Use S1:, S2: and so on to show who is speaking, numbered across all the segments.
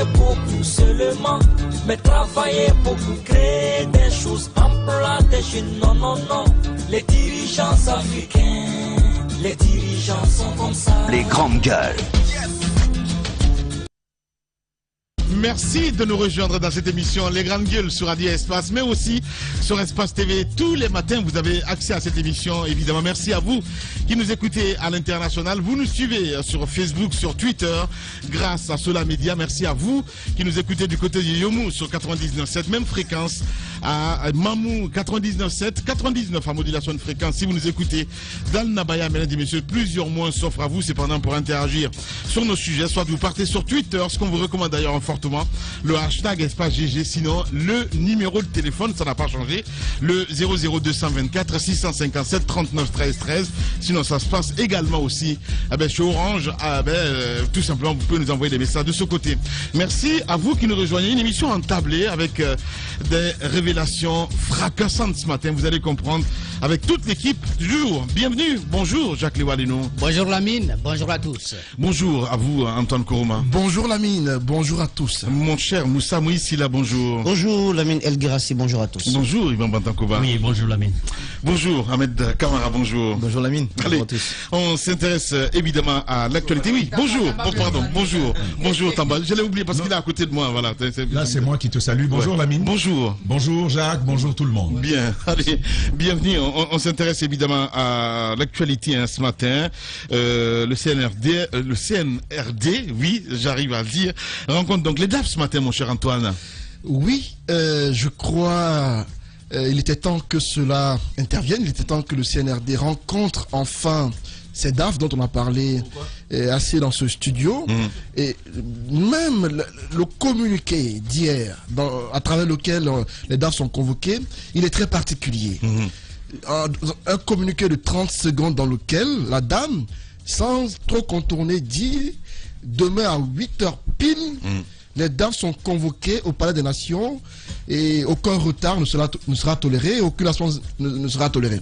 S1: beaucoup seulement, mais travailler beaucoup, créer des choses, emploi des jeunes, non, non, non. Les dirigeants africains, les dirigeants sont comme ça.
S2: Les grandes gueules.
S3: Merci de nous rejoindre dans cette émission Les Grandes Gueules sur Radio Espace, mais aussi sur Espace TV. Tous les matins, vous avez accès à cette émission, évidemment. Merci à vous qui nous écoutez à l'international. Vous nous suivez sur Facebook, sur Twitter, grâce à Sola Media. Merci à vous qui nous écoutez du côté de Yomou sur 99.7, même fréquence, à Mamou 99.7, 99 à modulation de fréquence. Si vous nous écoutez dans le Nabaya, mesdames et messieurs, plusieurs mois s'offrent à vous, cependant, pour interagir sur nos sujets. Soit vous partez sur Twitter, ce qu'on vous recommande d'ailleurs en fortement, le hashtag Espace GG, sinon le numéro de téléphone, ça n'a pas changé, le 00224 657 39 13 13. Sinon ça se passe également aussi chez Orange, tout simplement vous pouvez nous envoyer des messages de ce côté. Merci à vous qui nous rejoignez, une émission entablée avec des révélations fracassantes ce matin, vous allez comprendre, avec toute l'équipe du jour. Bienvenue, bonjour Jacques Lewalino.
S4: Bonjour Lamine, bonjour à tous.
S3: Bonjour à vous Antoine Kourouma.
S5: Bonjour Lamine, bonjour à tous.
S3: Mon cher Moussa Mouissila, bonjour.
S6: Bonjour Lamine El Girassi, bonjour à tous.
S3: Bonjour Ivan Bantankova.
S4: Oui, bonjour Lamine.
S3: Bonjour Ahmed Kamara, bonjour.
S6: Bonjour Lamine.
S3: Allez,
S6: bonjour à tous.
S3: on s'intéresse évidemment à l'actualité. Oui, bonjour, bonjour. Bonjour Tambal, je l'ai oublié parce qu'il est à côté de moi. Voilà.
S7: Là c'est moi qui te salue, bonjour Lamine.
S3: Bonjour.
S7: Bonjour Jacques, bonjour tout le monde.
S3: Bien, allez, bienvenue. On s'intéresse évidemment à l'actualité ce matin. Le CNRD, oui, j'arrive à le dire, rencontre donc les DAF ce matin, mon cher Antoine.
S5: Oui, je crois il était temps que cela intervienne, il était temps que le CNRD rencontre enfin ces DAF dont on a parlé assez dans ce studio. Et même le communiqué d'hier, à travers lequel les DAF sont convoqués, il est très particulier. Un communiqué de 30 secondes dans lequel la dame, sans trop contourner, dit demain à 8h pile, les DAF sont convoqués au Palais des Nations et aucun retard ne sera toléré, aucune absence ne sera tolérée.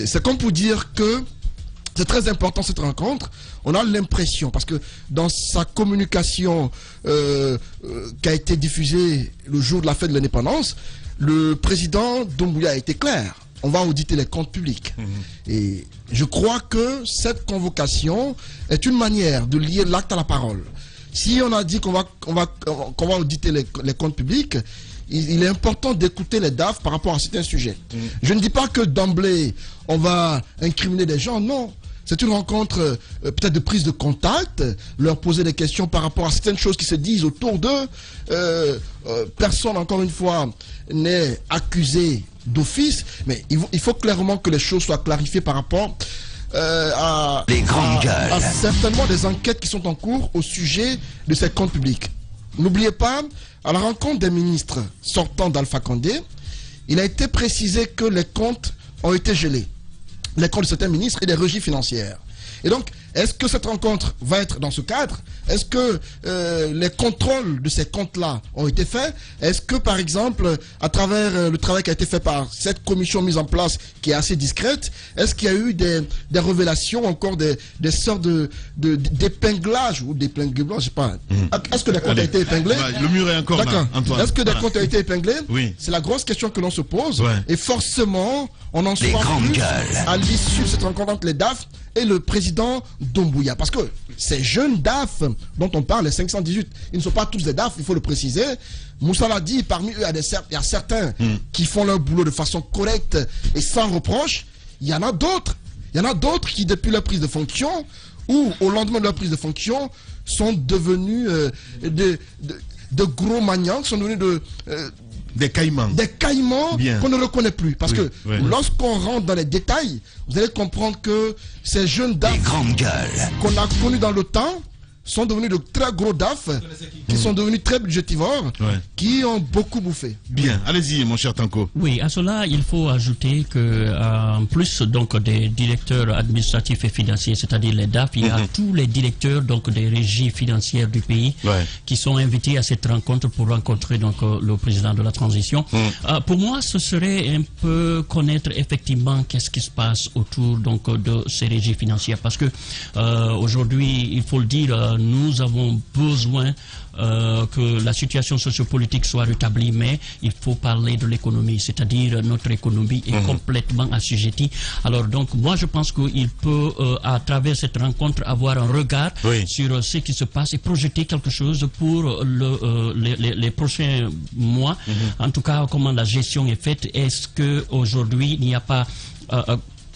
S5: C'est comme pour dire que c'est très important cette rencontre. On a l'impression, parce que dans sa communication qui a été diffusée le jour de la fête de l'indépendance, le président Doumbouya a été clair. On va auditer les comptes publics. Et je crois que cette convocation est une manière de lier l'acte à la parole. Si on a dit qu'on va auditer les comptes publics, il est important d'écouter les DAF par rapport à certains sujets. Je ne dis pas que d'emblée, on va incriminer des gens, non. C'est une rencontre peut-être de prise de contact, leur poser des questions par rapport à certaines choses qui se disent autour d'eux. Personne, encore une fois, n'est accusé d'office, mais il faut clairement que les choses soient clarifiées par rapport à certainement des enquêtes qui sont en cours au sujet de ces comptes publics. N'oubliez pas, à la rencontre des ministres sortants d'Alpha Condé, il a été précisé que les comptes ont été gelés. Les comptes de certains ministres et des régies financières. Et donc, est-ce que cette rencontre va être dans ce cadre? Est-ce que les contrôles de ces comptes-là ont été faits? Est-ce que, par exemple, à travers le travail qui a été fait par cette commission mise en place, qui est assez discrète, est-ce qu'il y a eu des révélations, encore des sortes d'épinglages ou d'épinglements, je ne sais pas. Est-ce que des comptes ont été épinglés?
S3: Le mur est encore là, Antoine.
S5: Est-ce que des comptes ont été épinglés?
S3: Oui.
S5: C'est la grosse question que l'on se pose. Et forcément, on en saura plus à l'issue de cette rencontre entre les DAF et le président Doumbouya. Parce que ces jeunes DAF dont on parle, les 518, ils ne sont pas tous des DAF, il faut le préciser. Moussa l'a dit, parmi eux, il y a certains qui font leur boulot de façon correcte et sans reproche. Il y en a d'autres. Il y en a d'autres qui, depuis leur prise de fonction, ou au lendemain de leur prise de fonction, sont devenus de gros maniants, sont devenus
S3: des caïmans.
S5: Des caïmans qu'on ne reconnaît plus. Parce que lorsqu'on rentre dans les détails, vous allez comprendre que ces jeunes DAF qu'on a connus dans le temps sont devenus de très gros DAF, qui sont devenus très budgétivores, qui ont beaucoup bouffé.
S3: Bien, allez-y mon cher Tanko.
S4: Oui, à cela, il faut ajouter que en plus donc des directeurs administratifs et financiers, c'est-à-dire les DAF, il y a tous les directeurs donc des régies financières du pays qui sont invités à cette rencontre pour rencontrer donc le président de la transition. Pour moi, ce serait un peu connaître effectivement qu'est-ce qui se passe autour donc de ces régies financières, parce que aujourd'hui, il faut le dire, nous avons besoin que la situation sociopolitique soit rétablie, mais il faut parler de l'économie, c'est-à-dire notre économie est complètement assujettie. Alors donc, moi je pense qu'il peut, à travers cette rencontre, avoir un regard sur ce qui se passe et projeter quelque chose pour les prochains mois. En tout cas, comment la gestion est faite. Est-ce qu'aujourd'hui, il n'y a pas...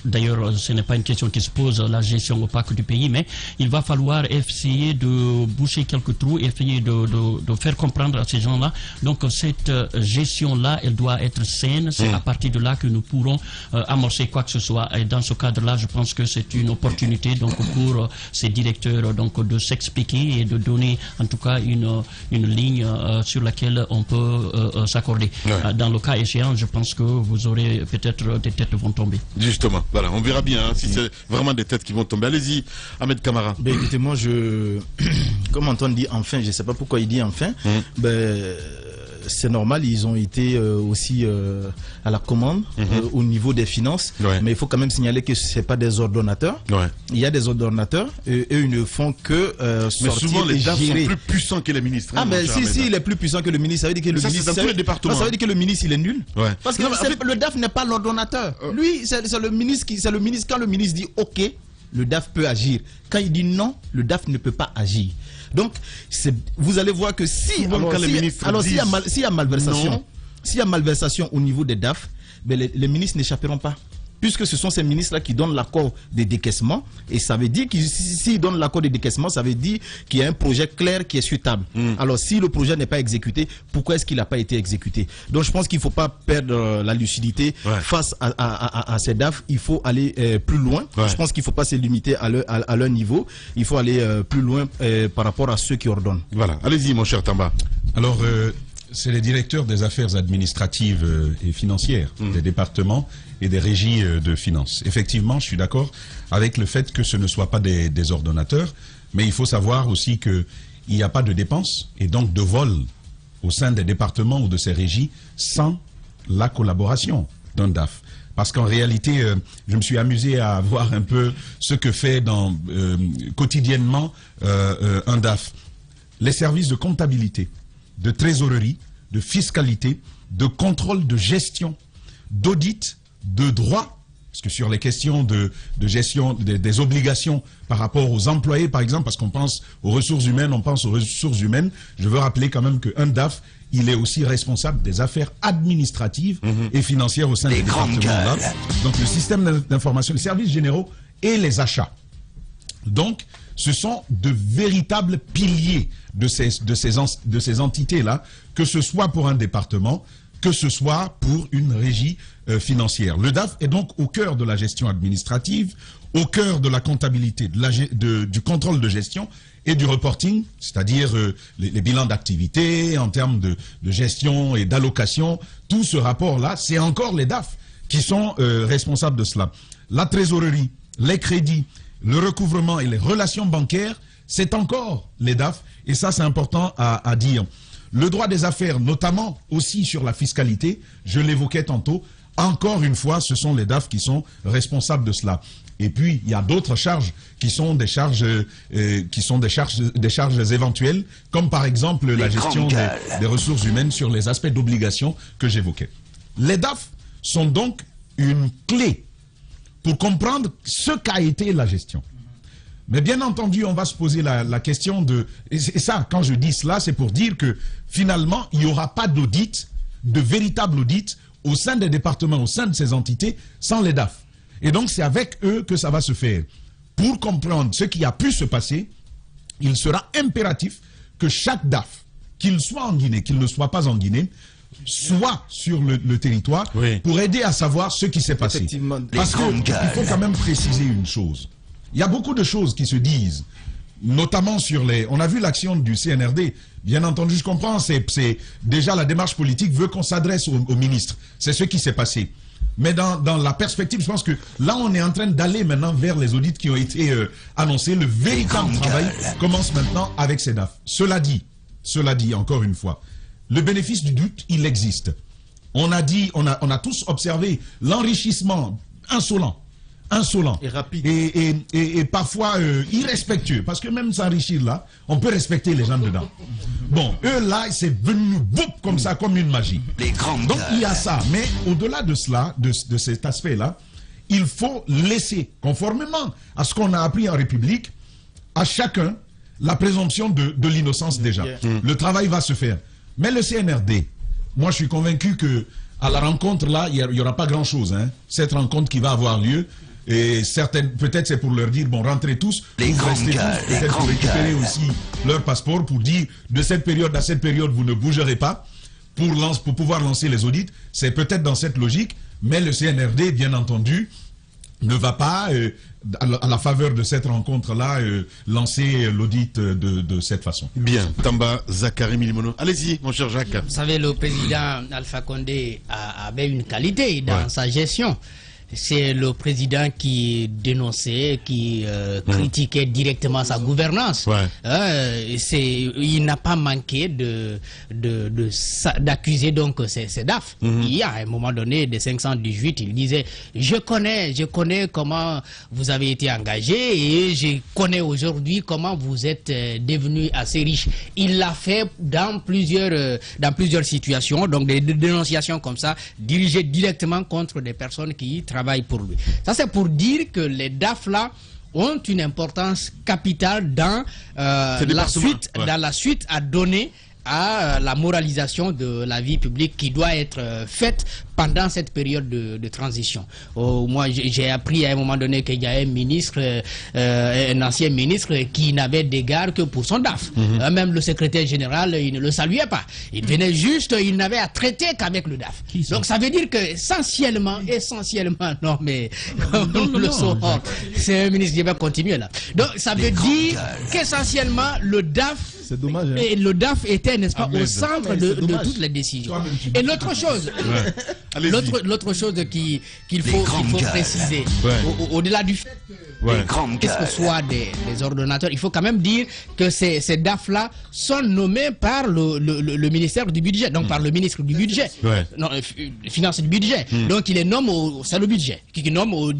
S4: D'ailleurs, ce n'est pas une question qui se pose, la gestion opaque du pays, mais il va falloir essayer de boucher quelques trous, essayer de faire comprendre à ces gens-là. Donc, cette gestion-là, elle doit être saine. C'est à partir de là que nous pourrons amorcer quoi que ce soit. Et dans ce cadre-là, je pense que c'est une opportunité donc, pour ces directeurs donc, de s'expliquer et de donner, en tout cas, une ligne sur laquelle on peut s'accorder. Dans le cas échéant, je pense que vous aurez peut-être des têtes vont tomber.
S3: Justement. Voilà, on verra bien hein, si c'est vraiment des têtes qui vont tomber. Allez-y, Ahmed Kamara.
S2: Ben, écoutez, moi, comme Antoine dit enfin, je ne sais pas pourquoi il dit enfin, c'est normal, ils ont été aussi à la commande au niveau des finances, mais il faut quand même signaler que ce n'est pas des ordonnateurs. Il y a des ordonnateurs et eux, ils ne font que sortir.
S3: Mais souvent, les DAF sont
S2: gérer.
S3: plus puissants que les ministres.
S2: Ah, mais si, il est plus puissant que le ministre, ça veut dire que le ministre.
S3: C'est dans tous les départements.
S2: Ça veut dire que le ministre, il est nul. Parce que le DAF n'est pas l'ordonnateur. Lui, c'est le ministre qui. C'est le ministre, quand le ministre dit OK, le DAF peut agir. Quand il dit non, le DAF ne peut pas agir. Donc, vous allez voir que s'il y a malversation au niveau des DAF, ben les ministres n'échapperont pas. Puisque ce sont ces ministres-là qui donnent l'accord de décaissement. Et ça veut dire que s'ils donnent l'accord de décaissement, ça veut dire qu'il y a un projet clair qui est suitable. Alors, si le projet n'est pas exécuté, pourquoi est-ce qu'il n'a pas été exécuté? Donc, je pense qu'il ne faut pas perdre la lucidité face à ces DAF. Il faut aller plus loin. Je pense qu'il ne faut pas se limiter à leur niveau. Il faut aller plus loin par rapport à ceux qui ordonnent.
S3: Voilà. Allez-y, mon cher Tamba.
S7: Alors, c'est les directeurs des affaires administratives et financières des départements et des régies de finances. Effectivement, je suis d'accord avec le fait que ce ne soit pas des ordonnateurs, mais il faut savoir aussi qu'il n'y a pas de dépenses et donc de vol au sein des départements ou de ces régies sans la collaboration d'un DAF. Parce qu'en réalité, je me suis amusé à voir un peu ce que fait quotidiennement un DAF. Les services de comptabilité, de trésorerie, de fiscalité, de contrôle de gestion, d'audit, de droit, parce que sur les questions de gestion des obligations par rapport aux employés, par exemple, parce qu'on pense aux ressources humaines, je veux rappeler quand même qu'un DAF, il est aussi responsable des affaires administratives et financières au sein des départements. Donc le système d'information, les services généraux et les achats. Donc, ce sont de véritables piliers de ces entités-là, que ce soit pour un département, que ce soit pour une régie financière. Le DAF est donc au cœur de la gestion administrative, au cœur de la comptabilité, du contrôle de gestion et du reporting, c'est-à-dire les bilans d'activité en termes de gestion et d'allocation. Tout ce rapport-là, c'est encore les DAF qui sont responsables de cela. La trésorerie, les crédits, le recouvrement et les relations bancaires, c'est encore les DAF, et ça c'est important à dire. Le droit des affaires, notamment aussi sur la fiscalité, je l'évoquais tantôt, encore une fois, ce sont les DAF qui sont responsables de cela. Et puis, il y a d'autres charges qui sont des charges éventuelles, comme par exemple la gestion des ressources humaines sur les aspects d'obligation que j'évoquais. Les DAF sont donc une clé pour comprendre ce qu'a été la gestion. Mais bien entendu, on va se poser la question de... Et ça, quand je dis cela, c'est pour dire que finalement, il n'y aura pas d'audit, de véritable audit, au sein des départements, au sein de ces entités, sans les DAF. Et donc, c'est avec eux que ça va se faire. Pour comprendre ce qui a pu se passer, il sera impératif que chaque DAF, qu'il soit en Guinée, qu'il ne soit pas en Guinée, soit sur le territoire pour aider à savoir ce qui s'est passé. Parce qu'il faut quand même préciser une chose. Il y a beaucoup de choses qui se disent, notamment sur les... On a vu l'action du CNRD. Bien entendu, je comprends, c'est déjà la démarche politique veut qu'on s'adresse au ministre. C'est ce qui s'est passé. Mais dans la perspective, je pense que là, on est en train d'aller maintenant vers les audits qui ont été annoncés. Le véritable travail commence maintenant avec ces DAF. Cela dit, encore une fois, le bénéfice du doute, il existe. On a tous observé l'enrichissement insolent insolents
S2: et rapides
S7: et parfois irrespectueux, parce que même s'enrichir là, on peut respecter les gens dedans. Bon, eux là, c'est venu comme ça, comme une magie. Donc il y a ça, mais au-delà de cela, de cet aspect-là, il faut laisser, conformément à ce qu'on a appris en République, à chacun la présomption de l'innocence déjà. Le travail va se faire. Mais le CNRD, moi je suis convaincu que à la rencontre là, il n'y aura pas grand-chose. Hein. Cette rencontre qui va avoir lieu, et peut-être c'est pour leur dire, bon, rentrez tous, vous restez tous, peut-être pour récupérer aussi leur passeport, pour dire de cette période à cette période, vous ne bougerez pas, pour pouvoir lancer les audits. C'est peut-être dans cette logique, mais le CNRD, bien entendu, ne va pas, à la faveur de cette rencontre-là, lancer l'audit de cette façon.
S3: Bien. Tamba Zakari Milimono. Allez-y, mon cher Jacques.
S8: Vous savez, le président Alpha Condé avait une qualité dans sa gestion. C'est le président qui dénonçait, qui critiquait directement sa gouvernance. Il n'a pas manqué d'accuser donc ces DAF. Il y a à un moment donné, des 518, il disait je connais comment vous avez été engagé et je connais aujourd'hui comment vous êtes devenu assez riche. Il l'a fait dans plusieurs situations, donc des dénonciations comme ça, dirigées directement contre des personnes qui travaillent pour lui. Ça, c'est pour dire que les DAF là ont une importance capitale dans la suite à donner à la moralisation de la vie publique qui doit être faite pendant cette période de transition. Moi, j'ai appris à un moment donné qu'il y a un ministre, un ancien ministre, qui n'avait d'égard que pour son DAF. Même le secrétaire général, il ne le saluait pas. Il venait juste, il n'avait à traiter qu'avec le DAF. Donc ça veut dire que essentiellement, non mais c'est un ministre qui va continuer là. Donc ça veut dire qu'essentiellement le DAF,
S5: c'est dommage, hein.
S8: Et le DAF était, n'est-ce pas, au centre de toutes les décisions. Et l'autre chose, l'autre chose qu'il faut préciser, au-delà du fait que ce soit des ordonnateurs, il faut quand même dire que ces DAF-là sont nommés par le ministère du budget, donc par le ministre du budget, finance du budget. Donc il les nomme, c'est le budget qui nomme au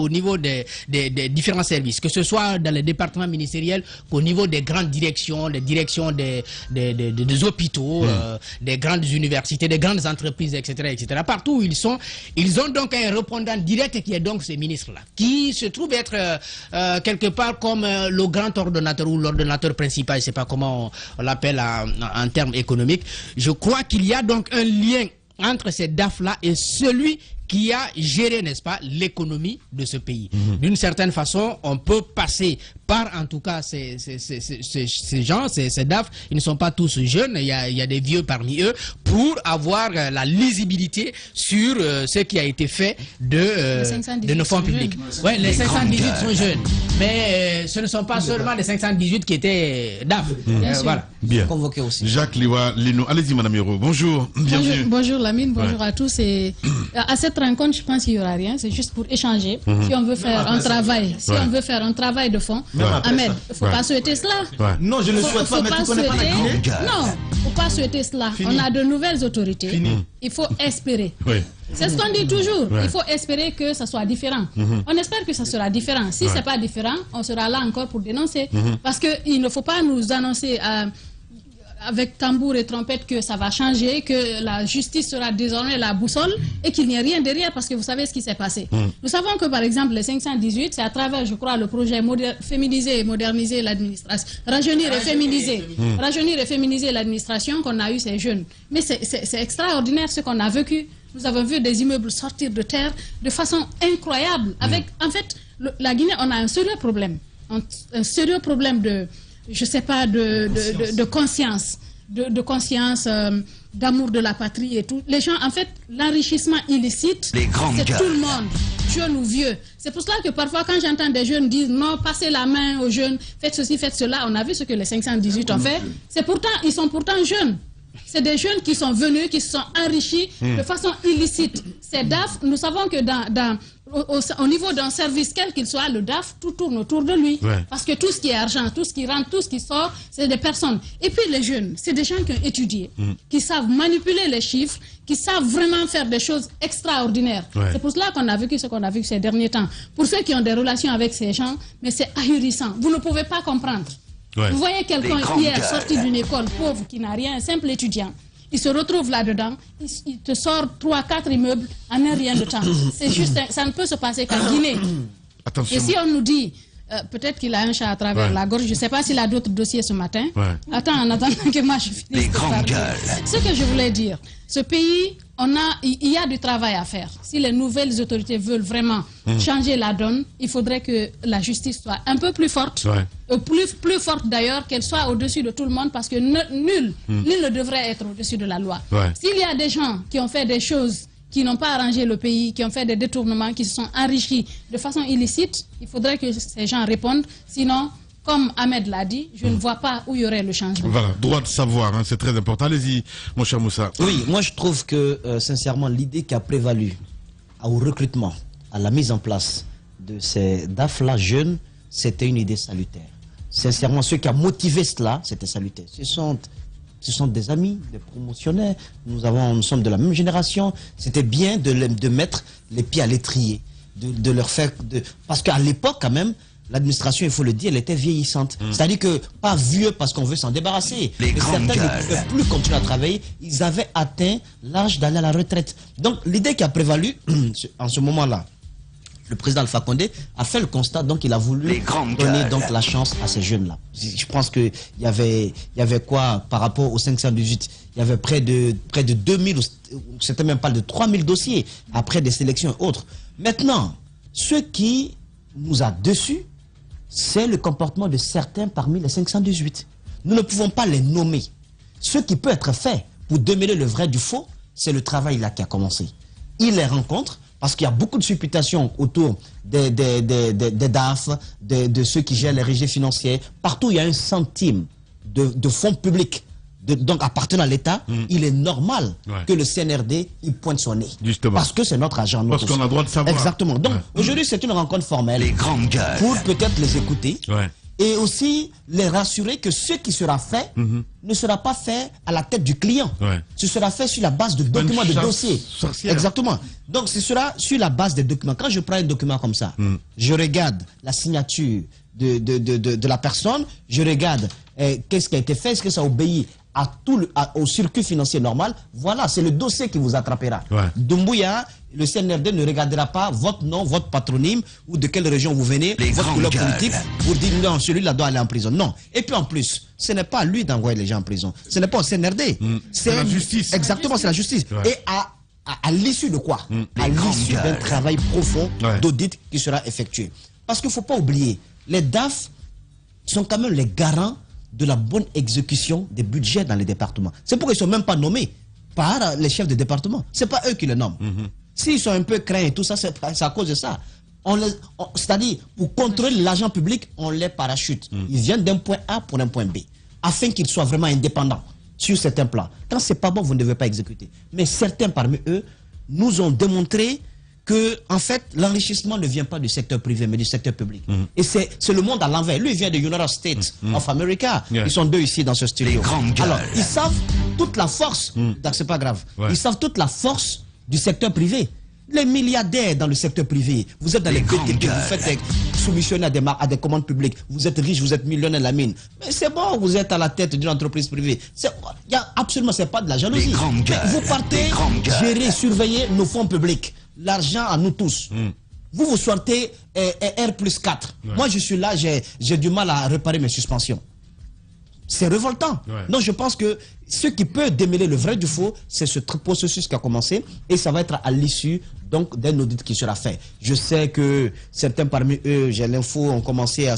S8: niveau des différents services, que ce soit dans les départements ministériels qu'au niveau des grandes directions, les directions des hôpitaux, des grandes universités, des grandes entreprises, etc. Partout où ils ont donc un répondant direct qui est donc ces ministres-là, qui se trouve être quelque part comme le grand ordonnateur ou l'ordonnateur principal, je ne sais pas comment on l'appelle en termes économiques. Je crois qu'il y a donc un lien entre ces DAF-là et celui qui a géré, n'est-ce pas, l'économie de ce pays. D'une certaine façon, on peut passer par, en tout cas, ces gens, ces DAF, ils ne sont pas tous jeunes, il y a des vieux parmi eux, pour avoir la lisibilité sur ce qui a été fait de nos fonds publics. Oui, les 518 sont jeunes, mais ce ne sont pas seulement les 518 qui étaient DAF. Voilà.
S3: Bien.
S6: Convoqué aussi.
S3: Jacques Liwa Lino. Allez-y, Madame Hiro. Bonjour. Bienvenue.
S9: Bonjour Lamine, bonjour à tous. À cette rencontre, je pense qu'il n'y aura rien, c'est juste pour échanger. Si on veut faire un travail, de fond, Ahmed, il ne faut pas souhaiter cela.
S2: Non, je ne souhaite pas, mais tu connais pas la Guinée.
S9: Non, il ne faut pas souhaiter cela. On a de nouvelles autorités. Il faut espérer. C'est ce qu'on dit toujours. Il faut espérer que ça soit différent. On espère que ça sera différent. Si ce n'est pas différent, on sera là encore pour dénoncer. Parce qu'il ne faut pas nous annoncer avec tambour et trompette que ça va changer, que la justice sera désormais la boussole et qu'il n'y a rien derrière, parce que vous savez ce qui s'est passé. Nous savons que par exemple les 518, c'est à travers, je crois, le projet féminiser et moderniser l'administration, rajeunir et féminiser l'administration qu'on a eu ces jeunes. Mais c'est extraordinaire ce qu'on a vécu. Nous avons vu des immeubles sortir de terre de façon incroyable. Avec, en fait, la Guinée, on a un sérieux problème. Un sérieux problème de, je sais pas, de conscience, d'amour de la patrie et tout. Les gens, en fait, l'enrichissement illicite, c'est tout le monde, jeunes ou vieux. C'est pour cela que parfois, quand j'entends des jeunes dire non, passez la main aux jeunes, faites ceci, faites cela, on a vu ce que les 518 ont fait. Ils sont pourtant jeunes. C'est des jeunes qui sont venus, qui se sont enrichis de façon illicite. Ces DAF, nous savons que au niveau d'un service, quel qu'il soit, le DAF, tout tourne autour de lui. Parce que tout ce qui est argent, tout ce qui rentre, tout ce qui sort, c'est des personnes. Et puis les jeunes, c'est des gens qui ont étudié, qui savent manipuler les chiffres, qui savent vraiment faire des choses extraordinaires. C'est pour cela qu'on a vécu ce qu'on a vécu ces derniers temps. Pour ceux qui ont des relations avec ces gens, mais c'est ahurissant. Vous ne pouvez pas comprendre. Vous voyez quelqu'un hier sorti d'une école pauvre qui n'a rien, un simple étudiant. Il se retrouve là-dedans, il te sort 3-4 immeubles en un rien de temps. C'est juste, ça ne peut se passer qu'en Guinée. Attention. Et si on nous dit, peut-être qu'il a un chat à travers la gorge, je ne sais pas s'il a d'autres dossiers ce matin. Attends, en attendant que moi je finisse de parler. Ce que je voulais dire, ce pays, il y a du travail à faire. Si les nouvelles autorités veulent vraiment changer la donne, il faudrait que la justice soit un peu plus forte, plus forte d'ailleurs, qu'elle soit au-dessus de tout le monde, parce que nul ne devrait être au-dessus de la loi. S'il y a des gens qui ont fait des choses qui n'ont pas arrangé le pays, qui ont fait des détournements, qui se sont enrichis de façon illicite, il faudrait que ces gens répondent. Sinon, comme Ahmed l'a dit, je ne vois pas où il y aurait le changement. Voilà,
S3: droit de savoir, hein, c'est très important. Allez-y, mon cher Moussa.
S6: Oui, moi je trouve que, sincèrement, l'idée qui a prévalu au recrutement, à la mise en place de ces DAF-là jeunes, c'était une idée salutaire. Sincèrement, ce qui a motivé cela, c'était salutaire. Ce sont des amis, des promotionnaires, nous sommes de la même génération. C'était bien de mettre les pieds à l'étrier, de leur faire... Parce qu'à l'époque, quand même, l'administration, il faut le dire, elle était vieillissante. C'est-à-dire que, pas vieux parce qu'on veut s'en débarrasser. Mais certains ne pouvaient plus continuer à travailler. Ils avaient atteint l'âge d'aller à la retraite. Donc, l'idée qui a prévalu, en ce moment-là, le président Alpha Condé a fait le constat, donc il a voulu donner donc la chance à ces jeunes-là. Je pense qu'il y avait quoi par rapport aux 518? Il y avait près de 2000, c'était même pas de 3000 dossiers, après des sélections et autres. Maintenant, ce qui nous a déçus, c'est le comportement de certains parmi les 518. Nous ne pouvons pas les nommer. Ce qui peut être fait pour démêler le vrai du faux, c'est le travail là qui a commencé. Il les rencontre, parce qu'il y a beaucoup de supputations autour des DAF, de ceux qui gèrent les régies financières. Partout, il y a un centime de fonds publics, donc appartenant à l'État. Il est normal que le CNRD il pointe son nez. Justement. Parce que c'est notre agent.
S3: Parce qu'on a le droit de savoir.
S6: Exactement. Donc, aujourd'hui, c'est une rencontre formelle pour peut-être les écouter. Et aussi les rassurer que ce qui sera fait ne sera pas fait à la tête du client. Ce sera fait sur la base de documents, de dossiers. Exactement. Donc ce sera sur la base des documents. Quand je prends un document comme ça, je regarde la signature de la personne, je regarde qu'est-ce qui a été fait, est-ce que ça obéit au circuit financier normal. Voilà, c'est le dossier qui vous attrapera. Doumbouya, le CNRD ne regardera pas votre nom, votre patronyme ou de quelle région vous venez, votre couleur politique, pour dire non, celui-là doit aller en prison. Non. Et puis en plus, ce n'est pas à lui d'envoyer les gens en prison. Ce n'est pas au CNRD.
S3: C'est la justice.
S6: Exactement, c'est la justice. Et à l'issue de quoi? À l'issue d'un travail profond d'audit qui sera effectué. Parce qu'il ne faut pas oublier, les DAF sont quand même les garants de la bonne exécution des budgets dans les départements. C'est pourquoi ils ne sont même pas nommés par les chefs de département. Ce n'est pas eux qui les nomment. S'ils sont un peu craints et tout ça, c'est à cause de ça. C'est-à-dire, pour contrôler l'argent public, on les parachute. Ils viennent d'un point A pour un point B, afin qu'ils soient vraiment indépendants sur certains plans. Quand ce n'est pas bon, vous ne devez pas exécuter. Mais certains parmi eux nous ont démontré que, en fait, l'enrichissement ne vient pas du secteur privé, mais du secteur public. Et c'est le monde à l'envers. Lui, il vient des United States of America. Ils sont deux ici dans ce studio. Alors, ils savent toute la force, c'est pas grave, ils savent toute la force du secteur privé. Les milliardaires dans le secteur privé, vous êtes dans les BTP, vous faites soumissionner à des commandes publiques, vous êtes riche, vous êtes millionnaire la mine. Mais c'est bon, vous êtes à la tête d'une entreprise privée. Absolument, c'est pas de la jalousie. Vous partez gérer, surveiller nos fonds publics. L'argent à nous tous. Vous sortez R+4. Moi, je suis là, j'ai du mal à réparer mes suspensions. C'est révoltant. Donc, je pense que ce qui peut démêler le vrai du faux, c'est ce processus qui a commencé et ça va être à l'issue donc d'un audit qui sera fait. Je sais que certains parmi eux, j'ai l'info, avaient commencé à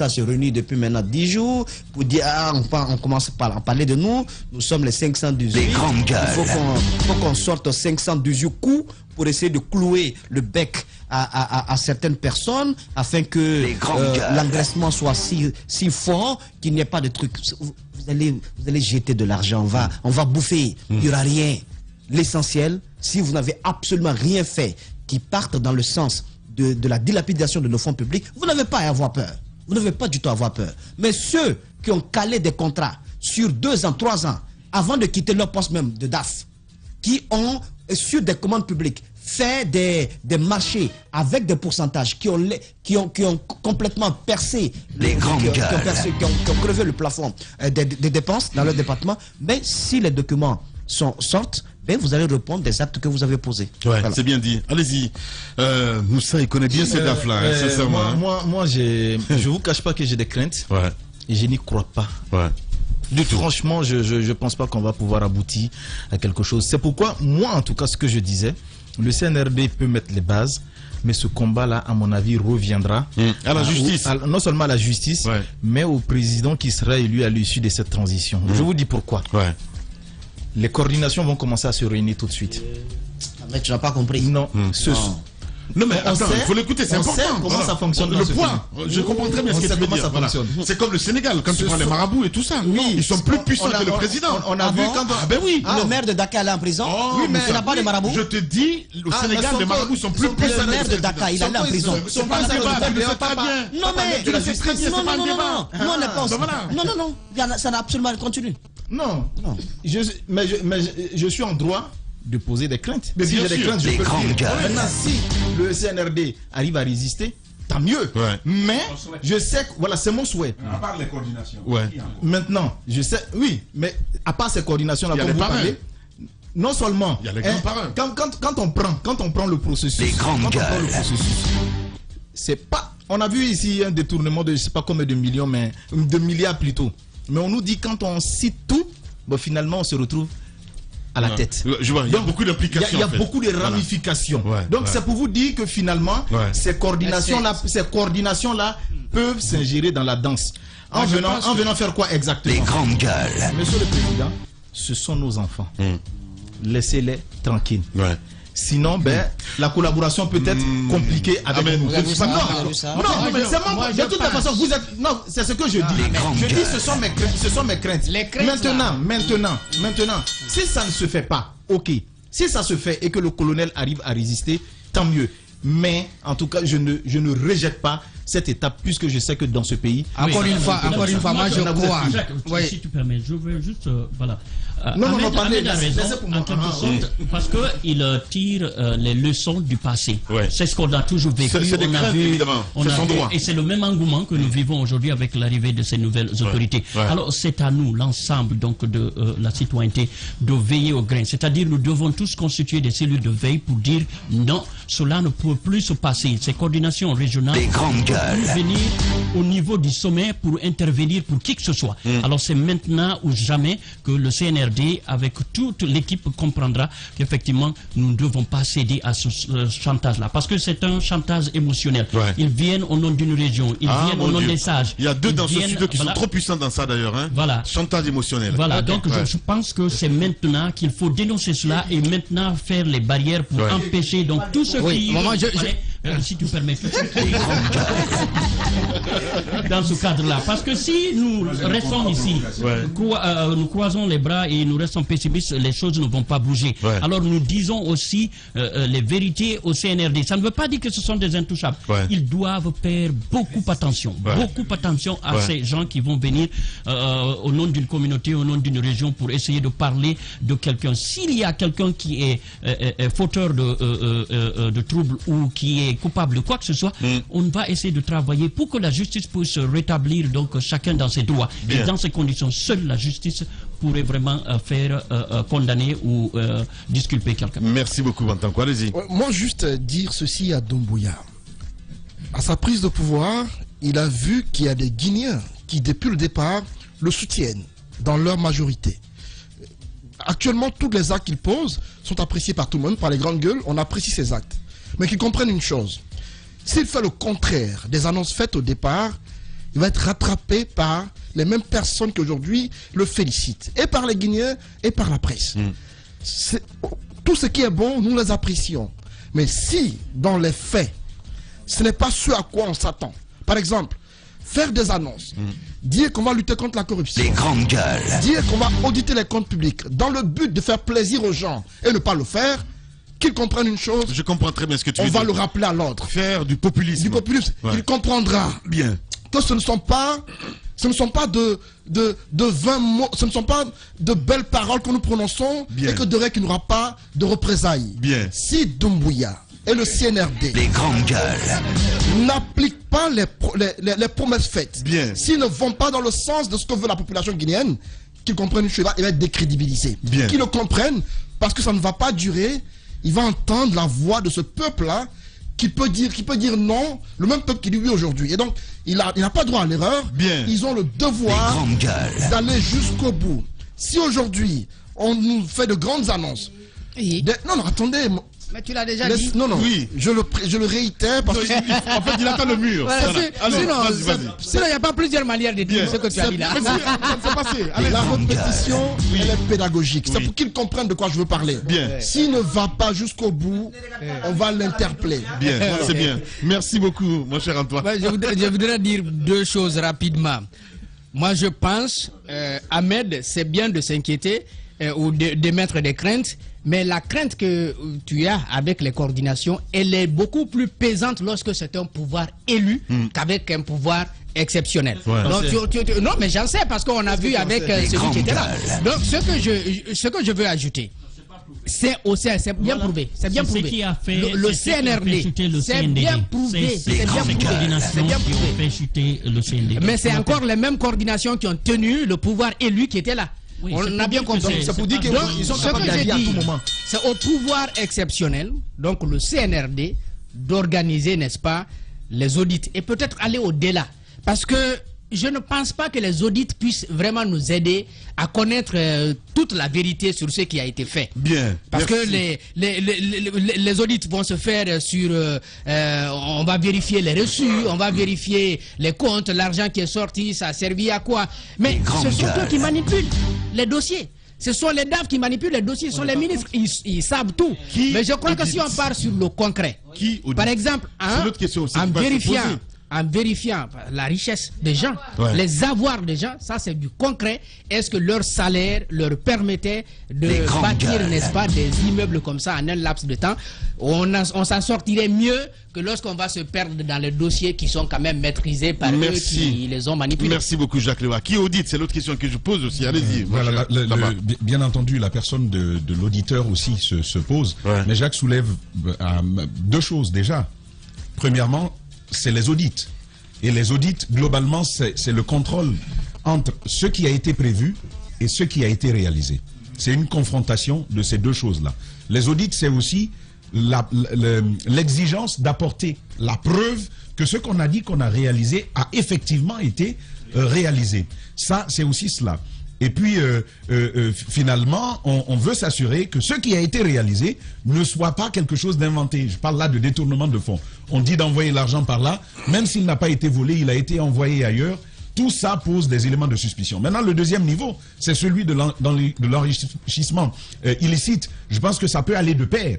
S6: se réunir depuis maintenant 10 jours pour dire on commence par en parler de nous. Nous sommes les 518. Il faut qu'on sorte 518 coups pour essayer de clouer le bec à certaines personnes afin que l'engraissement soit si fort qu'il n'y ait pas de trucs. Vous allez jeter de l'argent, on va bouffer, il n'y aura rien. L'essentiel, si vous n'avez absolument rien fait qui parte dans le sens de la dilapidation de nos fonds publics, vous n'avez pas à avoir peur. Vous n'avez pas du tout à avoir peur. Mais ceux qui ont calé des contrats sur 2 ans, 3 ans, avant de quitter leur poste même de DAF, qui ont, sur des commandes publiques, fait des marchés avec des pourcentages qui ont complètement percé, qui ont crevé le plafond des dépenses dans leur département. Mais si les documents sortent, ben vous allez répondre des actes que vous avez posés.
S3: Ouais, voilà. C'est bien dit. Allez-y. Moussa, il connaît bien ces DAF-là, sincèrement.
S2: Moi, je vous cache pas que j'ai des craintes.
S3: Ouais.
S2: Et je n'y crois pas.
S3: Ouais. Du tout.
S2: Franchement, je pense pas qu'on va pouvoir aboutir à quelque chose. C'est pourquoi, moi, en tout cas, ce que je disais, le CNRD peut mettre les bases, mais ce combat-là, à mon avis, reviendra
S3: à la justice.
S2: Non seulement à la justice, mais au président qui sera élu à l'issue de cette transition. Je vous dis pourquoi.
S3: Ouais.
S2: Les coordinations vont commencer à se réunir tout de suite.
S6: Mais tu n'as pas compris.
S2: Non.
S3: Non mais attends, il faut l'écouter, c'est important.
S2: Comment ça fonctionne
S3: le point, je comprends très bien ce que tu veux dire. Voilà. C'est comme le Sénégal, quand tu prends les marabouts et tout ça. Oui, ils sont plus puissants que le président.
S2: On a vu quand...
S3: ben oui.
S6: Le maire de Dakar est en prison.
S3: Oui, mais
S6: il n'a pas de marabouts.
S3: Je te dis, au Sénégal, les marabouts sont plus puissants.
S6: Le maire de Dakar, il est allé en prison.
S3: C'est pas un débat, tu le sais très bien.
S6: Non mais tu le sais très bien, c'est pas un débat. Non, on n'est pas. Non, ça n'a absolument rien continu.
S2: Non. Mais je suis en droit de poser des craintes.
S3: Mais
S2: si j'ai des craintes, je peux le dire. Maintenant, si le CNRD arrive à résister, tant mieux.
S3: Ouais.
S2: Mais je sais que, voilà, c'est mon souhait.
S7: À part les coordinations.
S3: Ouais.
S2: Maintenant, je sais, oui, mais à part ces coordinations-là, comme vous parlez, non seulement,
S3: il y a les grands parrains.
S2: Quand on prend le processus, c'est pas, on a vu ici un détournement de, je sais pas combien de millions, mais de milliards plutôt. Mais on nous dit quand on cite tout, bon, finalement on se retrouve à la tête.
S3: Je vois, il y a beaucoup d'implications.
S2: Il y a beaucoup de ramifications.
S3: Voilà.
S2: Donc c'est pour vous dire que finalement, ces coordinations-là peuvent s'ingérer dans la danse. En venant faire quoi exactement?
S10: Les grandes gueules.
S2: Monsieur le Président, ce sont nos enfants. Laissez-les tranquilles.
S3: Ouais.
S2: Sinon, la collaboration peut être compliquée avec nous.
S6: Non,
S2: mais de toute façon, vous êtes... Non, c'est ce que je dis. Je dis, ce sont mes craintes. Maintenant, si ça ne se fait pas, ok. Si ça se fait et que le colonel arrive à résister, tant mieux. Mais, en tout cas, je ne rejette pas cette étape, puisque je sais que dans ce pays...
S8: Encore une fois, moi je crois...
S4: Si tu permets, je veux juste... voilà.
S2: Non, parlez,
S4: en quelque sorte, parce qu'il tire les leçons du passé. C'est ce qu'on a toujours vécu.
S3: C'est des craintes, évidemment. C'est son droit.
S4: Et c'est le même engouement que nous vivons aujourd'hui avec l'arrivée de ces nouvelles autorités. Alors, c'est à nous, l'ensemble donc de la citoyenneté, de veiller au grain. C'est-à-dire, nous devons tous constituer des cellules de veille pour dire non, cela ne peut plus se passer. Ces coordinations régionales doivent venir au niveau du sommet pour intervenir pour qui que ce soit. Alors, c'est maintenant ou jamais que le CNRD, avec toute l'équipe, comprendra qu'effectivement, nous ne devons pas céder à ce chantage-là. Parce que c'est un chantage émotionnel. Ils viennent au nom d'une région, ils viennent au nom des sages.
S3: Il y a deux dans ce studio qui sont trop puissants dans ça d'ailleurs. Hein.
S4: Voilà.
S3: Chantage émotionnel.
S4: Voilà, donc je pense que c'est maintenant qu'il faut dénoncer cela et maintenant faire les barrières pour empêcher donc tout ce qui... si tu permets, tout ce qui dans ce cadre-là. Parce que si nous restons ici, nous croisons les bras et nous restons pessimistes, les choses ne vont pas bouger. Alors nous disons aussi les vérités au CNRD. Ça ne veut pas dire que ce sont des intouchables. Ils doivent faire beaucoup attention à ces gens qui vont venir au nom d'une communauté, au nom d'une région pour essayer de parler de quelqu'un. S'il y a quelqu'un qui est fauteur de troubles ou qui est coupable de quoi que ce soit, on va essayer de travailler pour que la justice puisse rétablir donc chacun dans ses droits. Et dans ces conditions, seule la justice pourrait vraiment faire condamner ou disculper quelqu'un.
S3: Merci beaucoup, Bantanko. Allez-y.
S5: Moi, juste dire ceci à Doumbouya. À sa prise de pouvoir, il a vu qu'il y a des Guinéens qui, depuis le départ, le soutiennent dans leur majorité. Actuellement, tous les actes qu'il pose sont appréciés par tout le monde, par les grandes gueules. On apprécie ses actes. Mais qu'ils comprennent une chose. S'il fait le contraire des annonces faites au départ, il va être rattrapé par les mêmes personnes qui aujourd'hui le félicitent. Et par les Guinéens et par la presse. Tout ce qui est bon, nous les apprécions. Mais si, dans les faits, ce n'est pas ce à quoi on s'attend. Par exemple, faire des annonces, dire qu'on va lutter contre la corruption,
S10: les grandes gueules,
S5: dire qu'on va auditer les comptes publics, dans le but de faire plaisir aux gens et ne pas le faire, qu'ils comprennent une chose.
S3: Je comprends très bien ce que tu veux
S5: dire.
S3: On
S5: va le rappeler à l'ordre.
S3: Faire du populisme.
S5: Du populisme. Ouais. Il comprendra
S3: bien
S5: que ce ne sont pas de 20 mots, ce ne sont pas de belles paroles que nous prononçons et que de règles qu'il n'y aura pas de représailles.
S3: Bien.
S5: Si Doumbouya et le CNRD n'appliquent pas les promesses faites, s'ils ne vont pas dans le sens de ce que veut la population guinéenne, qu'ils comprennent une chose, il va être décrédibilisé. Qu'ils le comprennent, parce que ça ne va pas durer, il va entendre la voix de ce peuple-là qui peut dire non, le même peuple qui dit oui aujourd'hui. Et donc, il n'a pas droit à l'erreur. Ils ont le devoir d'aller jusqu'au bout. Si aujourd'hui, on nous fait de grandes annonces... Non, attendez...
S8: Mais tu l'as déjà dit.
S5: Non, oui. je le réitère parce que
S3: en fait, il attend le mur.
S8: Voilà. Sinon, il n'y a pas plusieurs manières de dire ce que tu as dit là.
S5: La répétition, elle est pédagogique. C'est pour qu'ils comprennent de quoi je veux parler. S'il ne va pas jusqu'au bout, on va l'interpeller.
S3: Bien, c'est bien. Merci beaucoup, mon cher Antoine.
S8: Je voudrais dire deux choses rapidement. Moi, je pense, Ahmed, c'est bien de s'inquiéter ou d'émettre des craintes. Mais la crainte que tu as avec les coordinations, elle est beaucoup plus pesante lorsque c'est un pouvoir élu qu'avec un pouvoir exceptionnel. Donc, non, mais j'en sais parce qu'on a vu avec celui qui était là. Donc, ce que je veux ajouter, c'est bien prouvé. C'est bien prouvé.
S4: Qui a fait,
S8: le CNRD, c'est bien prouvé. C'est bien prouvé. Mais c'est encore les mêmes coordinations qui ont tenu le pouvoir élu qui était là. Oui, on a bien compris.
S5: C'est pour dire qu'ils sont capables d'agir à tout moment.
S8: C'est au pouvoir exceptionnel, donc le CNRD, d'organiser, n'est-ce pas, les audits et peut-être aller au-delà. Parce que je ne pense pas que les audits puissent vraiment nous aider à connaître toute la vérité sur ce qui a été fait.
S3: Bien.
S8: Parce que les audits vont se faire sur... on va vérifier les reçus, on va vérifier les comptes, l'argent qui est sorti, ça a servi à quoi. Mais ce sont eux qui manipulent les dossiers. Ce sont les DAF qui manipulent les dossiers, ce sont les ministres, ils savent tout. Mais je crois que si on part sur le concret, par exemple, en vérifiant la richesse des gens, les avoirs des gens, ça c'est du concret. Est-ce que leur salaire leur permettait de bâtir, n'est-ce pas, des immeubles comme ça en un laps de temps? On s'en sortirait mieux que lorsqu'on va se perdre dans les dossiers qui sont quand même maîtrisés par eux qui les ont manipulés.
S3: Merci beaucoup Jacques Lewa. Qui audite? C'est l'autre question que je pose aussi. Allez-y.
S7: Voilà, bien entendu, la personne de l'auditeur aussi se pose. Mais Jacques soulève deux choses déjà. Premièrement, c'est les audits. Et les audits, globalement, c'est le contrôle entre ce qui a été prévu et ce qui a été réalisé. C'est une confrontation de ces deux choses-là. Les audits, c'est aussi l'exigence d'apporter la preuve que ce qu'on a dit qu'on a réalisé a effectivement été réalisé. Ça, c'est aussi cela. Et puis, finalement, on veut s'assurer que ce qui a été réalisé ne soit pas quelque chose d'inventé. Je parle là de détournement de fonds. On dit d'envoyer l'argent par là, même s'il n'a pas été volé, il a été envoyé ailleurs. Tout ça pose des éléments de suspicion. Maintenant, le deuxième niveau, c'est celui de l'enrichissement illicite. Je pense que ça peut aller de pair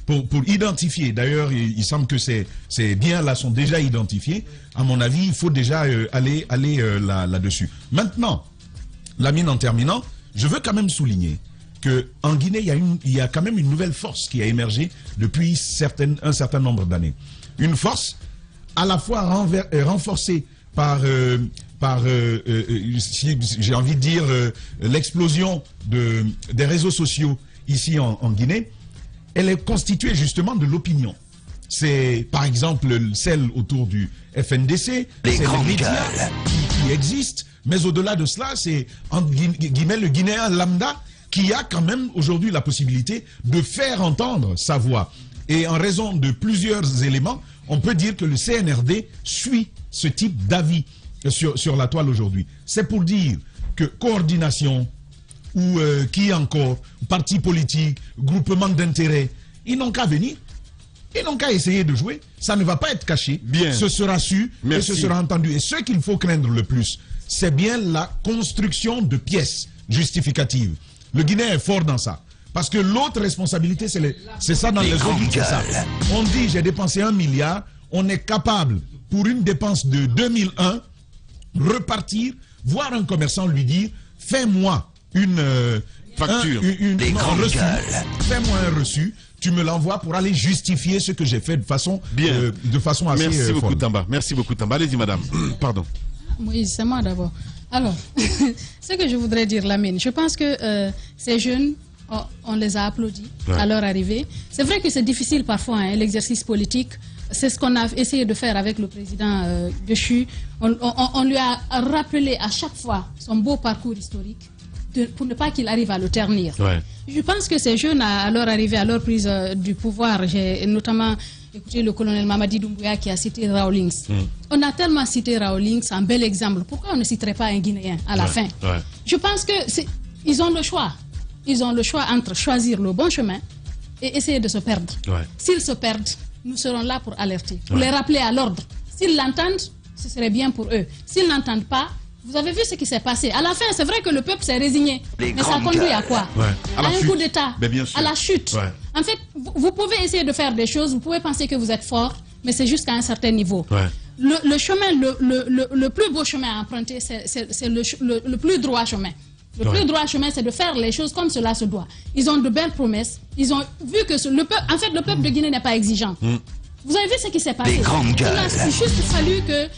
S7: pour identifier. D'ailleurs, il semble que ces biens là sont déjà identifiés. À mon avis, il faut déjà aller là-dessus. Maintenant, Lamine, en terminant, je veux quand même souligner qu'en Guinée, il y a quand même une nouvelle force qui a émergé depuis un certain nombre d'années. Une force à la fois renforcée par j'ai envie de dire, l'explosion des réseaux sociaux ici en Guinée. Elle est constituée justement de l'opinion. C'est par exemple celle autour du FNDC, c'est les médias qui existent. Mais au-delà de cela, c'est entre guillemets le Guinéen lambda qui a quand même aujourd'hui la possibilité de faire entendre sa voix. Et en raison de plusieurs éléments, on peut dire que le CNRD suit ce type d'avis sur la toile aujourd'hui. C'est pour dire que coordination ou qui encore, parti politique, groupement d'intérêt, ils n'ont qu'à venir. Ils n'ont qu'à essayer de jouer. Ça ne va pas être caché. Ce sera su et ce sera entendu. Et ce qu'il faut craindre le plus, c'est bien la construction de pièces justificatives. Le Guinéen est fort dans ça. Parce que l'autre responsabilité, c'est ça dans les autres. On dit, j'ai dépensé 1 milliard, on est capable, pour une dépense de 2001, repartir, voir un commerçant lui dire, fais-moi une
S3: facture,
S7: fais-moi un reçu, tu me l'envoies pour aller justifier ce que j'ai fait de façon assez
S3: Merci beaucoup,
S7: folle.
S3: Tamba. Merci beaucoup, Tamba. Allez-y, madame. Pardon.
S9: Oui, c'est moi d'abord. Alors, ce que je voudrais dire, Lamine, je pense que ces jeunes, on les a applaudis à leur arrivée. C'est vrai que c'est difficile parfois, hein, l'exercice politique. C'est ce qu'on a essayé de faire avec le président Dechu. On lui a rappelé à chaque fois son beau parcours historique pour ne pas qu'il arrive à le ternir. Ouais. Je pense que ces jeunes, à leur arrivée, à leur prise du pouvoir, j'ai notamment écouté le colonel Mamadi Doumbouya qui a cité Rawlings. On a tellement cité Rawlings, un bel exemple. Pourquoi on ne citerait pas un Guinéen à la fin? Je pense qu'ils ont le choix. Ils ont le choix entre choisir le bon chemin et essayer de se perdre. S'ils se perdent, nous serons là pour alerter, pour les rappeler à l'ordre. S'ils l'entendent, ce serait bien pour eux. S'ils n'entendent pas, vous avez vu ce qui s'est passé. À la fin, c'est vrai que le peuple s'est résigné. Mais ça conduit à quoi? À un coup d'État, à la chute. En fait, vous pouvez essayer de faire des choses, vous pouvez penser que vous êtes fort, mais c'est jusqu'à un certain niveau. Le chemin, le plus beau chemin à emprunter, c'est le plus droit chemin. Le plus droit chemin, c'est de faire les choses comme cela se doit. Ils ont de belles promesses. Ils ont vu que le peuple de Guinée n'est pas exigeant. Vous avez vu ce qui s'est passé? Il a juste fallu que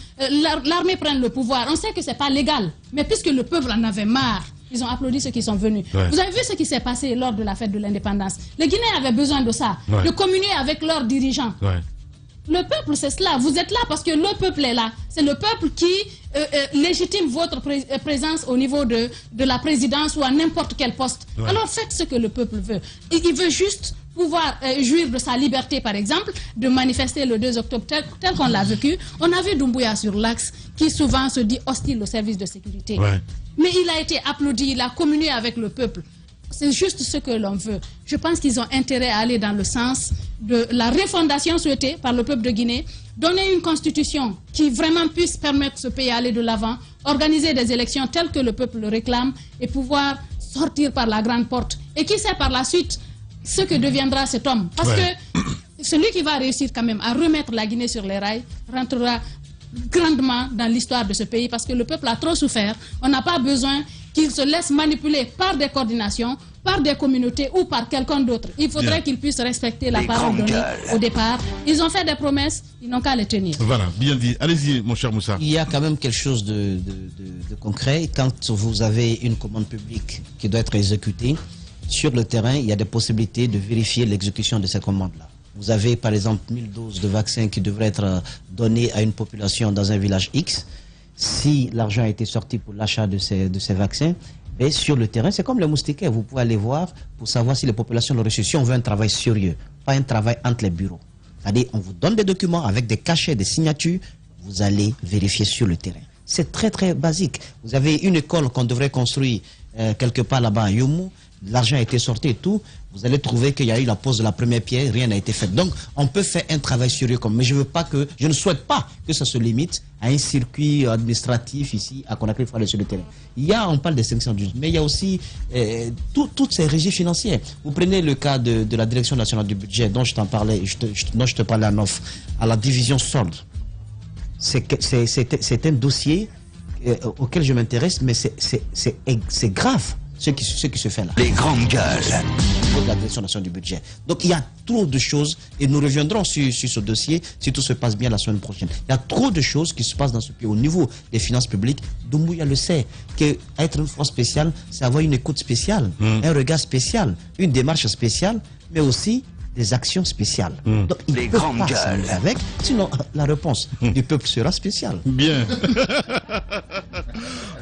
S9: l'armée prenne le pouvoir. On sait que ce n'est pas légal. Mais puisque le peuple en avait marre, ils ont applaudi ceux qui sont venus. Vous avez vu ce qui s'est passé lors de la fête de l'indépendance? Les Guinéens avaient besoin de ça, de communier avec leurs dirigeants. Le peuple, c'est cela. Vous êtes là parce que le peuple est là. C'est le peuple qui légitime votre présence au niveau de la présidence ou à n'importe quel poste. Alors faites ce que le peuple veut. Il veut juste pouvoir jouir de sa liberté, par exemple, de manifester le 2 octobre tel qu'on l'a vécu. On a vu Doumbouya sur l'axe qui souvent se dit hostile au service de sécurité. Mais il a été applaudi, il a communié avec le peuple. C'est juste ce que l'on veut. Je pense qu'ils ont intérêt à aller dans le sens de la refondation souhaitée par le peuple de Guinée, donner une constitution qui vraiment puisse permettre ce pays d'aller de l'avant, organiser des élections telles que le peuple le réclame et pouvoir sortir par la grande porte. Et qui sait par la suite ce que deviendra cet homme. Parce que celui qui va réussir quand même à remettre la Guinée sur les rails rentrera grandement dans l'histoire de ce pays parce que le peuple a trop souffert. On n'a pas besoin qu'il se laisse manipuler par des coordinations, par des communautés ou par quelqu'un d'autre. Il faudrait qu'ils puissent respecter la parole donnée au départ. Ils ont fait des promesses, ils n'ont qu'à les tenir.
S3: Voilà, bien dit. Allez-y, mon cher Moussa.
S6: Il y a quand même quelque chose de concret. Quand vous avez une commande publique qui doit être exécutée, sur le terrain, il y a des possibilités de vérifier l'exécution de ces commandes-là. Vous avez par exemple 1000 doses de vaccins qui devraient être données à une population dans un village X. Si l'argent a été sorti pour l'achat de ces vaccins, et sur le terrain, c'est comme les moustiquaires. Vous pouvez aller voir pour savoir si les populations l'ont reçu. Si on veut un travail sérieux, pas un travail entre les bureaux. C'est-à-dire, on vous donne des documents avec des cachets, des signatures, vous allez vérifier sur le terrain. C'est très très basique. Vous avez une école qu'on devrait construire quelque part là-bas à Youmou. L'argent a été sorti et tout, vous allez trouver qu'il y a eu la pose de la première pierre, rien n'a été fait. Donc, on peut faire un travail sérieux mais je ne souhaite pas que ça se limite à un circuit administratif ici, à Conakry, il faut aller sur le terrain. On parle des sanctions, mais il y a aussi toutes ces régies financières. Vous prenez le cas de la Direction nationale du budget, dont je t'en parlais, dont je te parlais en off, à la division solde. C'est un dossier auquel je m'intéresse, mais c'est grave. Ce qui se fait là.
S10: Les grandes gueules.
S6: Au niveau de la Direction nationale du budget. Donc il y a trop de choses, et nous reviendrons sur ce dossier si tout se passe bien la semaine prochaine. Il y a trop de choses qui se passent dans ce pays au niveau des finances publiques. Doumbouya le sait, qu'être une force spéciale, c'est avoir une écoute spéciale, un regard spécial, une démarche spéciale, mais aussi des actions spéciales. Donc il ne peut pas s'amuser avec, sinon la réponse du peuple sera spéciale.
S3: Bien.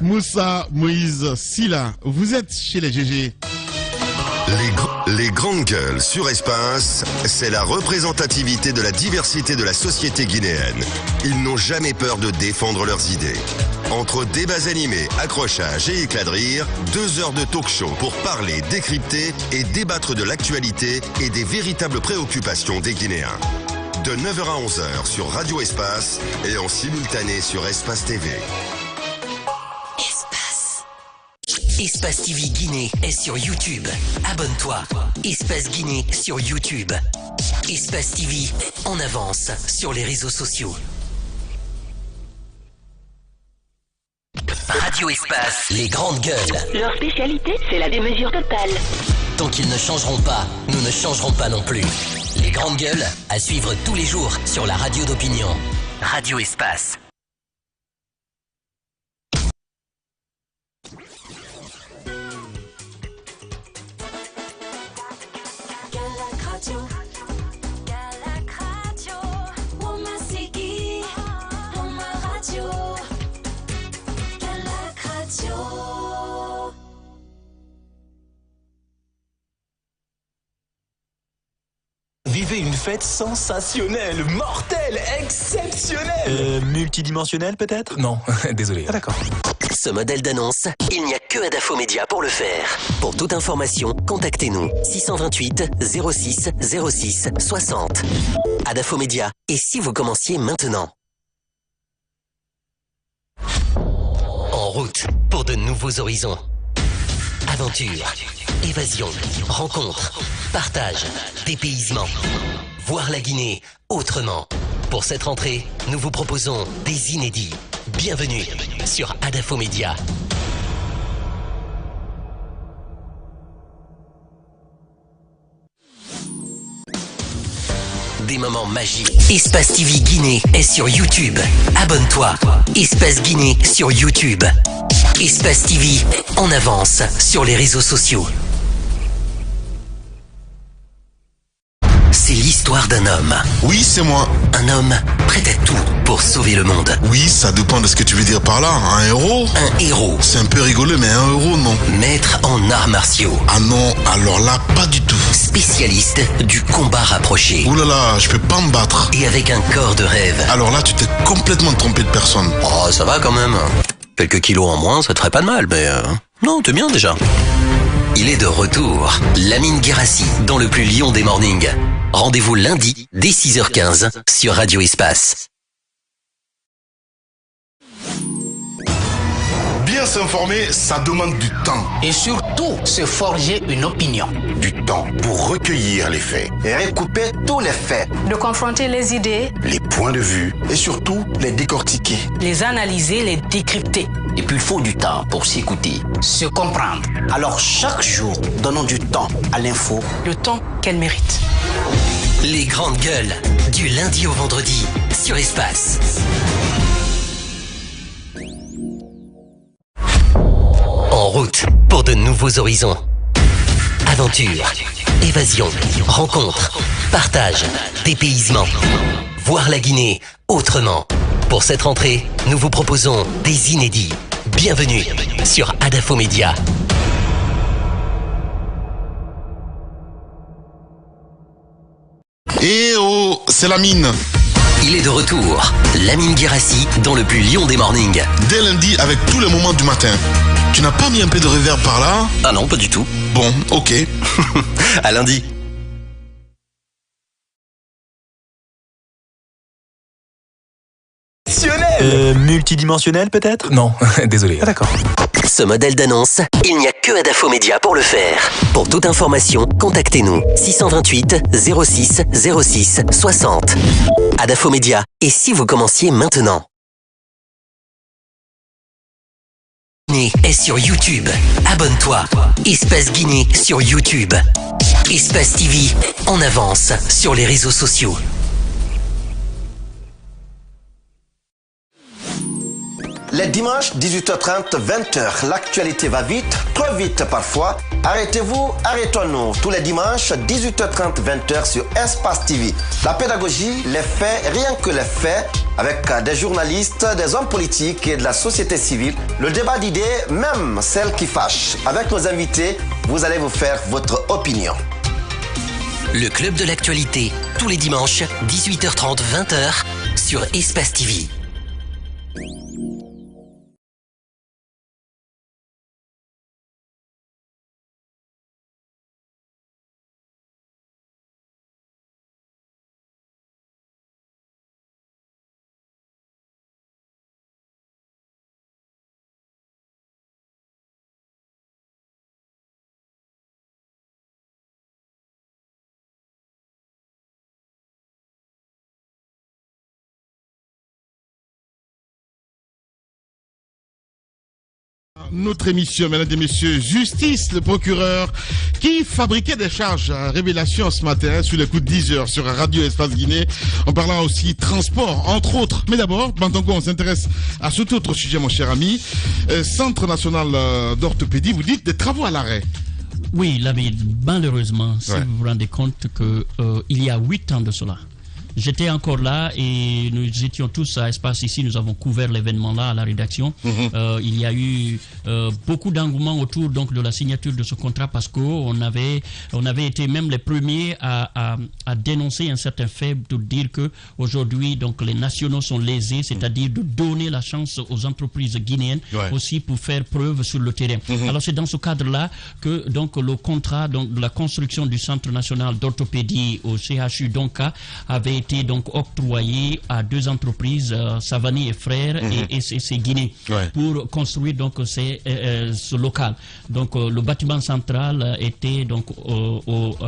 S3: Moussa Moïse Silla, vous êtes chez les GG.
S10: Les grandes gueules sur Espace, c'est la représentativité de la diversité de la société guinéenne. Ils n'ont jamais peur de défendre leurs idées. Entre débats animés, accrochages et éclats de rire, 2 heures de talk show pour parler, décrypter et débattre de l'actualité et des véritables préoccupations des Guinéens. De 9h à 11h sur Radio Espace et en simultané sur Espace TV.
S11: Espace. Espace TV Guinée est sur YouTube. Abonne-toi. Espace Guinée sur YouTube. Espace TV en avance sur les réseaux sociaux. Radio Espace, les grandes gueules.
S12: Leur spécialité, c'est la démesure totale.
S11: Tant qu'ils ne changeront pas, nous ne changerons pas non plus. Les grandes gueules, à suivre tous les jours sur la radio d'opinion. Radio Espace.
S13: Vivez une fête sensationnelle, mortelle, exceptionnelle. Multidimensionnelle peut-être?
S11: Non,
S13: désolé.
S11: Ah, d'accord. Ce modèle d'annonce, il n'y a que Adafo Média pour le faire. Pour toute information, contactez-nous 628 06 06 60. Adafo Média. Et si vous commenciez maintenant? En route pour de nouveaux horizons. Aventure, évasion, rencontre, partage, dépaysement. Voir la Guinée autrement. Pour cette rentrée, nous vous proposons des inédits. Bienvenue sur Adafo Média. Des moments magiques. Espace TV Guinée est sur YouTube. Abonne-toi. Espace Guinée sur YouTube. Espace TV en avance sur les réseaux sociaux. C'est l'histoire d'un homme.
S14: Oui, c'est moi.
S11: Un homme prêt à tout pour sauver le monde.
S14: Oui, ça dépend de ce que tu veux dire par là. Un héros?
S11: Un héros.
S14: C'est un peu rigolo, mais un héros, non.
S11: Maître en arts martiaux.
S14: Ah non, alors là, pas du tout.
S11: Spécialiste du combat rapproché.
S14: Ouh là là, je peux pas me battre.
S11: Et avec un corps de rêve.
S14: Alors là, tu t'es complètement trompé de personne.
S11: Oh, ça va quand même. Quelques kilos en moins, ça te ferait pas de mal, mais... non, t'es bien déjà. Il est de retour. Lamine Guérassi, dans le plus lion des mornings. Rendez-vous lundi, dès 6h15, sur Radio Espace.
S14: Bien s'informer, ça demande du temps.
S15: Et surtout, se forger une opinion.
S14: Du temps pour recueillir les faits.
S15: Et recouper tous les faits.
S16: De confronter les idées.
S14: Les points de vue. Et surtout, les décortiquer.
S16: Les analyser, les décrypter.
S15: Et puis il faut du temps pour s'écouter, se comprendre. Alors chaque jour, donnons du temps à l'info.
S16: Le temps qu'elle mérite.
S11: Les grandes gueules, du lundi au vendredi, sur Espace. En route pour de nouveaux horizons. Aventure, évasion, rencontre, partage, dépaysement. Voir la Guinée autrement. Pour cette rentrée, nous vous proposons des inédits. Bienvenue sur Adafo Média.
S14: Eh oh, c'est Lamine.
S11: Il est de retour. Lamine Guérassi dans le plus lion des mornings.
S14: Dès lundi avec tous les moments du matin. Tu n'as pas mis un peu de reverb par là?
S11: Ah non, pas du tout.
S14: Bon, ok.
S11: À lundi.
S13: Multidimensionnel peut-être? Non, désolé.
S11: Ah, d'accord. Ce modèle d'annonce, il n'y a que Adafo Média pour le faire. Pour toute information, contactez-nous 628 06 06 60. Adafo Média. Et si vous commenciez maintenant? Guinée est sur YouTube. Abonne-toi. Espace Guinée sur YouTube. Espace TV en avance sur les réseaux sociaux.
S17: Les dimanches 18h30, 20h, l'actualité va vite, trop vite parfois. Arrêtez-vous, arrêtons-nous. Tous les dimanches, 18h30, 20h sur Espace TV. La pédagogie, les faits, rien que les faits, avec des journalistes, des hommes politiques et de la société civile. Le débat d'idées, même celles qui fâchent. Avec nos invités, vous allez vous faire votre opinion.
S11: Le club de l'actualité, tous les dimanches, 18h30, 20h, sur Espace TV.
S3: notre émission, mesdames et messieurs. Justice, le procureur qui fabriquait des charges à révélation ce matin sur les coups de 10 heures sur Radio Espace Guinée. On parlera aussi transport, entre autres. Mais d'abord, Bantongo, on s'intéresse à ce tout autre sujet, mon cher ami. Centre national d'orthopédie, vous dites des travaux à l'arrêt.
S4: Oui, là, mais malheureusement, si vous vous rendez compte que il y a 8 ans de cela, j'étais encore là et nous étions tous à Espace ici, nous avons couvert l'événement là à la rédaction. Il y a eu beaucoup d'engouement autour donc de la signature de ce contrat parce qu'on avait été même les premiers à dénoncer un certain fait, de dire que aujourd'hui donc les nationaux sont lésés, c'est-à-dire de donner la chance aux entreprises guinéennes aussi pour faire preuve sur le terrain. Alors c'est dans ce cadre-là que donc le contrat donc de la construction du Centre national d'orthopédie au CHU Donka avait été donc octroyé à 2 entreprises, Savani et Frères et c'est Guinée, pour construire donc ce local. Donc le bâtiment central était donc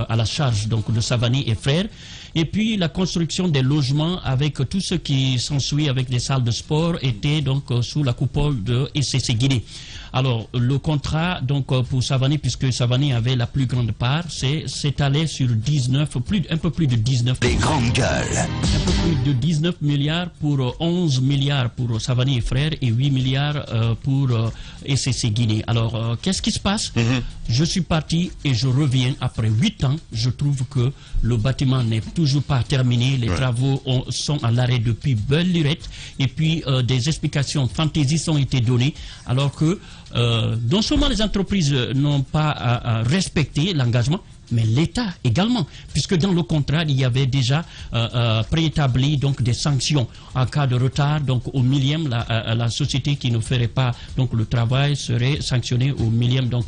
S4: à la charge donc de Savani et Frères. Et puis la construction des logements avec tout ce qui s'ensuit avec des salles de sport était donc sous la coupole de ECC Guinée. Alors, le contrat, donc, pour Savani, puisque Savani avait la plus grande part, s'étalait sur 19, un peu plus de 19.
S11: Les grandes gueules.
S4: Un peu plus de 19 milliards pour 11 milliards pour Savani et Frères et 8 milliards pour ECC Guinée. Alors, qu'est-ce qui se passe? Je suis parti et je reviens après 8 ans. Je trouve que le bâtiment n'est toujours pas terminé. Les travaux sont à l'arrêt depuis belle lurette. Et puis, des explications fantaisistes ont été données, alors que non seulement les entreprises n'ont pas respecté l'engagement, mais l'État également, puisque dans le contrat, il y avait déjà préétabli donc des sanctions en cas de retard. Donc au millième, la société qui ne ferait pas donc le travail serait sanctionnée au millième. Donc,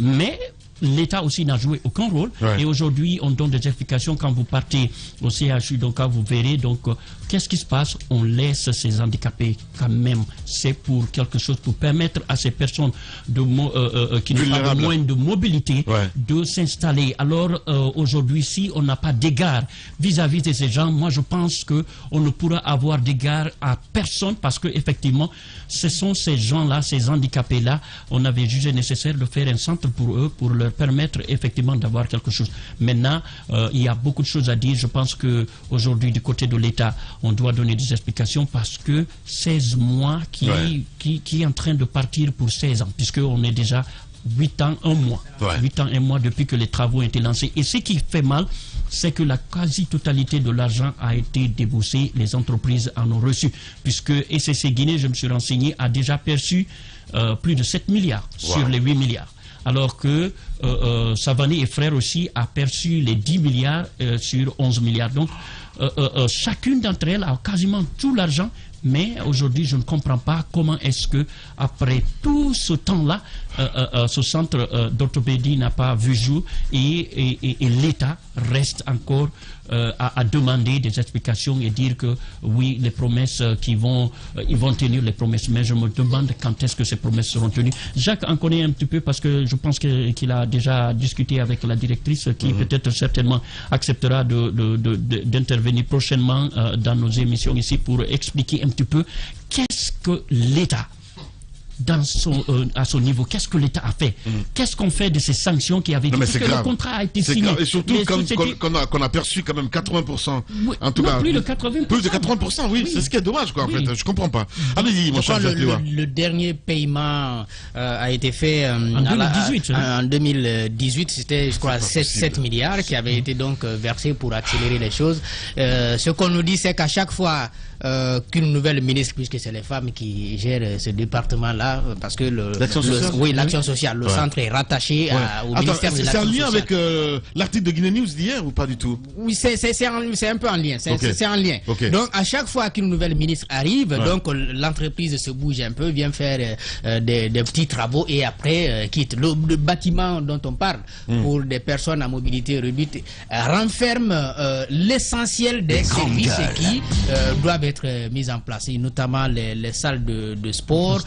S4: mais l'État aussi n'a joué aucun rôle. Et aujourd'hui, on donne des explications. Quand vous partez au CHU, donc vous verrez donc qu'est-ce qui se passe. On laisse ces handicapés quand même. C'est pour quelque chose, pour permettre à ces personnes qui n'ont pas de moyens de mobilité de s'installer. Alors aujourd'hui, si on n'a pas d'égard vis-à-vis de ces gens, moi je pense que on ne pourra avoir d'égard à personne, parce que effectivement, ce sont ces gens-là, ces handicapés-là, on avait jugé nécessaire de faire un centre pour eux, pour leur permettre effectivement d'avoir quelque chose. Maintenant, il y a beaucoup de choses à dire. Je pense que aujourd'hui, du côté de l'État, on doit donner des explications, parce que 16 mois qui est en train de partir pour 16 ans, puisqu'on est déjà 8 ans, 1 mois. 8 ans, 1 mois depuis que les travaux ont été lancés. Et ce qui fait mal, c'est que la quasi-totalité de l'argent a été déboursé. Les entreprises en ont reçu, puisque ECC Guinée, je me suis renseigné, a déjà perçu plus de 7 milliards sur les 8 milliards. Alors que Savani et Frères aussi a perçu les 10 milliards sur 11 milliards. Donc, chacune d'entre elles a quasiment tout l'argent. Mais aujourd'hui, je ne comprends pas comment est-ce que, après tout ce temps-là, ce centre d'orthopédie n'a pas vu jour et l'État reste encore à demander des explications et dire que oui, les promesses ils vont tenir les promesses. Mais je me demande quand est-ce que ces promesses seront tenues. Jacques en connaît un petit peu, parce que je pense qu'il a déjà discuté avec la directrice, qui peut-être certainement acceptera d'intervenir prochainement dans nos émissions ici pour expliquer un petit peu qu'est-ce que l'État, à son niveau, qu'est-ce que l'État a fait? Qu'est-ce qu'on fait de ces sanctions qui avaient été... Parce que le contrat a été signé.
S3: Et surtout qu'on a perçu quand même 80%. En tout cas,
S4: plus de 80%.
S3: Plus de 80%, oui. C'est ce qui est dommage, quoi, en fait. Je comprends pas. Allez-y, mon cher.
S8: Le dernier paiement a été fait
S4: en
S8: 2018. C'était, je crois, 7 milliards qui avaient été donc versés pour accélérer les choses. Ce qu'on nous dit, c'est qu'à chaque fois qu'une nouvelle ministre, puisque c'est les femmes qui gèrent ce département-là, parce que l'action sociale, le centre est rattaché au ministère de l'action sociale.
S3: C'est en lien avec l'article de Guinée News d'hier ou pas du tout?
S8: Oui, c'est un peu en lien. C'est en lien. Donc à chaque fois qu'une nouvelle ministre arrive, donc l'entreprise se bouge un peu, vient faire des petits travaux et après quitte. Le bâtiment dont on parle pour des personnes à mobilité réduite renferme l'essentiel des services qui doivent être mises en place, et notamment les salles de sport,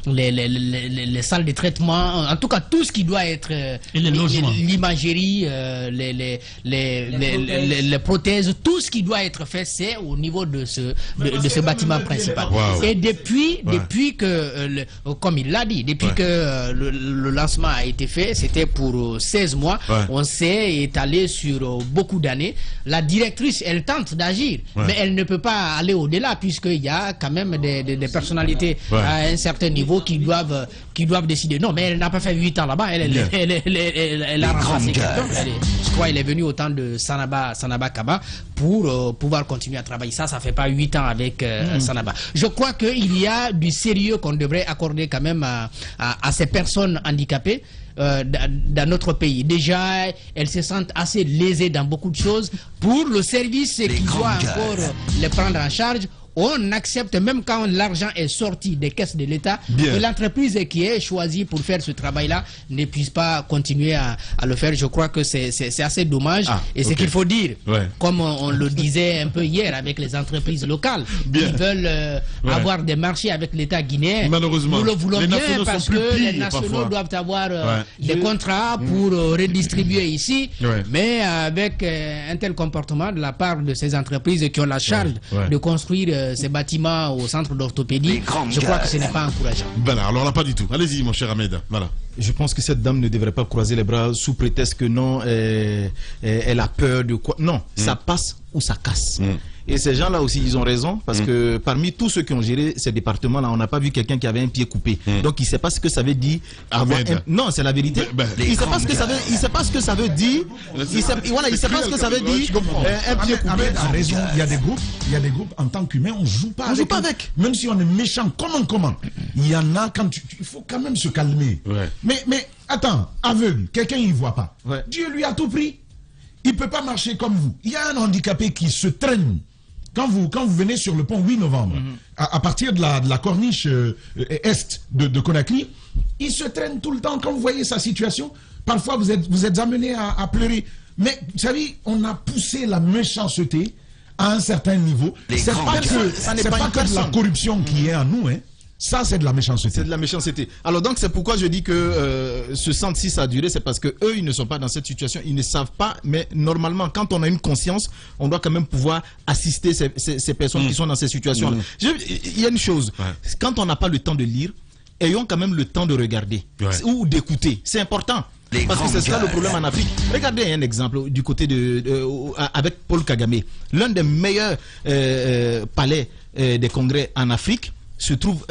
S8: les salles de traitement, en tout cas tout ce qui doit être l'imagerie, les prothèses, tout ce qui doit être fait, c'est au niveau de ce bâtiment principal. Wow. Et depuis que, comme il l'a dit, depuis que le lancement a été fait, c'était pour 16 mois, on s'est étalé sur beaucoup d'années. La directrice, elle tente d'agir, mais elle ne peut pas aller au-delà, puisqu'il y a quand même des personnalités à un certain niveau qui doivent décider. Non, mais elle n'a pas fait 8 ans là-bas, elle a remplacé quelqu'un. Je crois qu'elle est venue au temps de Sanaba Kaba pour pouvoir continuer à travailler. Ça fait pas 8 ans avec Sanaba. Je crois qu'il y a du sérieux qu'on devrait accorder quand même à ces personnes handicapées dans notre pays. Déjà, elles se sentent assez lésées dans beaucoup de choses. Pour le service qui doit encore les prendre en charge, on accepte, même quand l'argent est sorti des caisses de l'État, que l'entreprise qui est choisie pour faire ce travail-là ne puisse pas continuer à le faire. Je crois que c'est assez dommage. Et ce qu'il faut dire, comme on le disait un peu hier avec les entreprises locales, qui veulent avoir des marchés avec l'État guinéen.
S3: Malheureusement,
S8: nous le voulons bien parce que les nationaux doivent avoir des contrats pour redistribuer ici. Mais avec un tel comportement de la part de ces entreprises qui ont la charge de construire ces bâtiments au centre d'orthopédie, je crois que ce n'est pas encourageant.
S3: Voilà, alors là, pas du tout. Allez-y, mon cher Ahmed. Voilà.
S2: Je pense que cette dame ne devrait pas croiser les bras sous prétexte que non, elle a peur de quoi. Non, ça passe ou ça casse. Et ces gens-là aussi, ils ont raison, parce que parmi tous ceux qui ont géré ces départements-là, on n'a pas vu quelqu'un qui avait un pied coupé. Donc il ne sait pas ce que ça veut dire. Non, c'est la vérité. Il ne sait pas ce que ça veut. Il sait pas ce que ça veut dire. Il sait pas ce que ça veut dire. Un pied coupé.
S7: Ahmed a raison. Il y a des groupes en tant qu'humains, on joue pas. On joue pas avec. Même si on est méchant, comment. Il y en a quand il faut quand même se calmer. Mais attends, aveugle, quelqu'un il voit pas. Dieu lui a tout pris. Il peut pas marcher comme vous. Il y a un handicapé qui se traîne. Quand vous venez sur le pont 8 novembre, à partir de la corniche est de Conakry, il se traîne tout le temps. Quand vous voyez sa situation, parfois vous êtes amené à pleurer. Mais vous savez, on a poussé la méchanceté à un certain niveau. C'est pas que de la corruption qui est en nous, hein. Ça, c'est de la méchanceté.
S2: C'est de la méchanceté. Alors donc, c'est pourquoi je dis que ce centre, si ça a duré, c'est parce que eux, ils ne sont pas dans cette situation, ils ne savent pas. Mais normalement, quand on a une conscience, on doit quand même pouvoir assister ces personnes qui sont dans ces situations-là. Il y a une chose, quand on n'a pas le temps de lire, ayons quand même le temps de regarder ou d'écouter. C'est important. Parce que c'est ça le problème en Afrique. Regardez un exemple du côté avec Paul Kagame. L'un des meilleurs palais des congrès en Afrique se trouve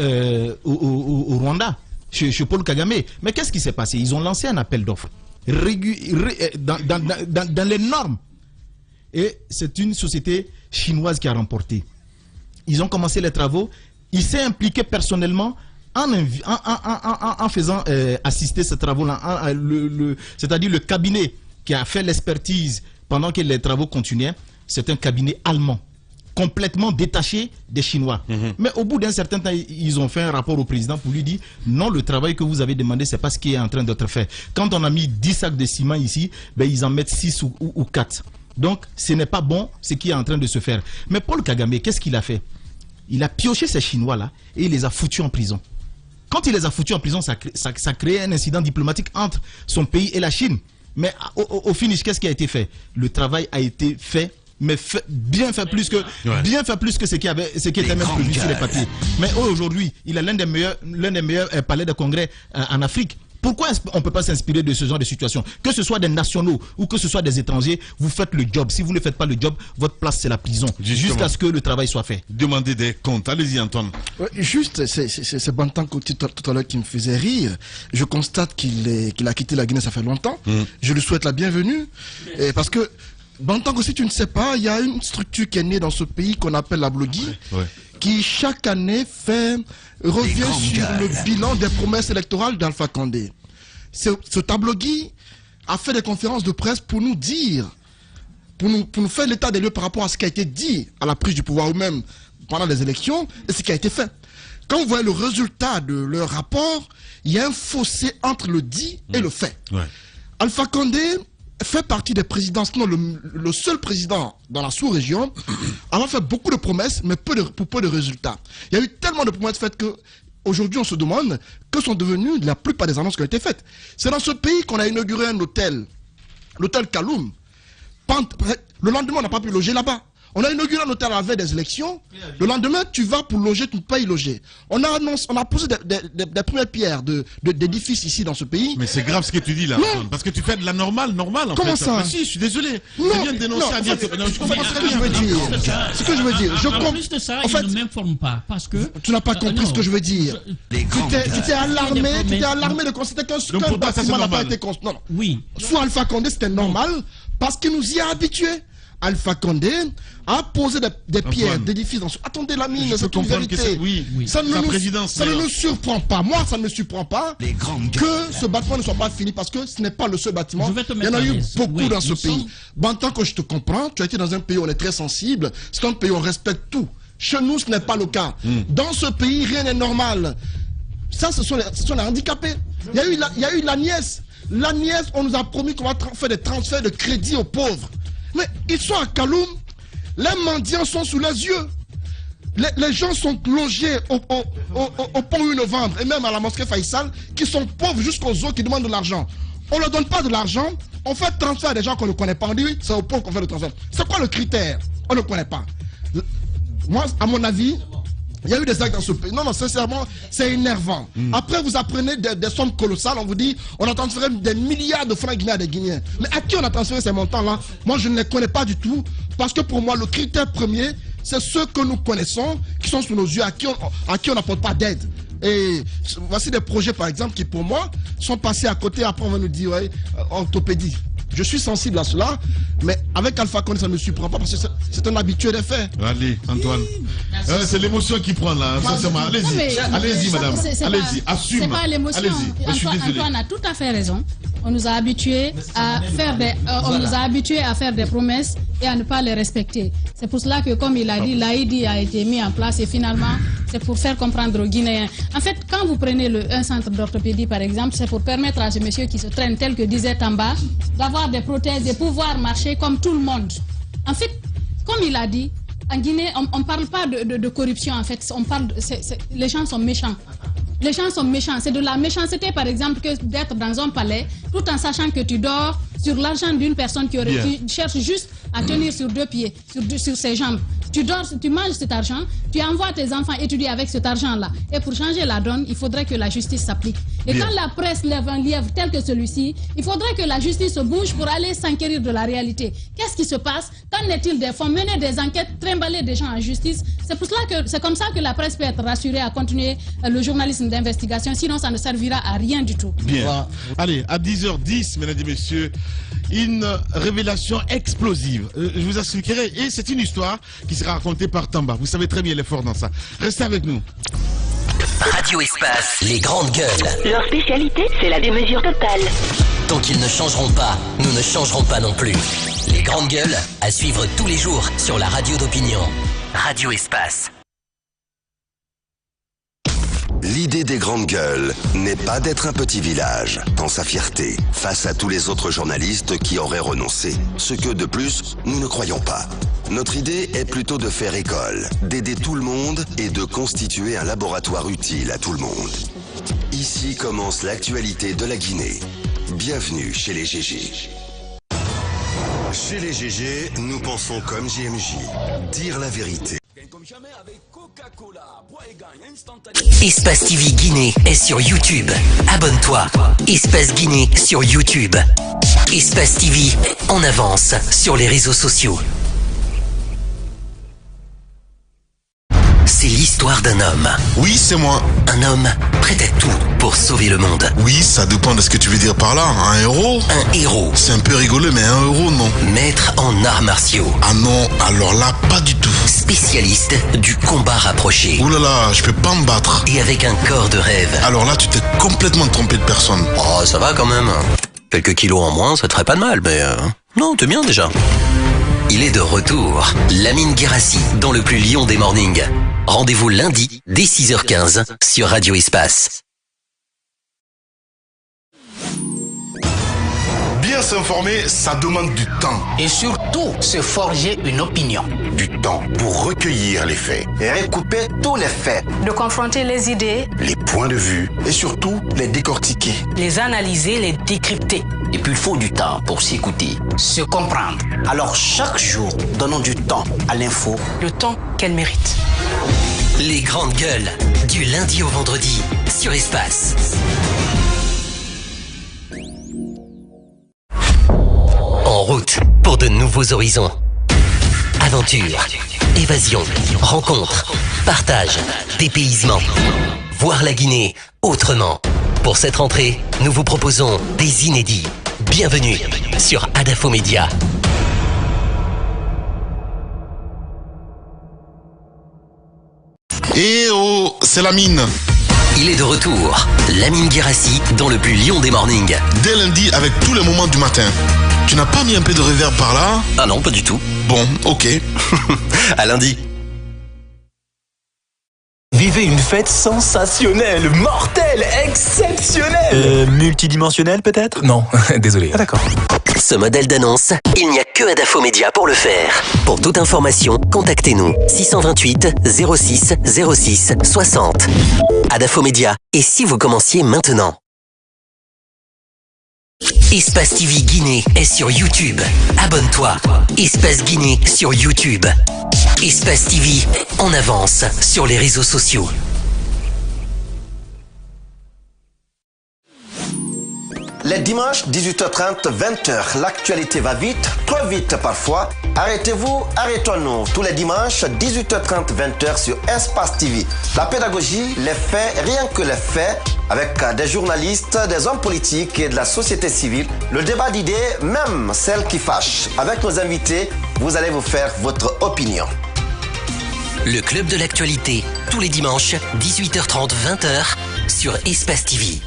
S2: au Rwanda, chez Paul Kagame. Mais qu'est-ce qui s'est passé? Ils ont lancé un appel d'offres dans les normes. Et c'est une société chinoise qui a remporté. Ils ont commencé les travaux. Il s'est impliqué personnellement en faisant assister ces travaux-là. C'est-à-dire le cabinet qui a fait l'expertise pendant que les travaux continuaient, c'est un cabinet allemand, complètement détaché des Chinois. Mais au bout d'un certain temps, ils ont fait un rapport au président pour lui dire non, le travail que vous avez demandé, c'est pas ce qui est en train d'être fait. Quand on a mis 10 sacs de ciment ici, ben, ils en mettent 6 ou 4. Donc, ce n'est pas bon ce qui est en train de se faire. Mais Paul Kagame, qu'est-ce qu'il a fait? Il a pioché ces Chinois-là et il les a foutus en prison. Quand il les a foutus en prison, ça crée un incident diplomatique entre son pays et la Chine. Mais au finish, qu'est-ce qui a été fait? Le travail a été fait, mais bien fait plus que ce qui était même prévu sur les papiers. Mais aujourd'hui, il a l'un des meilleurs palais de congrès en Afrique. Pourquoi on ne peut pas s'inspirer de ce genre de situation? Que ce soit des nationaux ou que ce soit des étrangers, vous faites le job. Si vous ne faites pas le job, votre place c'est la prison. Jusqu'à ce que le travail soit fait.
S3: Demandez des comptes. Allez-y, Antoine.
S5: Juste, c'est Bantanko tout à l'heure qui me faisait rire. Je constate qu'il a quitté la Guinée, ça fait longtemps. Je lui souhaite la bienvenue. Parce que Bantanko, si tu ne sais pas, il y a une structure qui est née dans ce pays qu'on appelle la Blogui, qui chaque année revient sur le bilan des promesses électorales d'Alpha Condé. Ce Tablogui a fait des conférences de presse pour nous dire, pour nous faire l'état des lieux par rapport à ce qui a été dit à la prise du pouvoir ou même pendant les élections et ce qui a été fait. Quand vous voyez le résultat de leur rapport, il y a un fossé entre le dit et le fait. Alpha Condé fait partie des présidents, sinon le seul président dans la sous-région, a fait beaucoup de promesses, mais pour peu de résultats. Il y a eu tellement de promesses faites que aujourd'hui, on se demande que sont devenues la plupart des annonces qui ont été faites. C'est dans ce pays qu'on a inauguré un hôtel, l'hôtel Kaloum. Le lendemain, on n'a pas pu loger là-bas. On a inauguré un hôtel à la veille des élections. Le lendemain, tu vas pour loger, tu ne peux pas y loger. On a posé des premières pierres d'édifices ici dans ce pays.
S3: Mais c'est grave ce que tu dis là, Antoine, parce que tu fais de la normale en
S5: Comment
S3: fait.
S5: ça?
S3: Si, je suis désolé.
S5: Non,
S3: je viens de dénoncer à dire que...
S5: Ce que je veux dire. Ce que je veux dire.
S4: En plus de ça, il ne m'informe pas parce que...
S5: Tu n'as pas compris ce que je veux dire. Tu t'es alarmé de constater qu'un bâtiment n'a pas été construit. Non.
S4: Oui.
S5: Sous Alpha Condé, c'était normal parce qu'il nous y a habitués. Alpha Condé a posé des pierres d'édifices. Attendez la mine, c'est une vérité. Ça ne nous surprend pas. Moi, ça ne me surprend pas que ce bâtiment ne soit pas fini parce que ce n'est pas le seul bâtiment. Il y en a eu beaucoup dans ce pays. En tant que je te comprends, tu as été dans un pays où on est très sensible. C'est un pays où on respecte tout. Chez nous, ce n'est pas le cas. Dans ce pays, rien n'est normal. Ça, ce sont les handicapés. Il y a eu la nièce. La nièce, on nous a promis qu'on va faire des transferts de crédit aux pauvres. Mais ils sont à Kaloum, les mendiants sont sous les yeux. Les gens sont logés au pont 8 novembre et même à la mosquée Faïsal qui sont pauvres jusqu'aux os qui demandent de l'argent. On ne leur donne pas de l'argent, on fait transfert à des gens qu'on ne connaît pas. On dit oui, c'est aux pauvres qu'on fait le transfert. C'est quoi le critère? On ne connaît pas. Moi, à mon avis, il y a eu des actes dans ce pays. Non, sincèrement, c'est énervant. Après, vous apprenez des sommes colossales. On vous dit, on a transféré des milliards de francs guinéens à des Guinéens. Mais à qui on a transféré ces montants-là? Moi, je ne les connais pas du tout. Parce que pour moi, le critère premier, c'est ceux que nous connaissons, qui sont sous nos yeux, à qui on n'apporte pas d'aide. Et voici des projets, par exemple, qui pour moi, sont passés à côté. Après, on va nous dire, ouais, orthopédie. Je suis sensible à cela, mais avec Alpha Condé, ça ne me surprend pas parce que c'est un habitué des faits.
S3: Allez, Antoine. C'est l'émotion qui prend là, sincèrement. Allez-y, madame. Allez-y, assume.
S9: C'est pas l'émotion. Antoine a tout à fait raison. On nous a habitués à faire des promesses et à ne pas les respecter. C'est pour cela que, comme il a dit, l'AIDI a été mis en place et finalement, c'est pour faire comprendre aux Guinéens. En fait, quand vous prenez un centre d'orthopédie, par exemple, c'est pour permettre à ces messieurs qui se traînent, tel que disait Tamba, d'avoir des prothèses et pouvoir marcher comme tout le monde. En fait, comme il a dit, en Guinée, on ne parle pas de corruption, en fait. Les gens sont méchants. Les gens sont méchants. C'est de la méchanceté, par exemple, que d'être dans un palais, tout en sachant que tu dors sur l'argent d'une personne qui cherche juste à tenir sur deux pieds, sur ses jambes. Tu dors, tu manges cet argent, tu envoies tes enfants étudier avec cet argent-là. Et pour changer la donne, il faudrait que la justice s'applique. Et quand la presse lève un lièvre tel que celui-ci, il faudrait que la justice se bouge pour aller s'enquérir de la réalité. Qu'est-ce qui se passe? Qu'en est-il des fonds? Mener des enquêtes, trimballer des gens en justice. C'est comme ça que la presse peut être rassurée à continuer le journalisme d'investigation. Sinon, ça ne servira à rien du tout.
S3: Bien. Voilà. Allez, à 10h10, mesdames et messieurs, une révélation explosive. Je vous expliquerai. Et c'est une histoire qui sera racontée par Tamba. Vous savez très bien l'effort dans ça. Restez avec nous.
S11: Radio Espace, les grandes gueules.
S12: Leur spécialité, c'est la démesure totale.
S11: Tant qu'ils ne changeront pas, nous ne changerons pas non plus. Les grandes gueules, à suivre tous les jours sur la radio d'opinion. Radio Espace.
S10: L'idée des grandes gueules n'est pas d'être un petit village dans sa fierté face à tous les autres journalistes qui auraient renoncé. Ce que, de plus, nous ne croyons pas. Notre idée est plutôt de faire école, d'aider tout le monde et de constituer un laboratoire utile à tout le monde. Ici commence l'actualité de la Guinée. Bienvenue chez les GG. Chez les GG, nous pensons comme JMJ. Dire la vérité.
S11: Espace TV Guinée est sur YouTube. Abonne-toi. Espace Guinée sur YouTube. Espace TV en avance sur les réseaux sociaux. C'est l'histoire d'un homme.
S14: Oui, c'est moi.
S11: Un homme prêt à tout pour sauver le monde.
S14: Oui, ça dépend de ce que tu veux dire par là. Un héros?
S11: Un héros.
S14: C'est un peu rigolo, mais un héros, non.
S11: Maître en arts martiaux.
S14: Ah non, alors là, pas du tout.
S11: Spécialiste du combat rapproché.
S14: Ouh là là, je peux pas me battre.
S11: Et avec un corps de rêve.
S14: Alors là, tu t'es complètement trompé de personne.
S11: Oh, ça va quand même. Quelques kilos en moins, ça te ferait pas de mal, mais... Non, t'es bien déjà. Il est de retour. Lamine Guérassi, dans le plus lion des mornings. Rendez-vous lundi, dès 6h15, sur Radio Espace.
S10: Bien
S14: s'informer, ça demande du temps.
S15: Et surtout, se forger une opinion.
S14: Du temps pour recueillir les faits.
S17: Et recouper tous les faits.
S16: De confronter les idées.
S14: Les points de vue.
S17: Et surtout, les décortiquer.
S16: Les analyser, les décrypter.
S15: Et puis il faut du temps pour s'écouter, se comprendre.
S17: Alors chaque jour, donnons du temps à l'info.
S16: Le temps qu'elle mérite.
S11: Les grandes gueules, du lundi au vendredi, sur Espace. En route pour de nouveaux horizons. Aventure, évasion, rencontre, partage, dépaysement. Voir la Guinée autrement. Pour cette rentrée, nous vous proposons des inédits. Bienvenue sur Adafo Média.
S14: Eh oh, c'est Lamine.
S11: Il est de retour. Lamine Guérassi dans le plus lion des mornings.
S14: Dès lundi avec tous les moments du matin. Tu n'as pas mis un peu de reverb par là?
S11: Ah non, pas du tout.
S14: Bon, ok.
S11: À lundi.
S13: Vivez une fête sensationnelle, mortelle, exceptionnelle. Multidimensionnelle peut-être? Non, désolé. Ah d'accord.
S11: Ce modèle d'annonce, il n'y a que Adafo Média pour le faire. Pour toute information, contactez-nous 628 06 06 60. Adafo Média. Et si vous commenciez maintenant? Espace TV Guinée est sur YouTube. Abonne-toi. Espace Guinée sur YouTube. Espace TV en avance sur les réseaux sociaux.
S17: Les dimanches 18h30, 20h, l'actualité va vite, trop vite parfois. Arrêtez-vous, arrêtons-nous. Tous les dimanches 18h30, 20h sur Espace TV. La pédagogie, les faits, rien que les faits, avec des journalistes, des hommes politiques et de la société civile. Le débat d'idées, même celles qui fâchent. Avec nos invités, vous allez vous faire votre opinion.
S11: Le club de l'actualité, tous les dimanches, 18h30, 20h, sur Espace TV.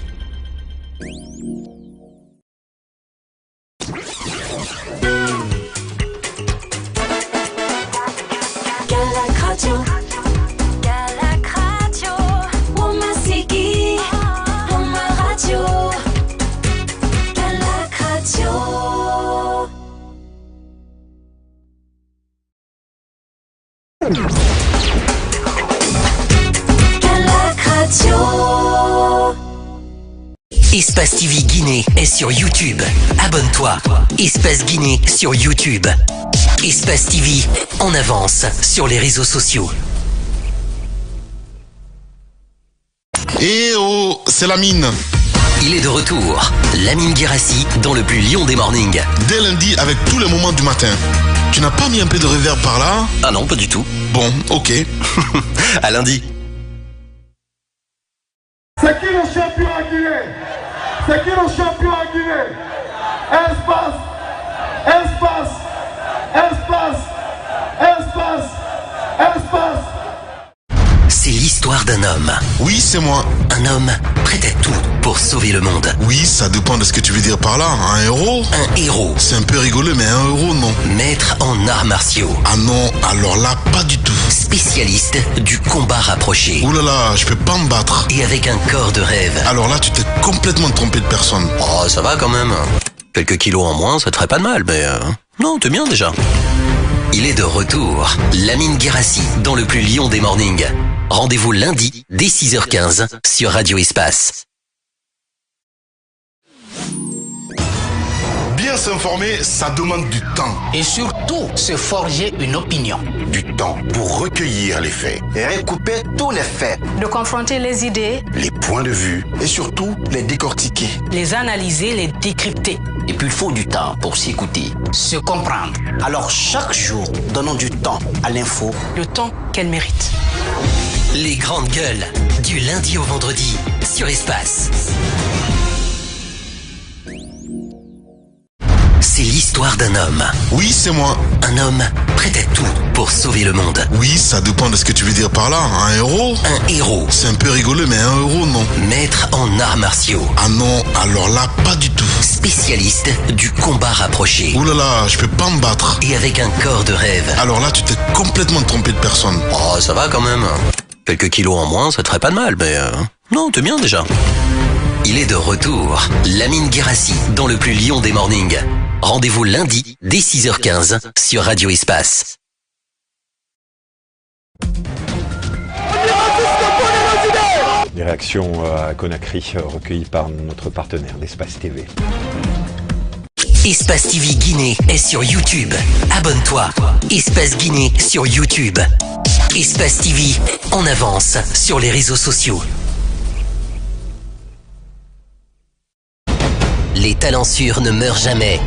S11: Espace TV Guinée est sur YouTube. Abonne-toi. Espace Guinée sur YouTube. Espace TV en avance sur les réseaux sociaux.
S14: Eh oh, c'est Lamine.
S11: Il est de retour. Lamine Guérassi dans le plus lion des mornings.
S14: Dès lundi avec tous les moments du matin. Tu n'as pas mis un peu de reverb par là?
S11: Ah non, pas du tout.
S14: Bon, ok.
S11: À lundi.
S18: C'est qui le champion à Guinée? C'est qui le champion à Guinée? Espace, espace, espace, espace, espace.
S11: C'est l'histoire d'un homme.
S14: Oui, c'est moi.
S11: Un homme prêt à tout pour sauver le monde.
S14: Oui, ça dépend de ce que tu veux dire par là. Un héros?
S11: Un héros.
S14: C'est un peu rigolo, mais un héros, non.
S11: Maître en arts martiaux.
S14: Ah non, alors là, pas du tout.
S11: Spécialiste du combat rapproché.
S14: Ouh là là, je peux pas me battre.
S11: Et avec un corps de rêve.
S14: Alors là, tu t'es complètement trompé de personne.
S11: Oh, ça va quand même. Quelques kilos en moins, ça te ferait pas de mal, mais... Non, t'es bien déjà. Il est de retour. Lamine Guérassi dans le plus lion des mornings. Rendez-vous lundi dès 6h15 sur Radio Espace.
S14: Bien s'informer, ça demande du temps.
S15: Et surtout, se forger une opinion.
S14: Du temps pour recueillir les faits.
S17: Et recouper tous les faits.
S16: De confronter les idées.
S14: Les points de vue.
S17: Et surtout, les décortiquer.
S16: Les analyser, les décrypter.
S15: Et puis il faut du temps pour s'écouter, se comprendre.
S17: Alors chaque jour, donnons du temps à l'info.
S16: Le temps qu'elle mérite.
S11: Les grandes gueules, du lundi au vendredi, sur Espace. C'est l'histoire d'un homme.
S14: Oui, c'est moi.
S11: Un homme prêt à tout pour sauver le monde.
S14: Oui, ça dépend de ce que tu veux dire par là. Un héros?
S11: Un héros.
S14: C'est un peu rigolo, mais un héros, non.
S11: Maître en arts martiaux.
S14: Ah non, alors là, pas du tout.
S11: Spécialiste du combat rapproché.
S14: Ouh là là, je peux pas me battre.
S11: Et avec un corps de rêve.
S14: Alors là, tu t'es complètement trompé de personne.
S11: Oh, ça va quand même. Quelques kilos en moins, ça te ferait pas de mal, mais... Non, t'es bien déjà. il est de retour. Lamine Guérassi dans le plus lion des mornings. Rendez-vous lundi dès 6h15 sur Radio Espace.
S19: Les réactions à Conakry recueillies par notre partenaire, l'Espace TV.
S11: Espace TV Guinée est sur YouTube. Abonne-toi. Espace Guinée sur YouTube. Espace TV en avance sur les réseaux sociaux. Les talents sûrs ne meurent jamais.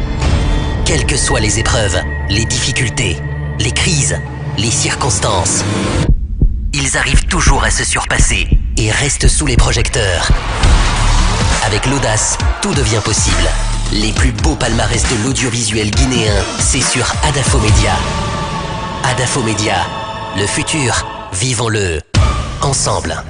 S11: Quelles que soient les épreuves, les difficultés, les crises, les circonstances, ils arrivent toujours à se surpasser et restent sous les projecteurs. Avec l'audace, tout devient possible. Les plus beaux palmarès de l'audiovisuel guinéen, c'est sur Adafo Média. Adafo Média, le futur, vivons-le ensemble.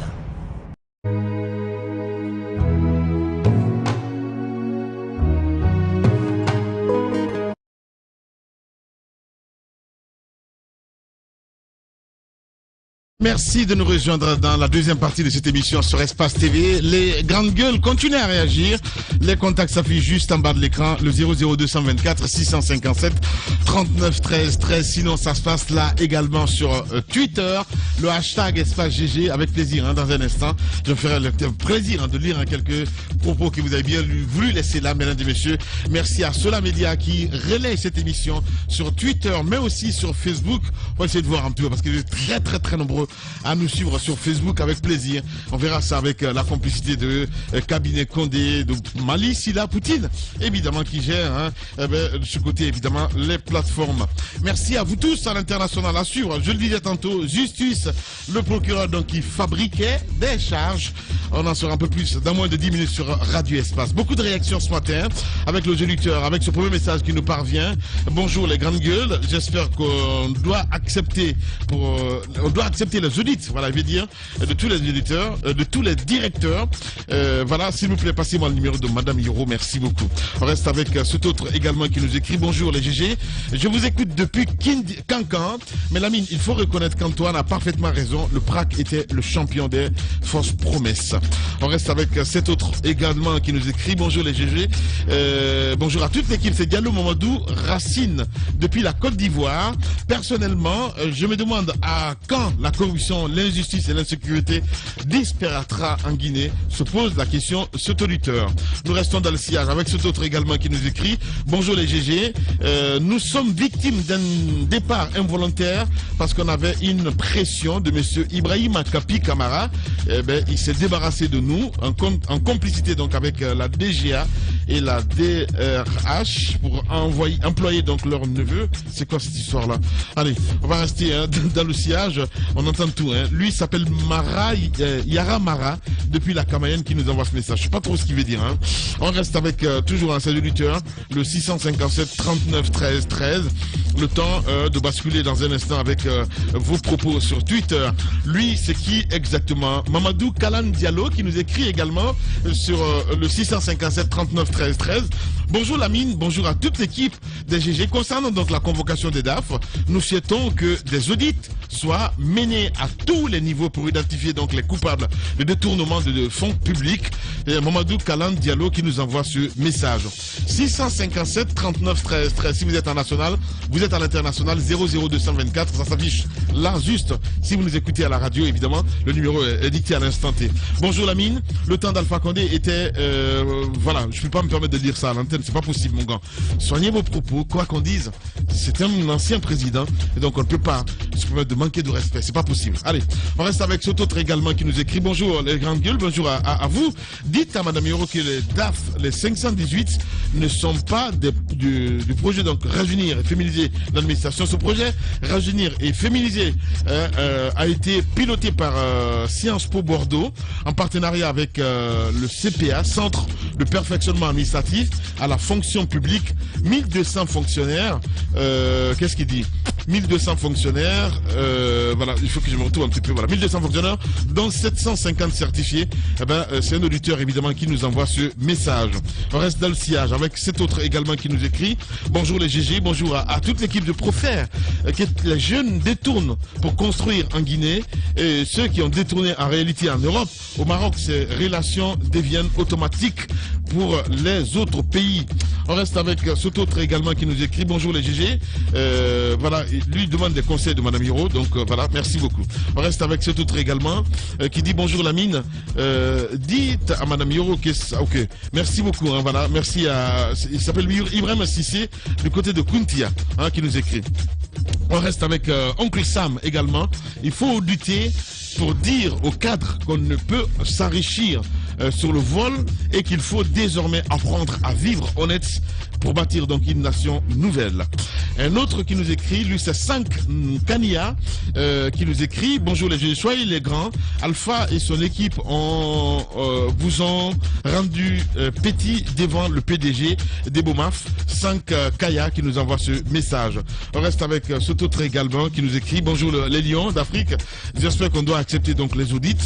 S3: Merci de nous rejoindre dans la deuxième partie de cette émission sur Espace TV. Les grandes gueules continuent à réagir. Les contacts s'affichent juste en bas de l'écran. Le 00224 657 39 13 13. Sinon, ça se passe là également sur Twitter. Le hashtag Espace GG. Avec plaisir, dans un instant. Je me ferai le plaisir de lire quelques propos que vous avez bien voulu laisser là, mesdames et messieurs. Merci à Sola Media qui relaie cette émission sur Twitter, mais aussi sur Facebook. On va essayer de voir un peu parce que vous êtes très nombreux à nous suivre sur Facebook avec plaisir. On verra ça avec la complicité de Cabinet Condé, de Mali, Silla, Poutine, évidemment, qui gère de ce côté, évidemment, les plateformes. Merci à vous tous à l'international à suivre. Je le disais tantôt, Justice, le procureur donc qui fabriquait des charges. On en saura un peu plus dans moins de 10 minutes sur Radio Espace. Beaucoup de réactions ce matin avec le géniteur, avec ce premier message qui nous parvient. Bonjour les grandes gueules. J'espère qu'on doit accepter les audits, voilà, je veux dire, de tous les éditeurs, de tous les directeurs. Voilà, s'il vous plaît, passez-moi le numéro de Madame Yoro, merci beaucoup. On reste avec cet autre également qui nous écrit. Bonjour les GG, je vous écoute depuis Cancan, mais Lamine, il faut reconnaître qu'Antoine a parfaitement raison, le PRAC était le champion des fausses promesses. On reste avec cet autre également qui nous écrit. Bonjour les GG, bonjour à toute l'équipe, c'est Diallo Mamadou Racine depuis la Côte d'Ivoire. Personnellement, je me demande à quand la corruption, l'injustice et l'insécurité disparaîtra en Guinée, se pose la question cet auditeur. Nous restons dans le sillage avec cet autre également qui nous écrit. Bonjour les GG, nous sommes victimes d'un départ involontaire parce qu'on avait une pression de monsieur Ibrahim Kapi Kamara. Il s'est débarrassé de nous en complicité donc avec la DGA et la DRH pour employer donc leur neveu. C'est quoi cette histoire là? Allez, on va rester dans le sillage. On entend tout. Lui s'appelle Yara Mara depuis la Camayenne qui nous envoie ce message. Je sais pas trop ce qu'il veut dire. On reste avec toujours un salut auditeur, le 657 39 13 13. Le temps de basculer dans un instant avec vos propos sur Twitter. Lui, c'est qui exactement? Mamadou Kalan Diallo qui nous écrit également sur le 657 39 13 13. Bonjour Lamine, bonjour à toute l'équipe des GG. Concernant donc la convocation des DAF, nous souhaitons que des audits soient menés à tous les niveaux pour identifier donc les coupables de détournement de fonds publics. Et Mamadou Kalan Diallo qui nous envoie ce message. 657 39 13 13. Si vous êtes en national, vous êtes à l'international 00224. Ça s'affiche là juste. Si vous nous écoutez à la radio, évidemment, le numéro est dicté à l'instant T. Bonjour Lamine. Le temps d'Alpha Condé était... voilà, je ne peux pas me permettre de dire ça à l'antenne. C'est pas possible, mon gars. Soignez vos propos, quoi qu'on dise. C'est un ancien président. Et donc, on ne peut pas se permettre de manquer de respect. C'est pas possible. Allez, on reste avec cet autre également qui nous écrit. Bonjour les grandes gueules, bonjour à vous. Dites à Madame Yoro que les DAF, les 518, ne sont pas du projet donc rajeunir et féminiser l'administration. Ce projet rajeunir et féminiser a été piloté par Sciences Po Bordeaux en partenariat avec le CPA, Centre de perfectionnement administratif à la fonction publique. 1200 fonctionnaires. Qu'est-ce qu'il dit? 1200 fonctionnaires, voilà, il faut que je me retrouve un petit peu, voilà, 1200 fonctionnaires, dont 750 certifiés. Eh ben, c'est un auditeur évidemment qui nous envoie ce message. On reste dans le sillage avec cet autre également qui nous écrit. Bonjour les GG, bonjour à toute l'équipe de Profer, que les jeunes détournent pour construire en Guinée, et ceux qui ont détourné en réalité en Europe. Au Maroc, ces relations deviennent automatiques pour les autres pays. On reste avec cet autre également qui nous écrit. Bonjour les GG. Voilà, lui demande des conseils de Madame Hiro. Donc voilà, merci beaucoup. On reste avec cet autre également qui dit bonjour Lamine. Dites à Madame Hiro que ok. Merci beaucoup. Hein, voilà, merci à. Il s'appelle Ibrahim Sissé du côté de Kuntia hein, qui nous écrit. On reste avec Oncle Sam également. Il faut auditer pour dire aux cadres qu'on ne peut s'enrichir sur le vol et qu'il faut désormais apprendre à vivre honnête pour bâtir donc une nation nouvelle. Un autre qui nous écrit, lui c'est 5 Kania qui nous écrit bonjour les jeunes, soyez les grands, Alpha et son équipe vous ont rendu petit devant le PDG des Bomaf. 5 Kaya qui nous envoie ce message. On reste avec cet autre également qui nous écrit bonjour les lions d'Afrique, j'espère qu'on doit accepter donc les audits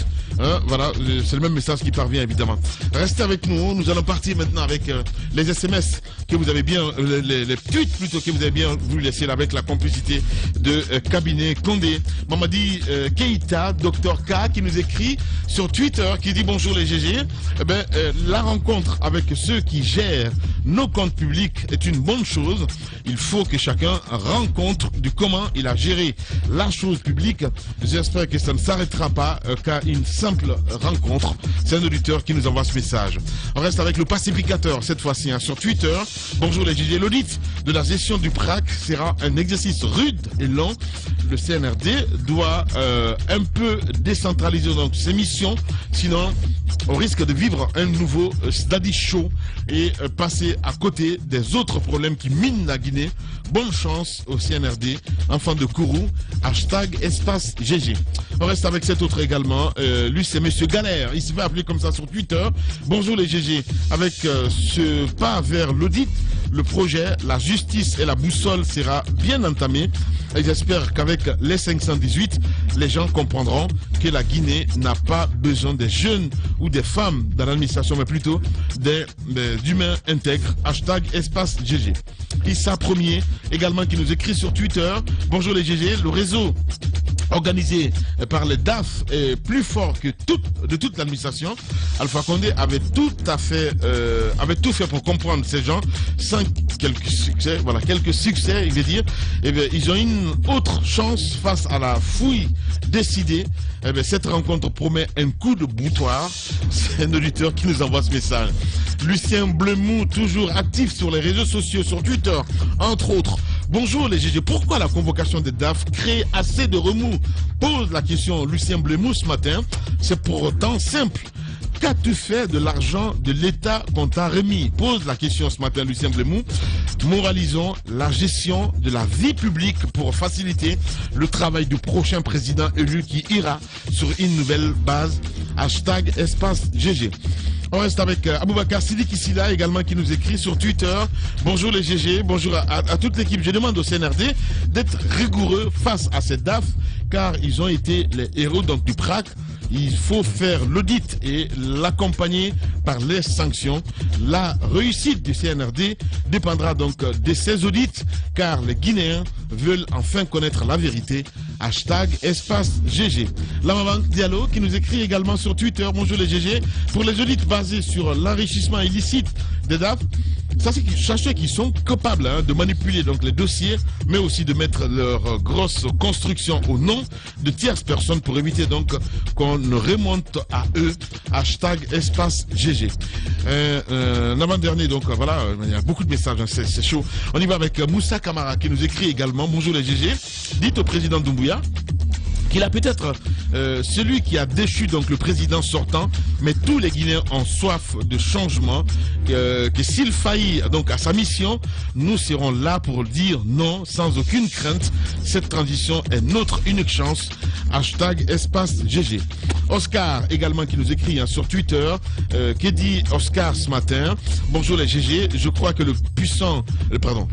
S3: hein, voilà, c'est le même message qui parvient évidemment. Restez avec nous allons partir maintenant avec les SMS que vous avez bien, les tweets plutôt que vous avez bien voulu laisser avec la complicité de cabinet Condé. Mamadi Keita, Dr K, qui nous écrit sur Twitter, qui dit bonjour les GG. Eh ben, la rencontre avec ceux qui gèrent nos comptes publics est une bonne chose. Il faut que chacun rencontre du comment il a géré la chose publique. J'espère que ça ne s'arrêtera pas qu'à une simple rencontre. C'est un auditeur qui nous envoie ce message. On reste avec le pacificateur cette fois-ci hein, sur Twitter. Bonjour les GG, l'audit de la gestion du PRAC sera un exercice rude et long. Le CNRD doit un peu décentraliser donc ses missions, sinon on risque de vivre un nouveau study show et passer à côté des autres problèmes qui minent la Guinée. Bonne chance au CNRD, enfant de Kourou, #espace GG. On reste avec cet autre également, lui c'est Monsieur Galère, il se fait appeler comme ça sur Twitter. Bonjour les GG, avec ce pas vers l'audit, le projet, la justice et la boussole sera bien entamé et j'espère qu'avec les 518, les gens comprendront que la Guinée n'a pas besoin des jeunes ou des femmes dans l'administration, mais plutôt d'humains intègres, #espace GG. Issa Premier également qui nous écrit sur Twitter. Bonjour les GG, le réseau organisé par les DAF est plus fort que toute l'administration. Alpha Condé avait tout fait pour comprendre ces gens sans quelques succès, voilà, quelques succès, il veut dire. Eh bien, ils ont une autre chance face à la fouille décidée. Eh bien, cette rencontre promet un coup de boutoir. C'est un auditeur qui nous envoie ce message. Lucien Blemou, toujours actif sur les réseaux sociaux, sur Twitter, entre autres. Bonjour les GG, pourquoi la convocation des DAF crée assez de remous? Pose la question Lucien Blemou ce matin. C'est pour autant simple. Qu'as-tu fait de l'argent de l'État qu'on t'a remis? Pose la question ce matin Lucien Blemou. Moralisons la gestion de la vie publique pour faciliter le travail du prochain président élu qui ira sur une nouvelle base. #espace GG. On reste avec Aboubakar Sidik Issila également qui nous écrit sur Twitter. Bonjour les GG, bonjour à toute l'équipe. Je demande au CNRD d'être rigoureux face à ces DAF car ils ont été les héros donc, du PRAC. Il faut faire l'audit et l'accompagner par les sanctions. La réussite du CNRD dépendra donc de ces audits car les Guinéens veulent enfin connaître la vérité. #espace GG. Lamaman Diallo qui nous écrit également sur Twitter. Bonjour les GG. Pour les audits basés sur l'enrichissement illicite des DAF, sachez qu'ils sont capables hein, de manipuler donc les dossiers, mais aussi de mettre leur grosse construction au nom de tierces personnes pour éviter donc qu'on ne remonte à eux. #espace GG. L'avant-dernier, donc voilà, il y a beaucoup de messages, hein, c'est chaud. On y va avec Moussa Kamara qui nous écrit également. Bonjour les GG. Dites au président Doumbouya qu'il a peut-être celui qui a déchu donc le président sortant, mais tous les Guinéens ont soif de changement, que s'il faillit donc à sa mission, nous serons là pour dire non, sans aucune crainte. Cette transition est notre unique chance. #GG. Oscar également qui nous écrit sur Twitter, qui dit Oscar ce matin, bonjour les GG, je crois que le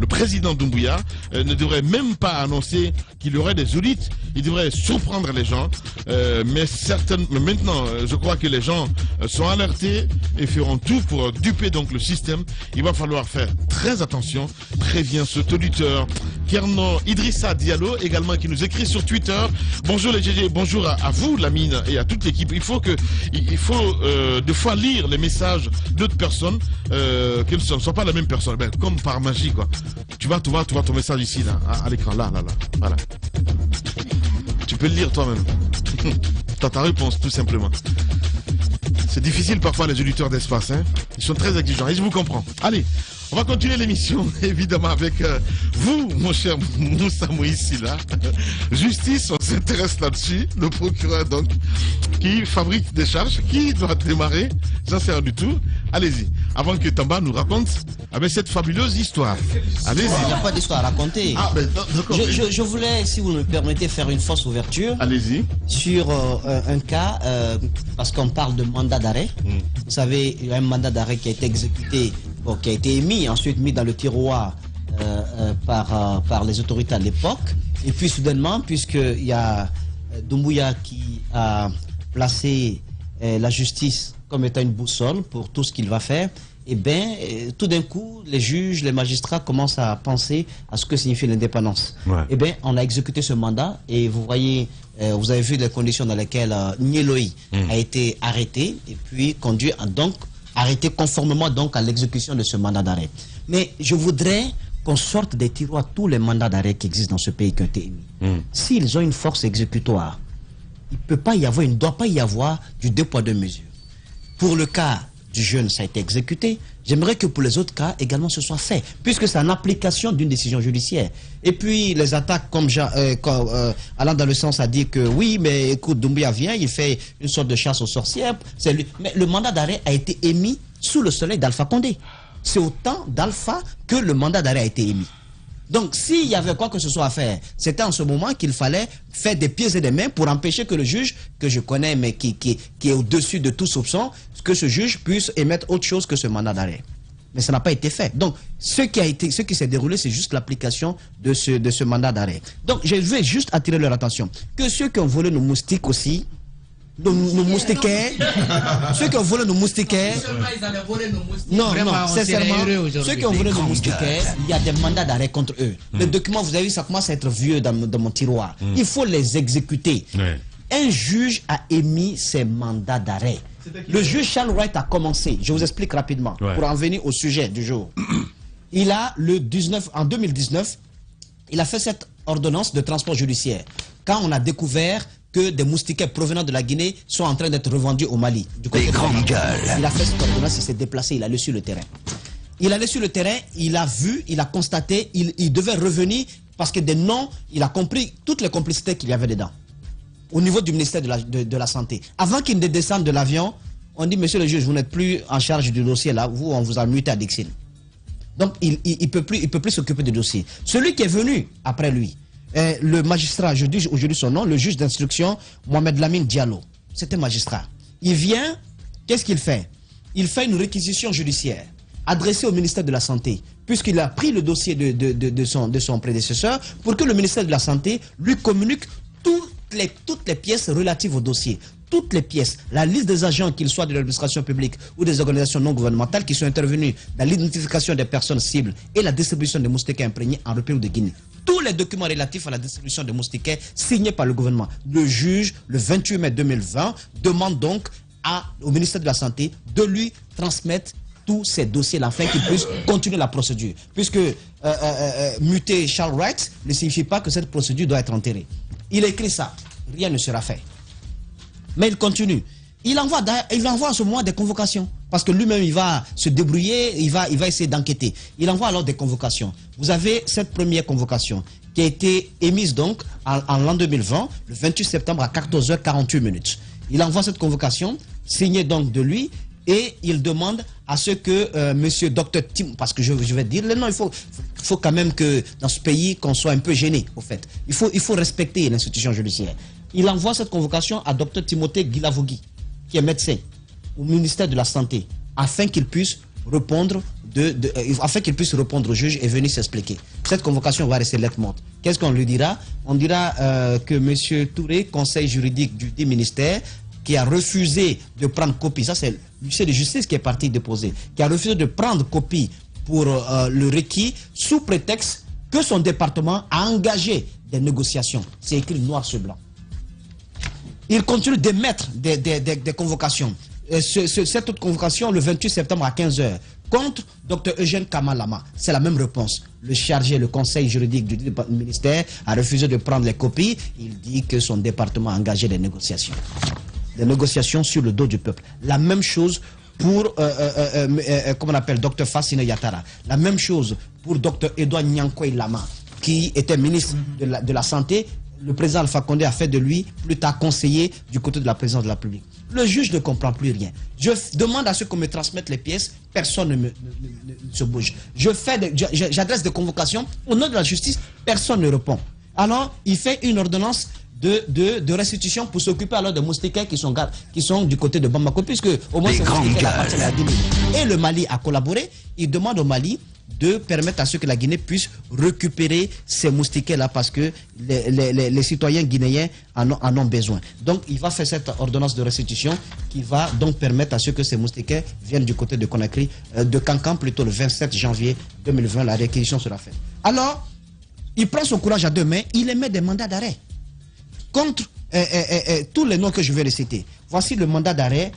S3: président Doumbouya ne devrait même pas annoncer qu'il y aurait des audits, il devrait surprendre les gens, mais maintenant je crois que les gens sont alertés et feront tout pour duper donc le système. Il va falloir faire très attention, prévient ce auditeur. Kerno Idrissa Diallo également qui nous écrit sur Twitter, bonjour les GG, bonjour à vous Lamine et à toute l'équipe. Il faut des fois lire les messages d'autres personnes qui ne sont pas la même personne, comme par magie quoi. Tu vas ton message ici là, à l'écran là, voilà. Tu peux le lire toi-même. T'as ta réponse tout simplement. C'est difficile parfois les auditeurs d'Espace, hein. Ils sont très exigeants et je vous comprends. Allez, on va continuer l'émission évidemment avec vous, mon cher Moussa Moïse là. Justice, on s'intéresse là-dessus. Le procureur donc qui fabrique des charges, qui doit démarrer, j'en sais rien du tout. Allez-y, avant que Tamba nous raconte avec cette fabuleuse histoire. Allez-y.
S6: Il n'y a pas d'histoire à raconter. Je voulais, si vous me permettez, faire une fausse ouverture.
S3: Allez-y.
S6: Sur un cas, parce qu'on parle de mandat d'arrêt. Vous savez, il y a un mandat d'arrêt qui a été exécuté, qui a été émis, ensuite mis dans le tiroir par les autorités à l'époque. Et puis soudainement, puisqu'il y a Doumbouya qui a placé la justice comme étant une boussole pour tout ce qu'il va faire, et bien, tout d'un coup, les juges, les magistrats commencent à penser à ce que signifie l'indépendance. Ouais. Et bien, on a exécuté ce mandat et vous voyez, vous avez vu les conditions dans lesquelles Nieloï a été arrêté et puis conduit arrêté conformément donc à l'exécution de ce mandat d'arrêt. Mais je voudrais qu'on sorte des tiroirs tous les mandats d'arrêt qui existent dans ce pays qui ont été émis. S'ils ont une force exécutoire, il ne doit pas y avoir du 2 poids 2 mesures. Pour le cas du jeune, ça a été exécuté. J'aimerais que pour les autres cas également ce soit fait, puisque c'est en application d'une décision judiciaire. Et puis les attaques, comme allant dans le sens à dire que oui, mais écoute, Doumbouya vient, il fait une sorte de chasse aux sorcières. Mais le mandat d'arrêt a été émis sous le soleil d'Alpha Condé. C'est au temps d'Alpha que le mandat d'arrêt a été émis. Donc, s'il y avait quoi que ce soit à faire, c'était en ce moment qu'il fallait faire des pieds et des mains pour empêcher que le juge, que je connais, mais qui est au-dessus de tout soupçon, que ce juge puisse émettre autre chose que ce mandat d'arrêt. Mais ça n'a pas été fait. Donc, ce qui s'est déroulé, c'est juste l'application de ce mandat d'arrêt. Donc, je vais juste attirer leur attention. Que ceux qui ont volé nos moustiques aussi, nos moustiquaires, ceux qui ont volé nos moustiquaires, non, sincèrement, ceux qui ont volé nos moustiquaires, il y a des mandats d'arrêt contre eux. Les documents, vous avez vu, ça commence à être vieux dans mon tiroir. Il faut les exécuter. Un juge a émis ses mandats d'arrêt. Le juge Charles Wright a commencé, je vous explique rapidement, pour en venir au sujet du jour. Il a, en 2019, il a fait cette ordonnance de transport judiciaire. Quand on a découvert que des moustiquaires provenant de la Guinée sont en train d'être revendus au Mali. Les grandes gueules. Il a fait cette ordonnance, il s'est déplacé, il allait sur le terrain. Il allait sur le terrain, il a vu, il a constaté, il devait revenir parce que des noms, il a compris toutes les complicités qu'il y avait dedans. Au niveau du ministère de la Santé. Avant qu'il ne descende de l'avion, on dit, monsieur le juge, vous n'êtes plus en charge du dossier là, vous, on vous a muté à Dixine. Donc, il ne peut plus s'occuper du dossier. Celui qui est venu après lui, le magistrat, je dis aujourd'hui son nom, le juge d'instruction, Mohamed Lamine Diallo. C'est un magistrat. Il vient, qu'est-ce qu'il fait? Il fait une réquisition judiciaire adressée au ministère de la Santé, puisqu'il a pris le dossier de son prédécesseur pour que le ministère de la Santé lui communique toutes les pièces relatives au dossier. Toutes les pièces, la liste des agents, qu'ils soient de l'administration publique ou des organisations non gouvernementales qui sont intervenus dans l'identification des personnes cibles et la distribution des moustiquaires imprégnés en République de Guinée. Tous les documents relatifs à la distribution des moustiquaires signés par le gouvernement. Le juge, le 28 mai 2020, demande donc au ministère de la Santé de lui transmettre tous ces dossiers-là afin qu'il puisse continuer la procédure. Puisque muter Charles Wright ne signifie pas que cette procédure doit être enterrée. Il écrit ça, rien ne sera fait. Mais il continue. Il envoie en ce moment des convocations. Parce que lui-même, il va se débrouiller, il va essayer d'enquêter. Il envoie alors des convocations. Vous avez cette première convocation qui a été émise donc en l'an 2020, le 28 septembre à 14h48. Il envoie cette convocation, signée donc de lui, et il demande à ce que monsieur Dr Tim, parce que je vais dire, non, il faut quand même que dans ce pays, qu'on soit un peu gêné, au fait. Il faut respecter l'institution judiciaire. Il envoie cette convocation à Dr Timothée Guilavogui, qui est médecin au ministère de la Santé, afin qu'il puisse répondre au juge et venir s'expliquer. Cette convocation va rester lettre morte. Qu'est-ce qu'on lui dira? On dira que M. Touré, conseil juridique du dit ministère, qui a refusé de prendre copie, ça c'est l'huissier de justice qui est parti déposer, qui a refusé de prendre copie pour le requis sous prétexte que son département a engagé des négociations. C'est écrit noir sur blanc. Il continue d'émettre des convocations. Cette autre convocation, le 28 septembre à 15h, contre Dr Eugène Kamalama. C'est la même réponse. Le chargé, le conseil juridique du ministère a refusé de prendre les copies. Il dit que son département a engagé des négociations. Des négociations sur le dos du peuple. La même chose pour, comment on appelle, Dr Fassine Yatara. La même chose pour Dr Edouard Nyankoy Lama, qui était ministre de la Santé. Le président Alpha Condé a fait de lui plus tard conseiller du côté de la présidence de la République. Le juge ne comprend plus rien. Je demande à ceux qu'on me transmette les pièces, personne ne se bouge. J'adresse des convocations au nom de la justice, personne ne répond. Alors, il fait une ordonnance de restitution pour s'occuper alors des moustiquaires qui sont du côté de Bamako, puisque au moins c'est la Guinée. Et le Mali a collaboré. Il demande au Mali de permettre à ceux que la Guinée puisse récupérer ces moustiquaires-là parce que les citoyens guinéens en ont besoin. Donc, il va faire cette ordonnance de restitution qui va donc permettre à ceux que ces moustiquaires viennent du côté de Conakry, de Cancan, plutôt le 27 janvier 2020, la réquisition sera faite. Alors, il prend son courage à deux mains, il émet des mandats d'arrêt contre tous les noms que je vais réciter. Voici le mandat d'arrêt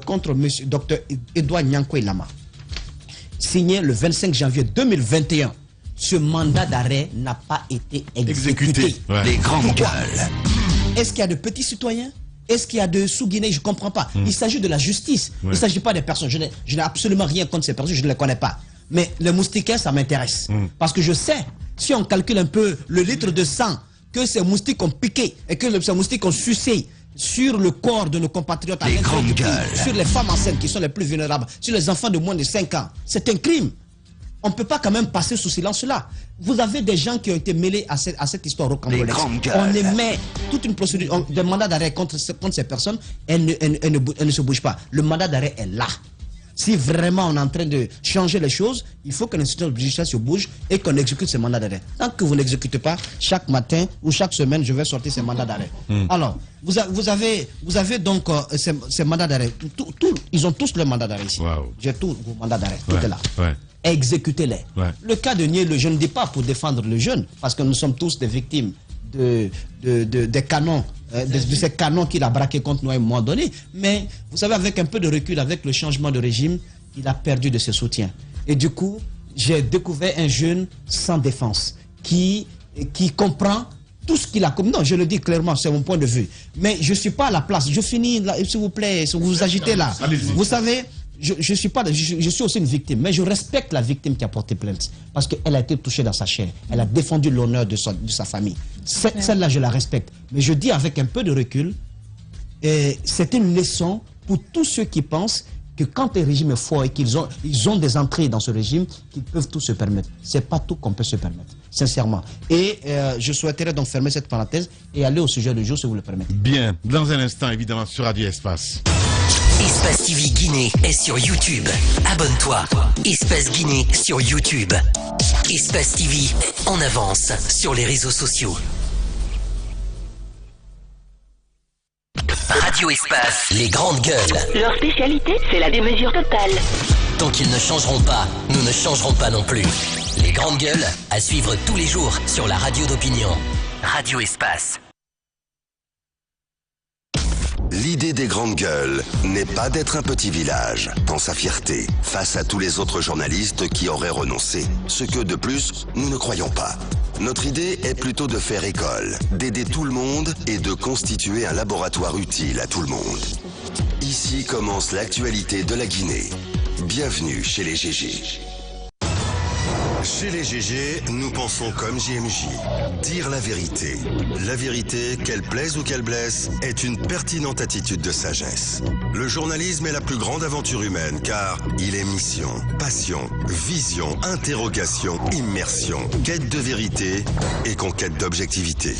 S6: contre M. Dr Edouard Nyankoy Lama, signé le 25 janvier 2021. Ce mandat d'arrêt n'a pas été exécuté.
S10: Ouais. Les grandes gueules.
S6: Est-ce qu'il y a de petits citoyens? Est-ce qu'il y a de sous-Guinée? Je ne comprends pas. Il s'agit de la justice. Il ne s'agit pas des personnes. Je n'ai absolument rien contre ces personnes, je ne les connais pas. Mais les moustiquaires, ça m'intéresse. Parce que je sais, si on calcule un peu le litre de sang que ces moustiques ont piqué et que ces moustiques ont sucé sur le corps de nos compatriotes, sur les femmes enceintes qui sont les plus vulnérables, sur les enfants de moins de 5 ans, c'est un crime. On ne peut pas quand même passer sous silence cela. Vous avez des gens qui ont été mêlés à cette histoire rocambolesque. On émet toute une procédure, des mandats d'arrêt contre ces personnes, elles ne se bougent pas. Le mandat d'arrêt est là. Si vraiment on est en train de changer les choses, il faut que l'institution judiciaire se bouge et qu'on exécute ces mandats d'arrêt. Tant que vous n'exécutez pas, chaque matin ou chaque semaine, je vais sortir ces mandats d'arrêt. Alors, vous avez donc ces mandats d'arrêt. Ils ont tous le mandat d'arrêt ici. J'ai tous vos mandats d'arrêt. Tout est là. Exécutez-les. Le cas de Niel, je ne dis pas pour défendre le jeune, parce que nous sommes tous des victimes des canons, de ces canons qu'il a braqués contre nous à un moment donné. Mais vous savez, avec un peu de recul, avec le changement de régime, il a perdu de ses soutiens. Et du coup, j'ai découvert un jeune sans défense qui comprend tout ce qu'il a commis. Non, je le dis clairement, c'est mon point de vue. Mais je ne suis pas à la place. Je finis, s'il vous plaît, vous vous agitez là. Vous savez, je suis aussi une victime, mais je respecte la victime qui a porté plainte parce qu'elle a été touchée dans sa chair. Elle a défendu l'honneur de sa famille. Celle-là, je la respecte. Mais je dis avec un peu de recul, c'est une leçon pour tous ceux qui pensent que quand un régime est fort et qu'ils ont des entrées dans ce régime, qu'ils peuvent tout se permettre. Ce n'est pas tout qu'on peut se permettre, sincèrement. Et je souhaiterais donc fermer cette parenthèse et aller au sujet du jour, si vous le permettez.
S3: Bien. Dans un instant, évidemment, sur Radio Espace.
S11: Espace TV Guinée est sur YouTube. Abonne-toi. Espace Guinée sur YouTube. Espace TV en avance sur les réseaux sociaux. Radio Espace, les grandes gueules.
S12: Leur spécialité, c'est la démesure totale.
S11: Tant qu'ils ne changeront pas, nous ne changerons pas non plus. Les grandes gueules, à suivre tous les jours sur la radio d'opinion. Radio Espace.
S10: L'idée des grandes gueules n'est pas d'être un petit village dans sa fierté face à tous les autres journalistes qui auraient renoncé. Ce que, de plus, nous ne croyons pas. Notre idée est plutôt de faire école, d'aider tout le monde et de constituer un laboratoire utile à tout le monde. Ici commence l'actualité de la Guinée. Bienvenue chez les GG. Chez les GG, nous pensons comme JMJ. Dire la vérité. La vérité, qu'elle plaise ou qu'elle blesse, est une pertinente attitude de sagesse. Le journalisme est la plus grande aventure humaine car il est mission, passion, vision, interrogation, immersion, quête de vérité et conquête d'objectivité.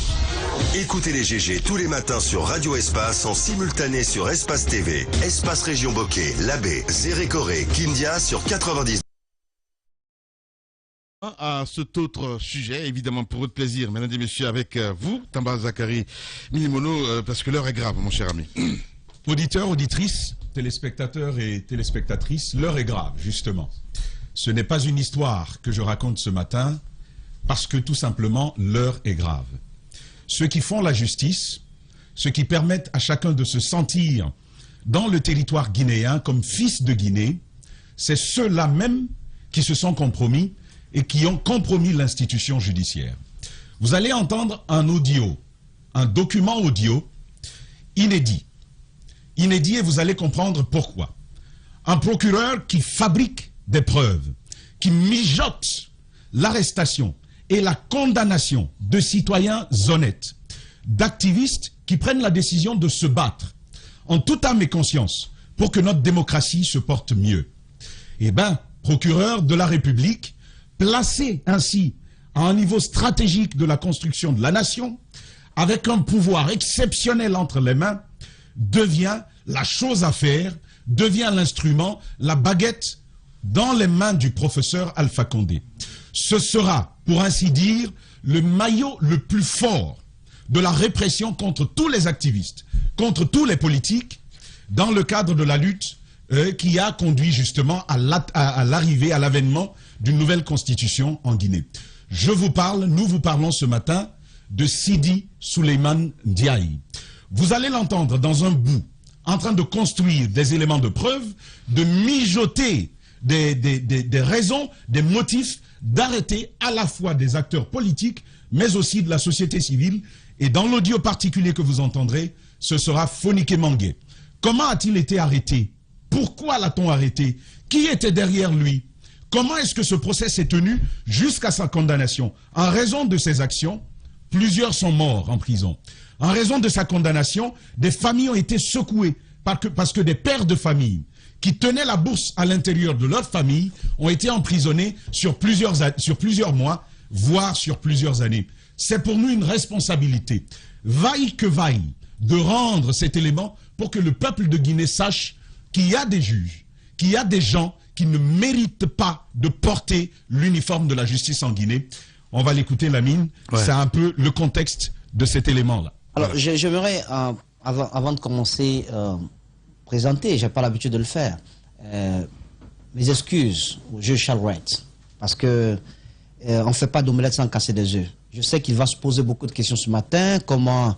S10: Écoutez les GG tous les matins sur Radio Espace en simultané sur Espace TV, Espace Région Bokeh, Labé, Zérékoré, Kindia sur 90.
S3: À cet autre sujet, évidemment pour votre plaisir, mesdames et messieurs, avec vous, Tamba Zakari Milimono, parce que l'heure est grave, mon cher ami.
S7: Auditeurs, auditrices, téléspectateurs et téléspectatrices, l'heure est grave, justement. Ce n'est pas une histoire que je raconte ce matin, parce que tout simplement, l'heure est grave. Ceux qui font la justice, ceux qui permettent à chacun de se sentir dans le territoire guinéen comme fils de Guinée, c'est ceux-là même qui se sont compromis et qui ont compromis l'institution judiciaire. Vous allez entendre un audio, un document audio inédit. Inédit et vous allez comprendre pourquoi. Un procureur qui fabrique des preuves, qui mijote l'arrestation et la condamnation de citoyens honnêtes, d'activistes qui prennent la décision de se battre en toute âme et conscience pour que notre démocratie se porte mieux. Eh bien, procureur de la République, placé ainsi à un niveau stratégique de la construction de la nation, avec un pouvoir exceptionnel entre les mains, devient la chose à faire, devient l'instrument, la baguette dans les mains du professeur Alpha Condé. Ce sera, pour ainsi dire, le maillot le plus fort de la répression contre tous les activistes, contre tous les politiques, dans le cadre de la lutte qui a conduit justement à l'arrivée, à l'avènement d'une nouvelle constitution en Guinée. Nous vous parlons ce matin de Sidi Souleymane Ndiaye. Vous allez l'entendre dans un bout, en train de construire des éléments de preuve, de mijoter des raisons, des motifs, d'arrêter à la fois des acteurs politiques, mais aussi de la société civile. Et dans l'audio particulier que vous entendrez, ce sera Fonike Mangué. Comment a-t-il été arrêté? Pourquoi l'a-t-on arrêté? Qui était derrière lui? Comment est-ce que ce procès s'est tenu jusqu'à sa condamnation? En raison de ses actions, plusieurs sont morts en prison. En raison de sa condamnation, des familles ont été secouées parce que des pères de famille qui tenaient la bourse à l'intérieur de leur famille ont été emprisonnés sur plusieurs mois, voire sur plusieurs années. C'est pour nous une responsabilité, vaille que vaille, de rendre cet élément pour que le peuple de Guinée sache qu'il y a des juges, qu'il y a des gens qui ne méritent pas de porter l'uniforme de la justice en Guinée. On va l'écouter, Lamine. Ouais. C'est un peu le contexte de cet élément-là.
S6: Alors, voilà. J'aimerais, avant de commencer, présenter, je n'ai pas l'habitude de le faire, mes excuses au juge Charles Wright, parce que on ne fait pas d'omelette sans casser des œufs. Je sais qu'il va se poser beaucoup de questions ce matin, comment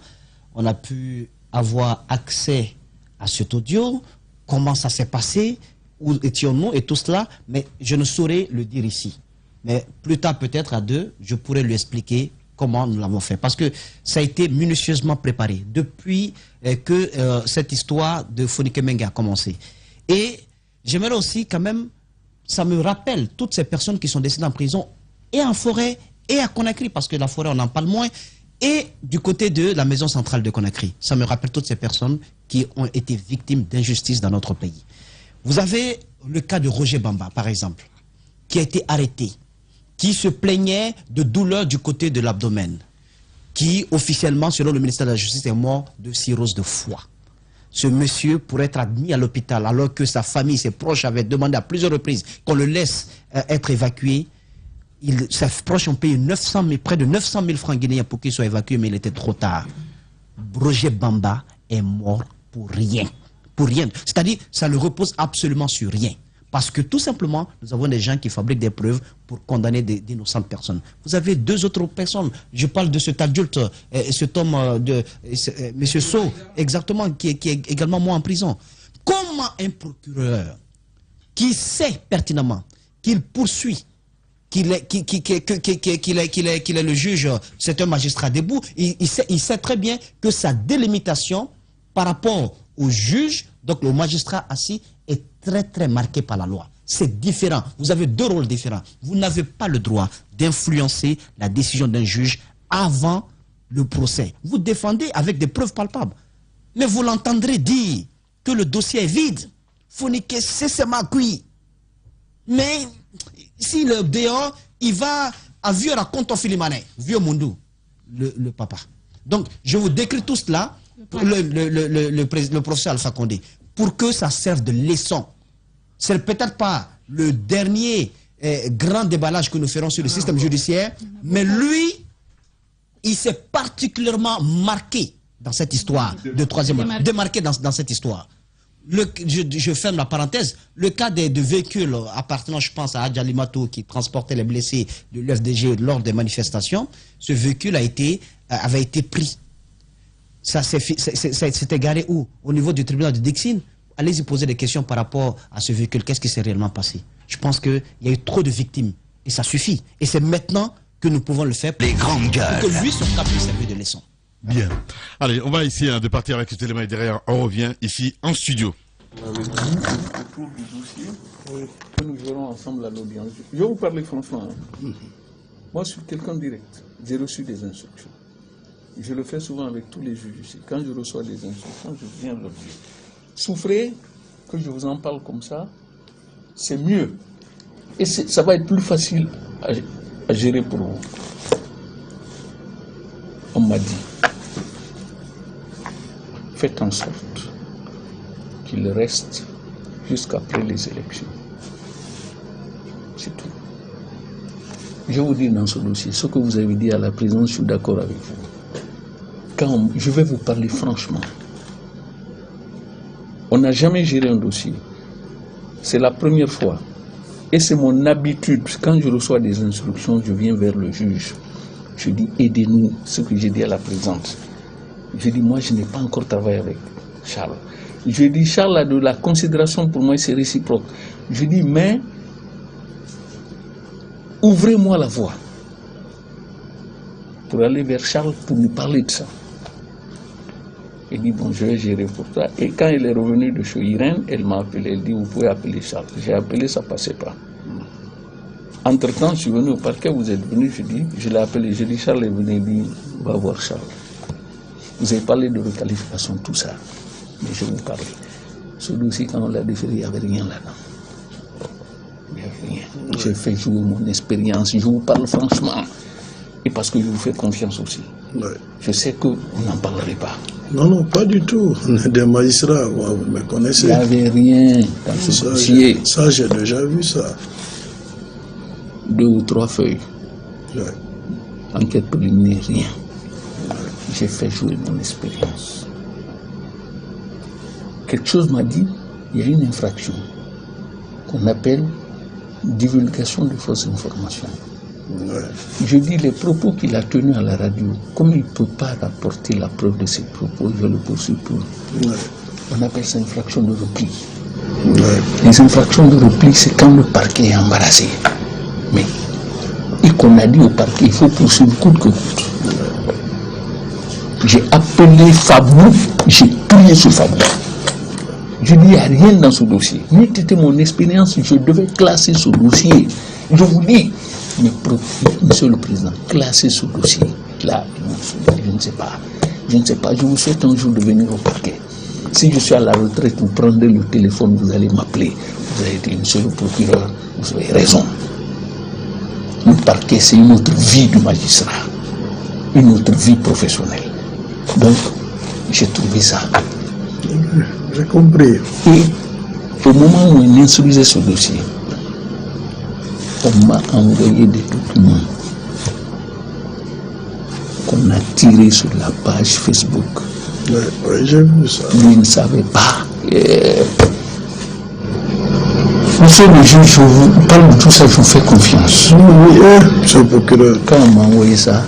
S6: on a pu avoir accès à cet audio, comment ça s'est passé, où étions-nous et tout cela, mais je ne saurais le dire ici. Mais plus tard, peut-être à deux, je pourrais lui expliquer comment nous l'avons fait. Parce que ça a été minutieusement préparé depuis que cette histoire de Fonike Mangué a commencé. Et j'aimerais aussi quand même, ça me rappelle toutes ces personnes qui sont décédées en prison, et en forêt, et à Conakry, parce que la forêt, on en parle moins, et du côté de la maison centrale de Conakry. Ça me rappelle toutes ces personnes qui ont été victimes d'injustice dans notre pays. Vous avez le cas de Roger Bamba, par exemple, qui a été arrêté, qui se plaignait de douleurs du côté de l'abdomen, qui officiellement, selon le ministère de la Justice, est mort de cirrhose de foie. Ce monsieur pourrait être admis à l'hôpital alors que sa famille, ses proches avaient demandé à plusieurs reprises qu'on le laisse être évacué. Ses proches ont payé près de 900 000 francs guinéens pour qu'il soit évacué, mais il était trop tard. Roger Bamba est mort pour rien. Pour rien. C'est-à-dire, ça ne repose absolument sur rien. Parce que tout simplement, nous avons des gens qui fabriquent des preuves pour condamner d'innocentes personnes. Vous avez deux autres personnes. Je parle de cet adulte, cet homme, M. Sow, exactement, qui est également mort en prison. Comment un procureur qui sait pertinemment qu'il poursuit, qu'il est le juge, c'est un magistrat debout, il sait très bien que sa délimitation par rapport au juge, donc le magistrat assis, est très très marquée par la loi. c'est différent. Vous avez deux rôles différents. Vous n'avez pas le droit d'influencer la décision d'un juge avant le procès. Vous défendez avec des preuves palpables. Mais vous l'entendrez dire que le dossier est vide. Fonique, c'est ma cuit. Mais si le dehors, il va à vieux raconte Filimane, vieux Mondou, le papa. Donc, je vous décris tout cela, le professeur Alpha Condé, pour que ça serve de leçon. C'est peut-être pas le dernier grand déballage que nous ferons sur le système judiciaire, mais lui, il s'est particulièrement marqué dans cette histoire de troisième mandat, démarqué dans cette histoire. Je ferme la parenthèse, le cas de véhicules appartenant, je pense, à Adjalimato qui transportait les blessés de l'UFDG lors des manifestations, ce véhicule avait été pris. Ça s'était garé où? Au niveau du tribunal de Dixine. Allez-y poser des questions par rapport à ce véhicule. Qu'est-ce qui s'est réellement passé? Je pense qu'il y a eu trop de victimes. Et ça suffit. Et c'est maintenant que nous pouvons le faire pour que lui, son cas puisse servir de leçon.
S3: Bien. Allez, on va ici de partir avec cet élément et derrière, on revient ici en studio.
S20: Avec vous, autour du dossier que nous verrons ensemble à l'audience. Je vais vous parler franchement. Moi, je suis quelqu'un direct. J'ai reçu des instructions. Je le fais souvent avec tous les juges ici. Quand je reçois des instructions, je viens leur dire. Souffrez que je vous en parle comme ça, c'est mieux. Et ça va être plus facile à gérer pour vous. On m'a dit, faites en sorte qu'il reste jusqu'après les élections. C'est tout. Je vous dis dans ce dossier, ce que vous avez dit à la présidence, je suis d'accord avec vous. Je vais vous parler franchement. On n'a jamais géré un dossier. C'est la première fois. Et c'est mon habitude. Quand je reçois des instructions, je viens vers le juge. Je dis, aidez-nous, ce que j'ai dit à la présidente. Je dis, moi, je n'ai pas encore travaillé avec Charles. Je dis, Charles a de la considération pour moi, c'est réciproque. Je dis, mais ouvrez-moi la voie pour aller vers Charles pour nous parler de ça. Il dit, bon, je vais gérer pour toi. Et quand elle est revenue de chez Irène, elle m'a appelé. Elle dit, vous pouvez appeler Charles. J'ai appelé, ça ne passait pas. Entre-temps, je suis venu au parquet, vous êtes venu, je l'ai appelé. Je dis, Charles est venu, il dit, va voir Charles. Vous avez parlé de requalification, tout ça. Mais je vous parle. Ce dossier, quand on l'a déféré, il n'y avait rien là-dedans. Il n'y avait rien. J'ai fait jouer mon expérience, je vous parle franchement. Et parce que je vous fais confiance aussi. Ouais. Je sais que vous n'en parlerez pas.
S21: Non, pas du tout. On est des magistrats, vous me connaissez.
S20: Il n'y avait rien dans ce dossier.
S21: Ça, j'ai déjà vu ça.
S20: 2 ou 3 feuilles. Ouais. Enquête préliminaire, rien. Ouais. J'ai fait jouer mon expérience. Quelque chose m'a dit, il y a une infraction qu'on appelle divulgation de fausses informations. Ouais. Je dis les propos qu'il a tenus à la radio, comme il ne peut pas rapporter la preuve de ses propos, je le poursuis pour. Ouais. On appelle ça infraction de repli. Ouais. Les infractions de repli, c'est quand le parquet est embarrassé. Mais, et qu'on a dit au parquet, il faut poursuivre coûte que coûte. Ouais. J'ai appelé Fabou, j'ai prié sur Fabou. Je dis, il n'y a rien dans ce dossier. Mais c'était mon expérience, je devais classer ce dossier. Je vous dis, mais monsieur le président, classer ce dossier, là, je ne sais pas. Je ne sais pas, je vous souhaite un jour de venir au parquet. Si je suis à la retraite, vous prendrez le téléphone, vous allez m'appeler. Vous allez dire, monsieur le procureur, vous avez raison. Le parquet, c'est une autre vie du magistrat, une autre vie professionnelle. Donc, j'ai trouvé ça.
S21: J'ai compris.
S20: Et au moment où on instruisait ce dossier, on m'a envoyé des documents qu'on a tirés sur la page Facebook.
S21: Oui, j'ai vu ça.
S20: Lui ne savait pas. Monsieur le juge, je vous parle de tout ça, je vous fais confiance.
S21: Oui, monsieur le procureur.
S20: Quand on m'a envoyé ça,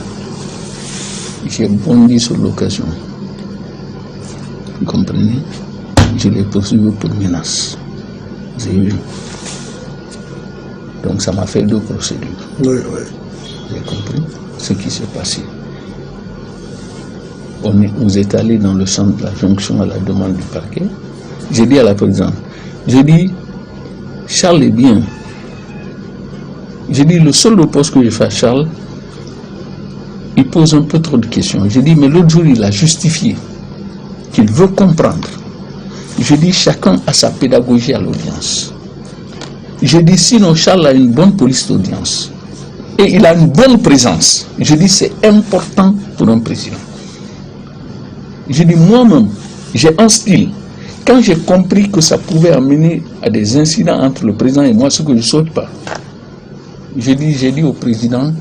S20: j'ai bondi sur l'occasion. Vous comprenez? Je l'ai poursuivi pour menace. Vous avez vu? Donc ça m'a fait 2 procédures.
S21: Oui.
S20: Vous avez compris ce qui s'est passé? Vous êtes allé dans le centre de la jonction à la demande du parquet. J'ai dit à la présidente, j'ai dit, Charles est bien. J'ai dit, le seul reproche que j'ai fait à Charles, il pose un peu trop de questions. J'ai dit, mais l'autre jour, il a justifié qu'il veut comprendre. Je dis, chacun a sa pédagogie à l'audience. Je dis, sinon Charles a une bonne police d'audience et il a une bonne présence. Je dis, c'est important pour un président. Je dis, moi-même, j'ai un style. Quand j'ai compris que ça pouvait amener à des incidents entre le président et moi, ce que je ne souhaite pas, j'ai dit au président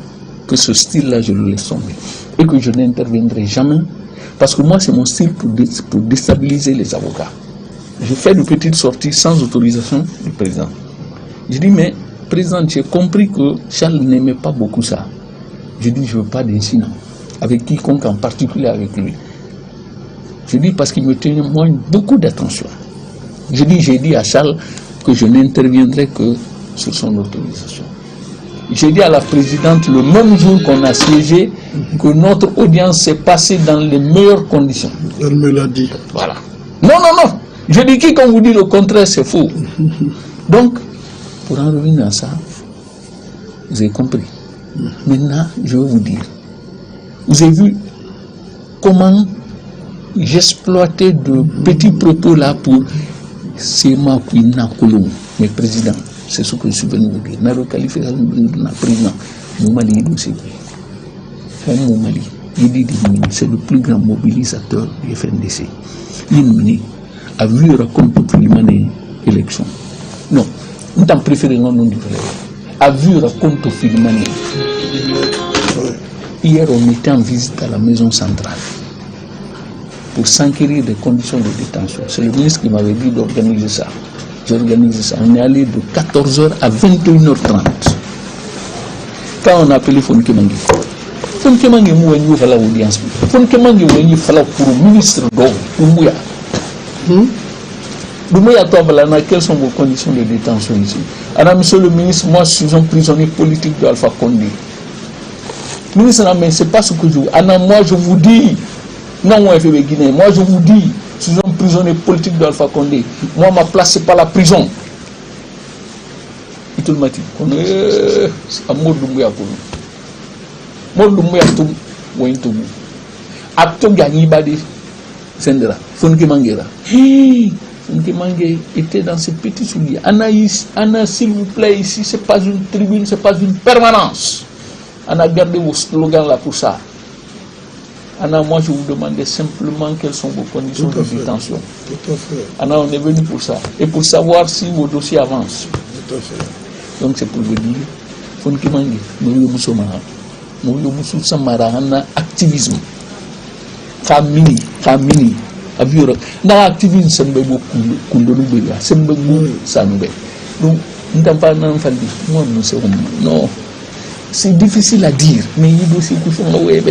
S20: que ce style-là, je le laisse tomber et que je n'interviendrai jamais parce que moi, c'est mon style pour déstabiliser les avocats. Je fais une petite sortie sans autorisation du président. Je dis, mais président, j'ai compris que Charles n'aimait pas beaucoup ça. Je dis, je ne veux pas d'incident avec quiconque, en particulier avec lui. Je dis, parce qu'il me témoigne beaucoup d'attention. J'ai dit à Charles que je n'interviendrai que sur son autorisation. J'ai dit à la présidente le même jour qu'on a siégé que notre audience s'est passée dans les meilleures conditions.
S21: Elle me l'a dit.
S20: Voilà. Non. Je dis, quiconque vous dit le contraire, c'est faux. Donc, pour en revenir à ça, vous avez compris. Maintenant, je vais vous dire. Vous avez vu comment j'exploitais de petits propos là pour c'est moi qui n'a colon, mais président. C'est ce que je suis venu vous dire. Naro qualifié le président. Moumali dossier. Moumali. C'est le plus grand mobilisateur du FNDC. Il a vu raconter tout les élection. Non. Nous t'en préférons non du vrai. A vu raconter tout les Hier, on était en visite à la maison centrale pour s'enquérir des conditions de détention. C'est le ministre qui m'avait dit d'organiser ça. J'ai organisé ça. On est allé de 14h à 21h30. Quand on a appelé Fonke Mangue. Fonke Mangue m'a dit à l'audience. Fonke Mangue m'a dit pour le ministre d'Or, pour Mouya. Quelles sont vos conditions de détention ici? Alors, monsieur le ministre, moi, je suis un prisonnier politique de Alpha Condé. Ministre, mais c'est pas ce que je vous dis. Moi, je vous dis. Non, moi, je vous dis. Je suis un prisonnier politique de Alpha Condé. Moi, ma place, c'est pas la prison. Et tout le matin. C'est amour de Mouya pour nous. Mort de Mouya, tout le monde. Acte gagné, badi. Sendra. Fonke Mangera. Fonke Mangue était dans ces petits souliers. Anna, s'il vous plaît, ici, c'est pas une tribune, c'est pas une permanence. Anna, gardez vos slogans là pour ça. Anna, moi, je vous demandais simplement quelles sont vos conditions de détention.
S21: Tout à fait.
S20: Anna, on est venu pour ça. Et pour savoir si vos dossiers avancent.
S21: Tout à fait.
S20: Donc, c'est pour vous dire, Fonke Mangue, nous sommes Samara, activisme. Famille. Aviora. Dans l'activisme, c'est un peu donc, nous n'avons pas moi, nous sommes. Non. C'est difficile à dire, mais il y a aussi qui font le web.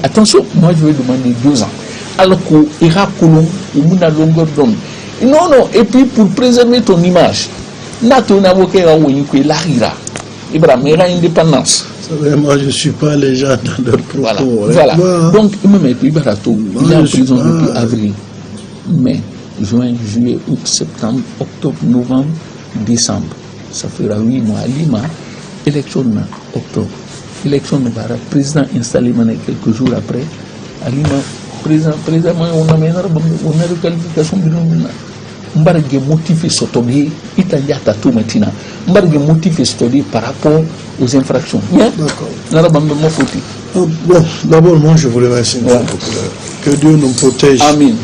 S20: Attention, moi je vais demander 2 ans. Alors qu'il y a une longueur d'onde. Non, et puis pour préserver ton image, Nato n'a aucun l'arira. Ibrahim, il y a indépendance.
S21: Moi, je ne suis pas les gens dans leur propos.
S20: Voilà. Donc, il est en prison depuis avril, mai, juin, juillet, août, septembre, octobre, novembre, décembre. Ça fera 8 mois. Lima, élection en octobre. Élection de Bara, président installé quelques jours après. À Lima, président, on a une qualification de nom. Mbargue motivé Sotobi, Italiata tout maintenant. Mbargue motivé Sotobi par rapport aux infractions. D'accord.
S21: Bon, d'abord, moi je vous remercie. Que Dieu nous protège.
S20: Amen.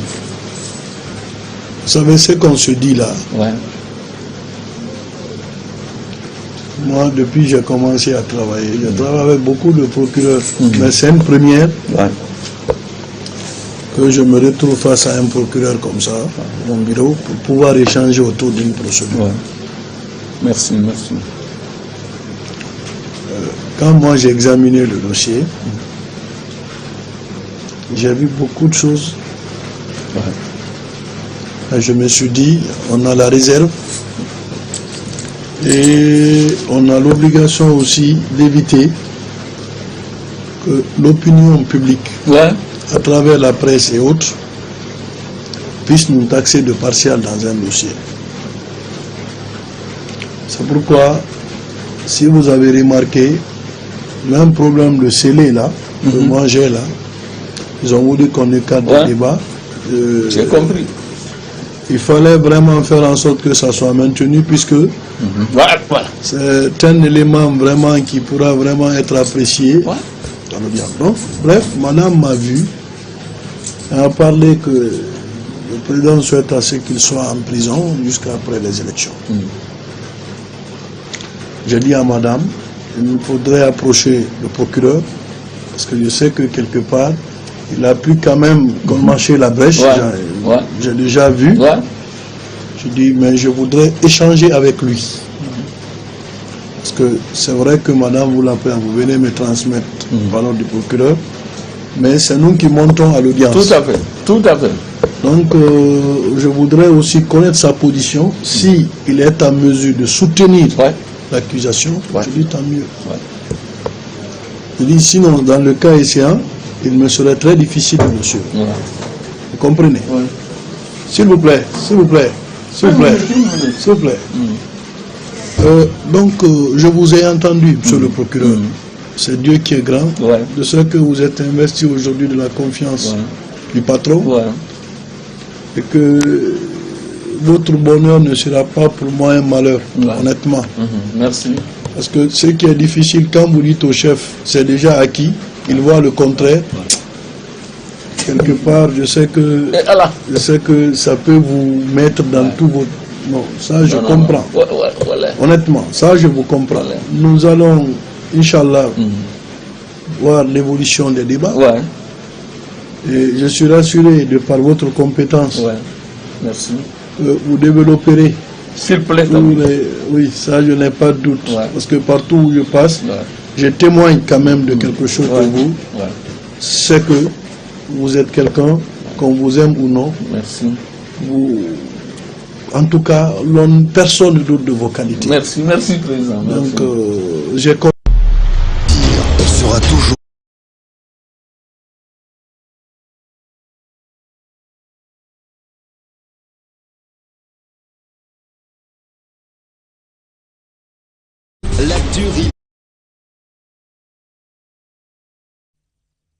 S21: Vous savez ce qu'on se dit là. Moi, depuis j'ai commencé à travailler, je travaille avec beaucoup de procureurs. Mais c'est une première. Que je me retrouve face à un procureur comme ça, mon bureau, pour pouvoir échanger autour d'une procédure.
S20: Merci.
S21: Quand moi j'ai examiné le dossier, j'ai vu beaucoup de choses. Et je me suis dit, on a la réserve et on a l'obligation aussi d'éviter que l'opinion publique, à travers la presse et autres, puisse nous taxer de partial dans un dossier. C'est pourquoi, si vous avez remarqué, même problème de scellé là, de manger là, ils ont voulu qu'on écarte le débat.
S20: J'ai compris.
S21: Il fallait vraiment faire en sorte que ça soit maintenu, puisque
S20: voilà.
S21: C'est un élément vraiment qui pourra vraiment être apprécié dans le dialogue. Donc, bref, madame m'a vu, elle a parlé que le président souhaite à ce qu'il soit en prison jusqu'après les élections. J'ai dit à madame, il nous faudrait approcher le procureur, parce que je sais que quelque part, il a pu quand même marcher la brèche. J'ai déjà vu. Je dis, mais je voudrais échanger avec lui. Parce que c'est vrai que madame vous l'appelle, vous venez me transmettre le parole du procureur, mais c'est nous qui montons à l'audience.
S20: Tout à fait, tout à fait.
S21: Donc, je voudrais aussi connaître sa position. Si il est en mesure de soutenir l'accusation, je dis tant mieux. Je dis, sinon, dans le cas échéant, il me serait très difficile, monsieur. Vous comprenez? S'il vous plaît, s'il vous plaît, s'il vous plaît, s'il vous plaît. Donc, je vous ai entendu, monsieur le procureur. C'est Dieu qui est grand. De ce que vous êtes investi aujourd'hui de la confiance du patron. Et que votre bonheur ne sera pas pour moi un malheur, honnêtement.
S20: Merci.
S21: Parce que ce qui est difficile, quand vous dites au chef, c'est déjà acquis, il voit le contraire. Quelque part, je sais que ça peut vous mettre dans tout votre... Non, ça je comprends. Honnêtement, ça je vous comprends. Nous allons, Inch'Allah, voir l'évolution des débats. Et je suis rassuré de par votre compétence.
S20: Merci.
S21: Vous développerez.
S20: S'il vous plaît.
S21: Oui, ça je n'ai pas de doute. Parce que partout où je passe, je témoigne quand même de quelque chose pour vous. C'est que vous êtes quelqu'un, qu'on vous aime ou non.
S20: Merci.
S21: En tout cas, personne ne doute de vos qualités.
S20: Merci, merci président.
S21: Donc, j'ai compris.
S10: Sera toujours.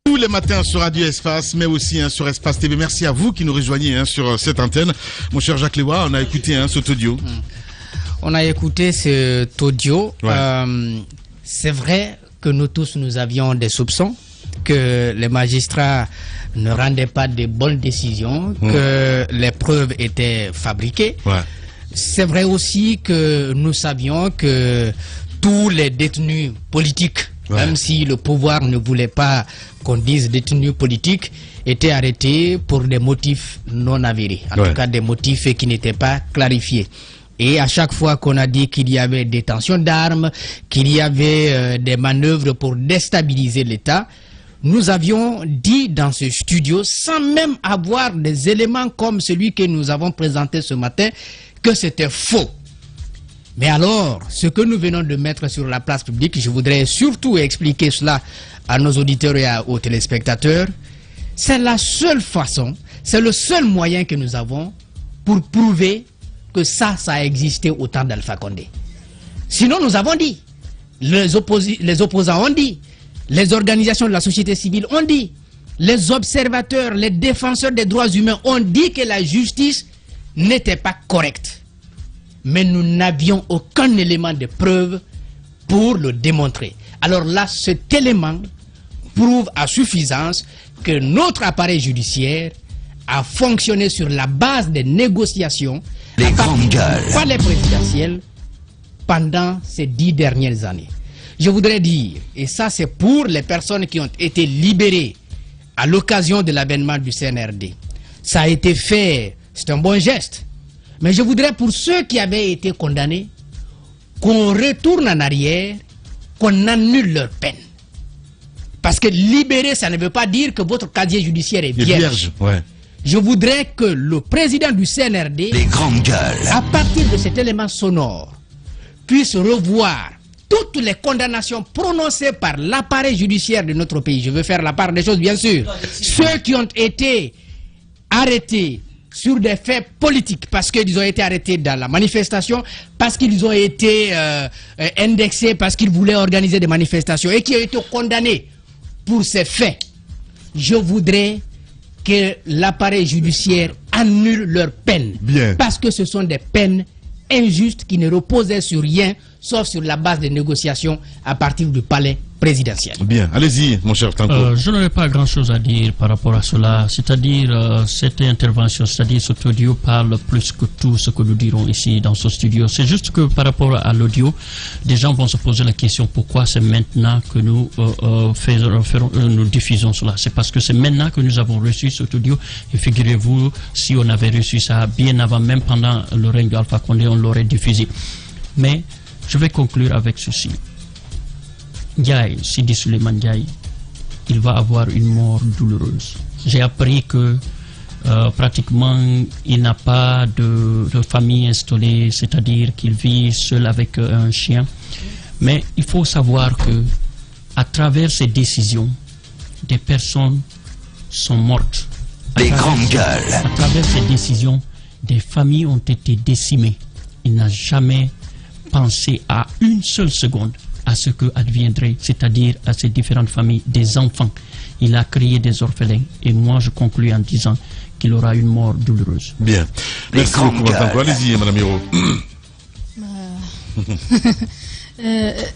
S3: Tous les matins sur Radio Espace, mais aussi sur Espace TV. Merci à vous qui nous rejoignez sur cette antenne. Mon cher Jacques Lewa, on a écouté cet audio.
S8: On a écouté cet audio. C'est vrai que nous tous, nous avions des soupçons que les magistrats ne rendaient pas de bonnes décisions, que les preuves étaient fabriquées. C'est vrai aussi que nous savions que tous les détenus politiques, même si le pouvoir ne voulait pas qu'on dise détenus politiques, étaient arrêtés pour des motifs non avérés, en tout cas des motifs qui n'étaient pas clarifiés. Et à chaque fois qu'on a dit qu'il y avait détention d'armes, qu'il y avait des manœuvres pour déstabiliser l'État, nous avions dit dans ce studio, sans même avoir des éléments comme celui que nous avons présenté ce matin, que c'était faux. Mais alors, ce que nous venons de mettre sur la place publique, je voudrais surtout expliquer cela à nos auditeurs et aux téléspectateurs, c'est la seule façon, c'est le seul moyen que nous avons pour prouver que ça a existé au temps d'Alpha Condé. Sinon, nous avons dit, les opposants ont dit, les organisations de la société civile ont dit, les observateurs, les défenseurs des droits humains ont dit que la justice n'était pas correcte. Mais nous n'avions aucun élément de preuve pour le démontrer. Alors là, cet élément prouve à suffisance que notre appareil judiciaire a fonctionné sur la base des négociations par les présidentielles pendant ces 10 dernières années. Je voudrais dire, et ça c'est pour les personnes qui ont été libérées à l'occasion de l'avènement du CNRD, ça a été fait, c'est un bon geste. Mais je voudrais pour ceux qui avaient été condamnés, qu'on retourne en arrière, qu'on annule leur peine. Parce que libérer, ça ne veut pas dire que votre casier judiciaire est vierge. Je voudrais que le président du CNRD, à partir de cet élément sonore, puisse revoir toutes les condamnations prononcées par l'appareil judiciaire de notre pays. Je veux faire la part des choses, bien sûr. Ceux qui ont été arrêtés sur des faits politiques, parce qu'ils ont été arrêtés dans la manifestation, parce qu'ils ont été indexés, parce qu'ils voulaient organiser des manifestations et qui ont été condamnés pour ces faits, je voudrais que l'appareil judiciaire annule leurs peines.
S3: Bien.
S8: Parce que ce sont des peines injustes qui ne reposaient sur rien, sauf sur la base des négociations à partir du palais présidentiel.
S3: Bien, allez-y, mon cher Tanko.
S4: Je n'aurais pas grand-chose à dire par rapport à cela. C'est-à-dire, cette intervention, c'est-à-dire cet audio parle plus que tout ce que nous dirons ici dans ce studio. C'est juste que par rapport à l'audio, des gens vont se poser la question pourquoi c'est maintenant que nous nous diffusons cela. C'est parce que c'est maintenant que nous avons reçu cet audio. Et figurez-vous, si on avait reçu ça bien avant, même pendant le règne d'Alpha Condé, on l'aurait diffusé. Mais je vais conclure avec ceci. Ndiaye, Sidi Souleymane Ndiaye, il va avoir une mort douloureuse. J'ai appris que pratiquement il n'a pas de famille installée, c'est-à-dire qu'il vit seul avec un chien. Mais il faut savoir que à travers ces décisions, des personnes sont mortes.
S11: Les grandes gueules.
S4: À travers ces décisions, des familles ont été décimées. Il n'a jamais pensé à une seule seconde à ce que adviendrait, c'est-à-dire à ces différentes familles, des enfants. Il a créé des orphelins. Et moi, je conclus en disant qu'il aura une mort douloureuse.
S3: Bien. Merci beaucoup, Madame. Allez-y, Madame Hiro.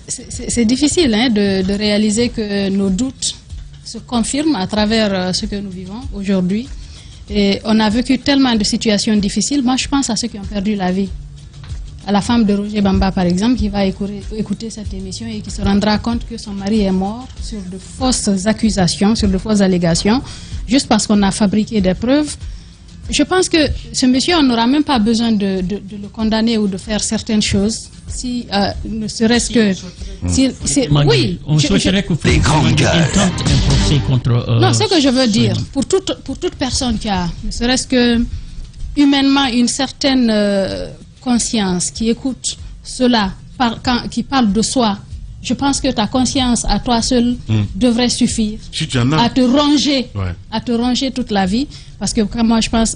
S9: C'est difficile de réaliser que nos doutes se confirment à travers ce que nous vivons aujourd'hui. Et on a vécu tellement de situations difficiles. Moi, je pense à ceux qui ont perdu la vie. À la femme de Roger Bamba, par exemple, qui va écouter cette émission et qui se rendra compte que son mari est mort sur de fausses accusations, sur de fausses allégations, juste parce qu'on a fabriqué des preuves. Je pense que ce monsieur, on n'aura même pas besoin de le condamner ou de faire certaines choses, si ne serait-ce que... oui,
S4: on souhaiterait que les grandes gueules tentent un procès contre...
S9: non, ce que je veux dire, pour toute personne qui a, ne serait-ce que humainement, une certaine... conscience, qui écoute cela, qui parle de soi, je pense que ta conscience à toi seul devrait suffire à te ronger toute la vie. Parce que moi je pense,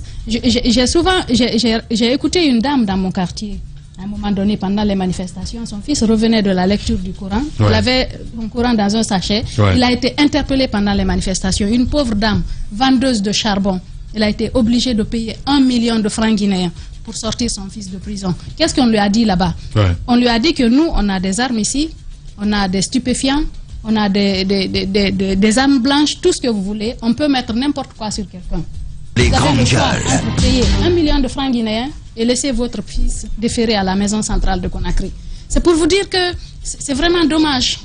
S9: j'ai écouté une dame dans mon quartier à un moment donné pendant les manifestations. Son fils revenait de la lecture du Coran. Il avait son Coran dans un sachet. Il a été interpellé pendant les manifestations. Une pauvre dame vendeuse de charbon, elle a été obligée de payer 1 million de francs guinéens pour sortir son fils de prison. Qu'est-ce qu'on lui a dit là-bas? On lui a dit que nous, on a des armes ici, on a des stupéfiants, on a des armes blanches, tout ce que vous voulez. On peut mettre n'importe quoi sur quelqu'un.
S11: Les grandes gueules.
S9: Vous payez 1 million de francs guinéens et laissez votre fils déféré à la maison centrale de Conakry. C'est pour vous dire que c'est vraiment dommage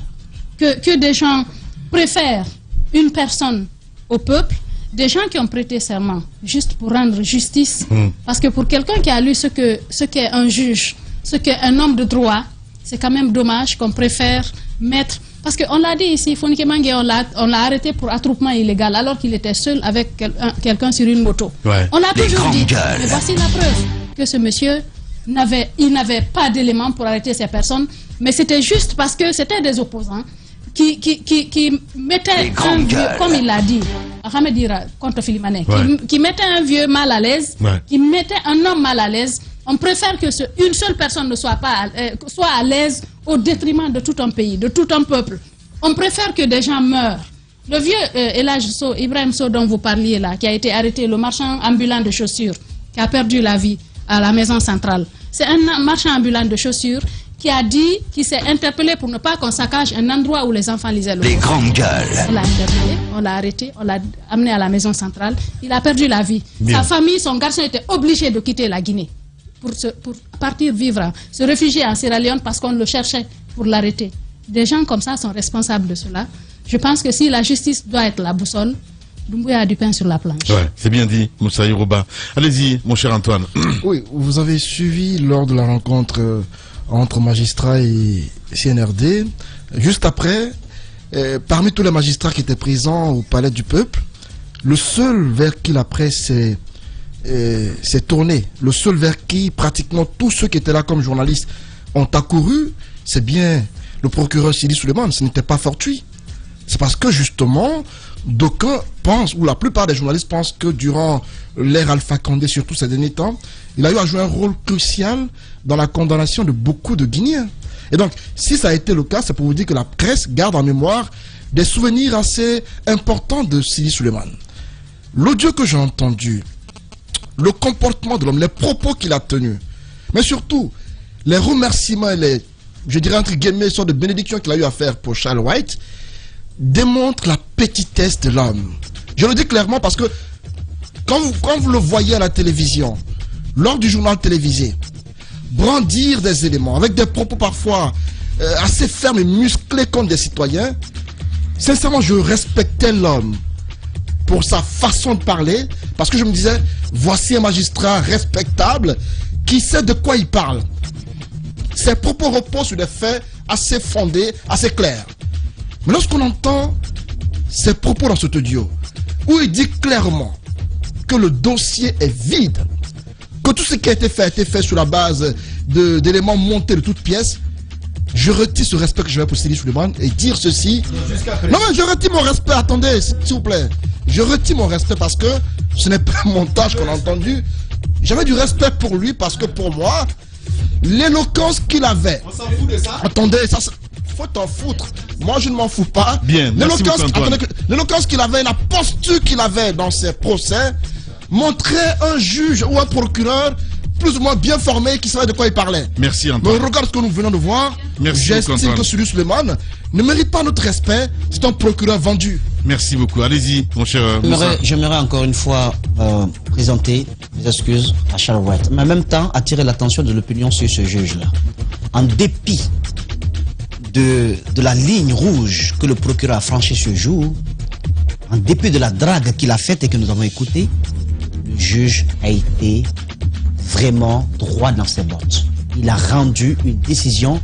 S9: que des gens préfèrent une personne au peuple, des gens qui ont prêté serment juste pour rendre justice. Parce que pour quelqu'un qui a lu ce qu'est un juge, ce qu'est un homme de droit, c'est quand même dommage qu'on préfère mettre... Parce qu'on l'a dit ici, Fonike Mangue, on l'a arrêté pour attroupement illégal alors qu'il était seul avec quelqu'un sur une moto. On l'a toujours dit. Mais voici la preuve que ce monsieur n'avait pas d'éléments pour arrêter ces personnes. Mais c'était juste parce que c'était des opposants qui mettaient un vieux, comme il l'a dit, qui mettait un vieux mal à l'aise, qui mettait un homme mal à l'aise. On préfère que une seule personne ne soit pas soit à l'aise au détriment de tout un pays, de tout un peuple. On préfère que des gens meurent. Le vieux Ibrahim Sow dont vous parliez là, qui a été arrêté, le marchand ambulant de chaussures, qui a perdu la vie à la maison centrale. C'est un marchand ambulant de chaussures qui a dit, qui s'est interpellé pour ne pas qu'on saccage un endroit où les enfants lisaient le
S11: Les grandes gueules.
S9: On l'a interpellé, on l'a arrêté, on l'a amené à la maison centrale. Il a perdu la vie. Sa famille, son garçon était obligé de quitter la Guinée pour partir vivre, se réfugier en Sierra Leone parce qu'on le cherchait pour l'arrêter. Des gens comme ça sont responsables de cela. Je pense que si la justice doit être la boussole, Doumbouya a du pain sur la planche.
S3: Ouais, c'est bien dit, Moussa Yoruba. Allez-y, mon cher Antoine.
S5: Oui, vous avez suivi lors de la rencontre entre magistrats et CNRD. Juste après, parmi tous les magistrats qui étaient présents au Palais du Peuple, le seul vers qui la presse s'est tourné, le seul vers qui pratiquement tous ceux qui étaient là comme journalistes ont accouru, c'est bien le procureur Sidi Souleymane. Ce n'était pas fortuit. C'est parce que justement, d'aucuns pensent, ou la plupart des journalistes pensent que durant l'ère Alpha Condé, surtout ces derniers temps, il a eu à jouer un rôle crucial dans la condamnation de beaucoup de Guinéens. Et donc, si ça a été le cas, c'est pour vous dire que la presse garde en mémoire des souvenirs assez importants de Sidi Suleiman. L'audio que j'ai entendu, le comportement de l'homme, les propos qu'il a tenus, mais surtout les remerciements et les, je dirais entre guillemets, sortes de bénédictions qu'il a eu à faire pour Charles White, démontrent la petitesse de l'homme. Je le dis clairement parce que quand vous le voyez à la télévision, lors du journal télévisé, brandir des éléments avec des propos parfois assez fermes et musclés contre des citoyens, sincèrement, je respectais l'homme pour sa façon de parler, parce que je me disais, voici un magistrat respectable qui sait de quoi il parle. Ses propos reposent sur des faits assez fondés, assez clairs. Mais lorsqu'on entend ses propos dans cet audio, où il dit clairement que le dossier est vide, que tout ce qui a été fait sur la base d'éléments montés de toutes pièces, je retire ce respect que j'avais pour Sidi Suleiman et dire ceci. Non mais je retire mon respect, attendez, s'il vous plaît. Je retire mon respect parce que ce n'est pas un montage qu'on a entendu. J'avais du respect pour lui parce que pour moi, l'éloquence qu'il avait. On s'en fout de ça. Attendez, ça faut t'en foutre. Moi je ne m'en fous pas.
S3: Bien,
S5: l'éloquence qu'il avait, la posture qu'il avait dans ses procès montrait un juge ou un procureur plus ou moins bien formé qui savait de quoi il parlait.
S3: Merci Antoine.
S5: Mais regarde ce que nous venons de voir.
S3: J'estime
S5: que Sidi Suleiman ne mérite pas notre respect. C'est un procureur vendu.
S3: Merci beaucoup. Allez-y, mon cher Moussa.
S6: J'aimerais encore une fois présenter mes excuses à Charles White, mais en même temps attirer l'attention de l'opinion sur ce juge-là. En dépit de la ligne rouge que le procureur a franchie ce jour, en dépit de la drague qu'il a faite et que nous avons écoutée, le juge a été vraiment droit dans ses bottes. Il a rendu une décision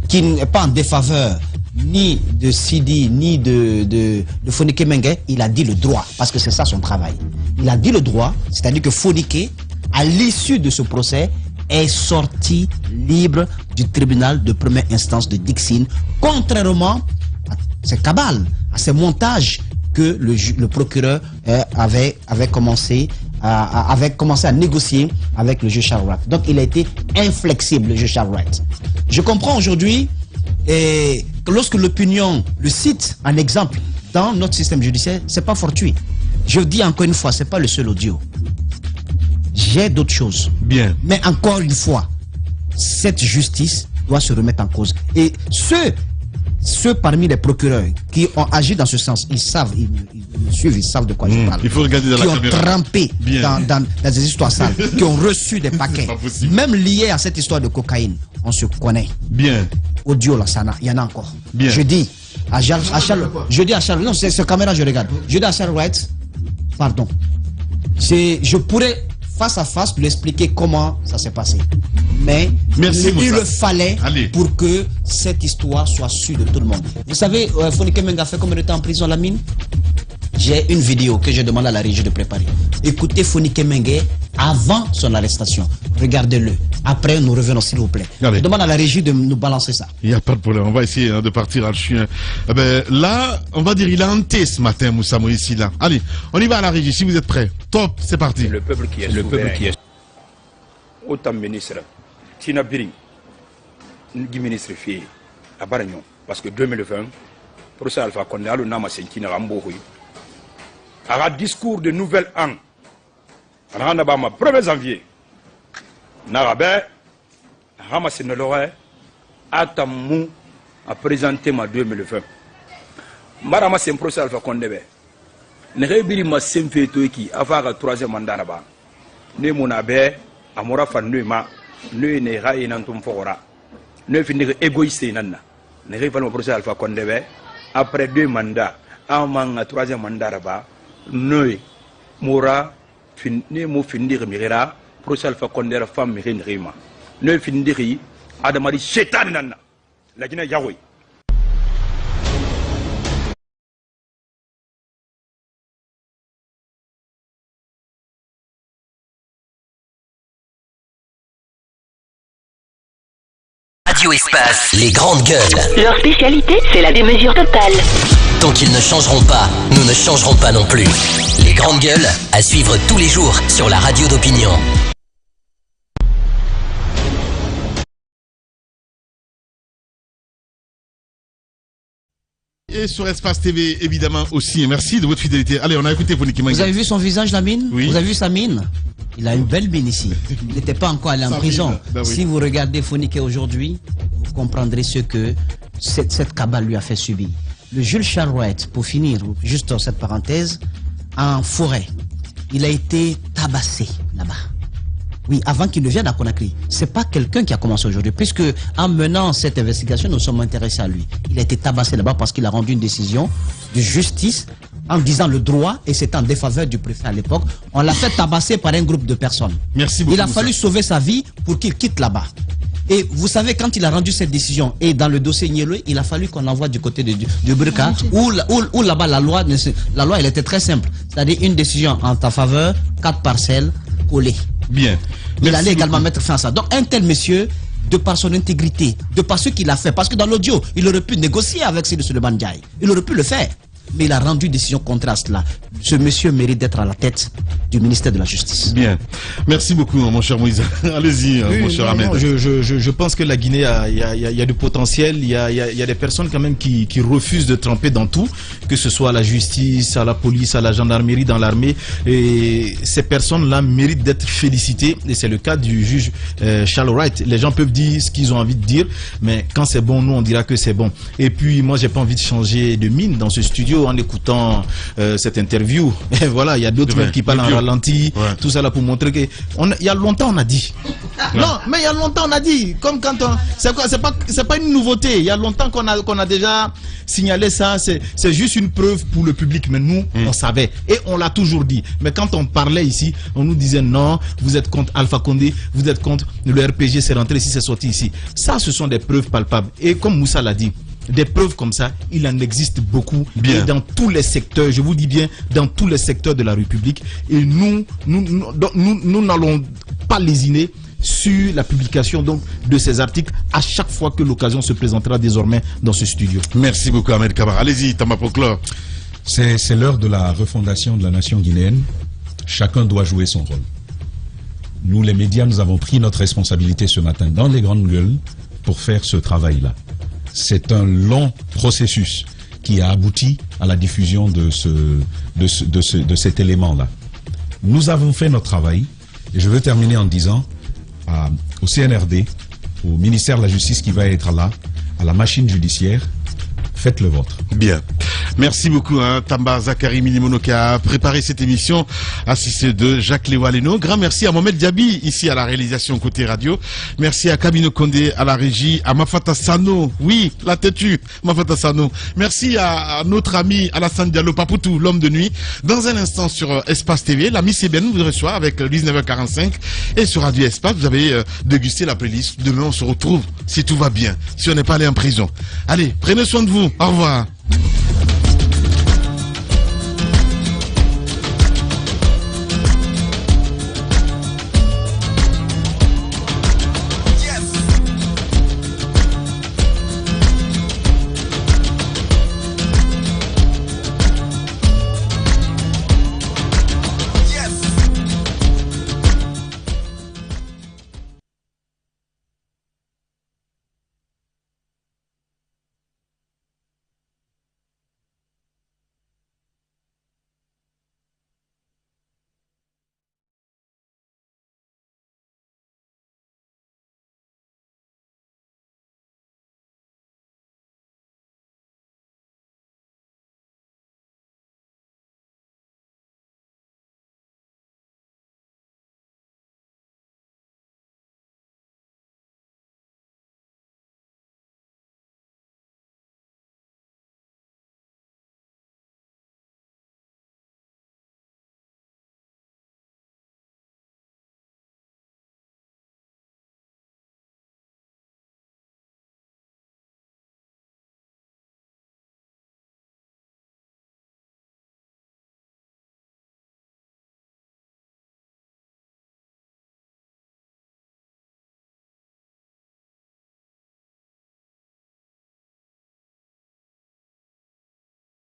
S6: qui n'est pas en défaveur ni de Sidi, ni de Fonike Mengue. Il a dit le droit, parce que c'est ça son travail. Il a dit le droit, c'est-à-dire que Fonike, à l'issue de ce procès, est sorti libre du tribunal de première instance de Dixine, contrairement à ces cabales, à ces montages que le procureur avait commencé à négocier avec le juge Charles Wright. Donc il a été inflexible, le juge Charles Wright. Je comprends aujourd'hui que lorsque l'opinion le cite en exemple dans notre système judiciaire, c'est pas fortuit. Je dis encore une fois, c'est pas le seul audio. J'ai d'autres choses.
S3: Bien.
S6: Mais encore une fois, cette justice doit se remettre en cause. Et ceux parmi les procureurs qui ont agi dans ce sens, ils savent, ils suivent, ils savent de quoi je parle.
S3: Il faut regarder dans
S6: qui
S3: la
S6: ont
S3: caméra.
S6: trempé dans des histoires sales, qui ont reçu des paquets. Même liés à cette histoire de cocaïne, on se connaît.
S3: Bien.
S6: Audio, là, il y en a encore.
S3: Bien.
S6: Je dis à Charles, non, c'est ce caméra, je regarde. Je dis à Charles Wright, pardon. Je pourrais face à face lui expliquer comment ça s'est passé. Mais il le fallait pour que cette histoire soit sûre de tout le monde. Vous savez, Fonike Mengue a fait combien de temps en prison à la mine? J'ai une vidéo que j'ai demandé à la régie de préparer. Écoutez Fonike Mengue avant son arrestation. Regardez-le. Après, nous revenons, s'il vous plaît. Je demande à la régie de nous balancer ça.
S3: Il n'y a pas de problème. On va essayer de partir à le chien. Là, on va dire il a hanté ce matin, Moussa Moïse. Là. Allez, on y va à la régie, si vous êtes prêts. Top, c'est parti.
S1: Le peuple qui est autant ministre, Tina Biri, ministre fait à Baragnon, parce que 2020, procès Alpha Condé, le nom Sentina Ramboui, a un discours de nouvel an. On a un 1er janvier. Narabé, Ramassé Nolore, Atamou a présenté ma 2020. Marama c'est un procès Alpha Condé. Ne rébili ma semfeto qui avant le 3e mandat là-bas. Ne mon abbé, Amora Fanuma, ne ne raï nantum fora. Ne finir égoïste nanna. Ne rébili le procès Alpha Condé. Après 2 mandats, avant le 3e mandat là-bas, ne mora ne mo finir mirera. Procès Alpha Condé la femme mirin rima. Ne finir Adamari Shetan nanna. La Guinée Yahweh.
S11: Radio Espace. Les grandes gueules.
S12: Leur spécialité, c'est la démesure totale.
S11: Tant qu'ils ne changeront pas, nous ne changerons pas non plus. Les grandes gueules, à suivre tous les jours sur la radio d'opinion.
S3: Et sur Espace TV, évidemment, aussi. Merci de votre fidélité. Allez, on a écouté Foniki Menga.
S6: Vous avez vu son visage, la mine?
S3: Oui.
S6: Vous avez vu sa mine? Il a une belle mine ici. Il n'était pas encore allé en prison.
S3: Ben oui.
S6: Si vous regardez Foniki aujourd'hui, vous comprendrez ce que cette cabale lui a fait subir. Le Jules Charles Wright, pour finir, juste dans cette parenthèse, en forêt, il a été tabassé là-bas. Oui, avant qu'il ne vienne à Conakry. C'est pas quelqu'un qui a commencé aujourd'hui, puisque en menant cette investigation, nous sommes intéressés à lui. Il a été tabassé là-bas parce qu'il a rendu une décision de justice en disant le droit, et c'est en défaveur du préfet à l'époque. On l'a fait tabasser par un groupe de personnes.
S3: Merci beaucoup.
S6: Il a fallu sauver sa vie pour qu'il quitte là-bas. Et vous savez, quand il a rendu cette décision, et dans le dossier Nielou, il a fallu qu'on l'envoie du côté de Burka, où là-bas la loi, elle était très simple. C'est-à-dire une décision en ta faveur, 4 parcelles collées.
S3: Bien.
S6: Il allait également mettre fin à ça. Donc un tel monsieur, de par son intégrité, de par ce qu'il a fait, parce que dans l'audio, il aurait pu négocier avec Sidi Souleymane Ndiaye. Il aurait pu le faire. Mais il a rendu une décision contre cela. Ce monsieur mérite d'être à la tête du ministère de la Justice.
S3: Bien. Merci beaucoup, mon cher Moïse. Allez-y,
S2: oui,
S3: mon cher Ahmed.
S2: Je pense que la Guinée, il y a du potentiel. Il y a des personnes quand même qui refusent de tremper dans tout, que ce soit à la justice, à la police, à la gendarmerie, dans l'armée. Et ces personnes-là méritent d'être félicitées. Et c'est le cas du juge Charles Wright. Les gens peuvent dire ce qu'ils ont envie de dire, mais quand c'est bon, nous, on dira que c'est bon. Et puis, moi, j'ai pas envie de changer de mine dans ce studio en écoutant cette interview. Et voilà, il y a d'autres qui parlent en ralenti, tout ça là pour montrer que il y a longtemps on a dit. Non, mais il y a longtemps on a dit, comme quand on, c'est pas une nouveauté. Il y a longtemps qu'on a déjà signalé ça. C'est juste une preuve pour le public. Mais nous, on savait et on l'a toujours dit. Mais quand on parlait ici, on nous disait non, vous êtes contre Alpha Condé, vous êtes contre le RPG, c'est rentré ici, c'est sorti ici. Ça, ce sont des preuves palpables. Et comme Moussa l'a dit, des preuves comme ça, il en existe beaucoup. Bien. Et dans tous les secteurs, je vous dis bien, dans tous les secteurs de la République. Et nous n'allons pas lésiner sur la publication donc de ces articles à chaque fois que l'occasion se présentera désormais dans ce studio.
S3: Merci beaucoup, Ahmed Kamara. Allez-y, Tamba Proclore.
S7: C'est l'heure de la refondation de la nation guinéenne. Chacun doit jouer son rôle. Nous, les médias, nous avons pris notre responsabilité ce matin dans les grandes gueules pour faire ce travail-là. C'est un long processus qui a abouti à la diffusion de cet élément-là. Nous avons fait notre travail et je veux terminer en disant au CNRD, au ministère de la Justice qui va être là, à la machine judiciaire, faites le vôtre.
S3: Bien. Merci beaucoup, Tamba Zakari Milimono qui a préparé cette émission, assisté de Jacques Lewaleno. Grand merci à Mohamed Diaby, ici à la réalisation côté radio. Merci à Kabino Kondé à la régie, à Mafata Sano, oui, la têtue, Mafata Sano. Merci à notre ami Alassane Diallo Papoutou, l'homme de nuit. Dans un instant sur Espace TV, l'ami Seben vous reçoit avec 19h45. Et sur Radio Espace, vous avez dégusté la playlist. Demain, on se retrouve, si tout va bien, si on n'est pas allé en prison. Allez, prenez soin de vous. Au revoir.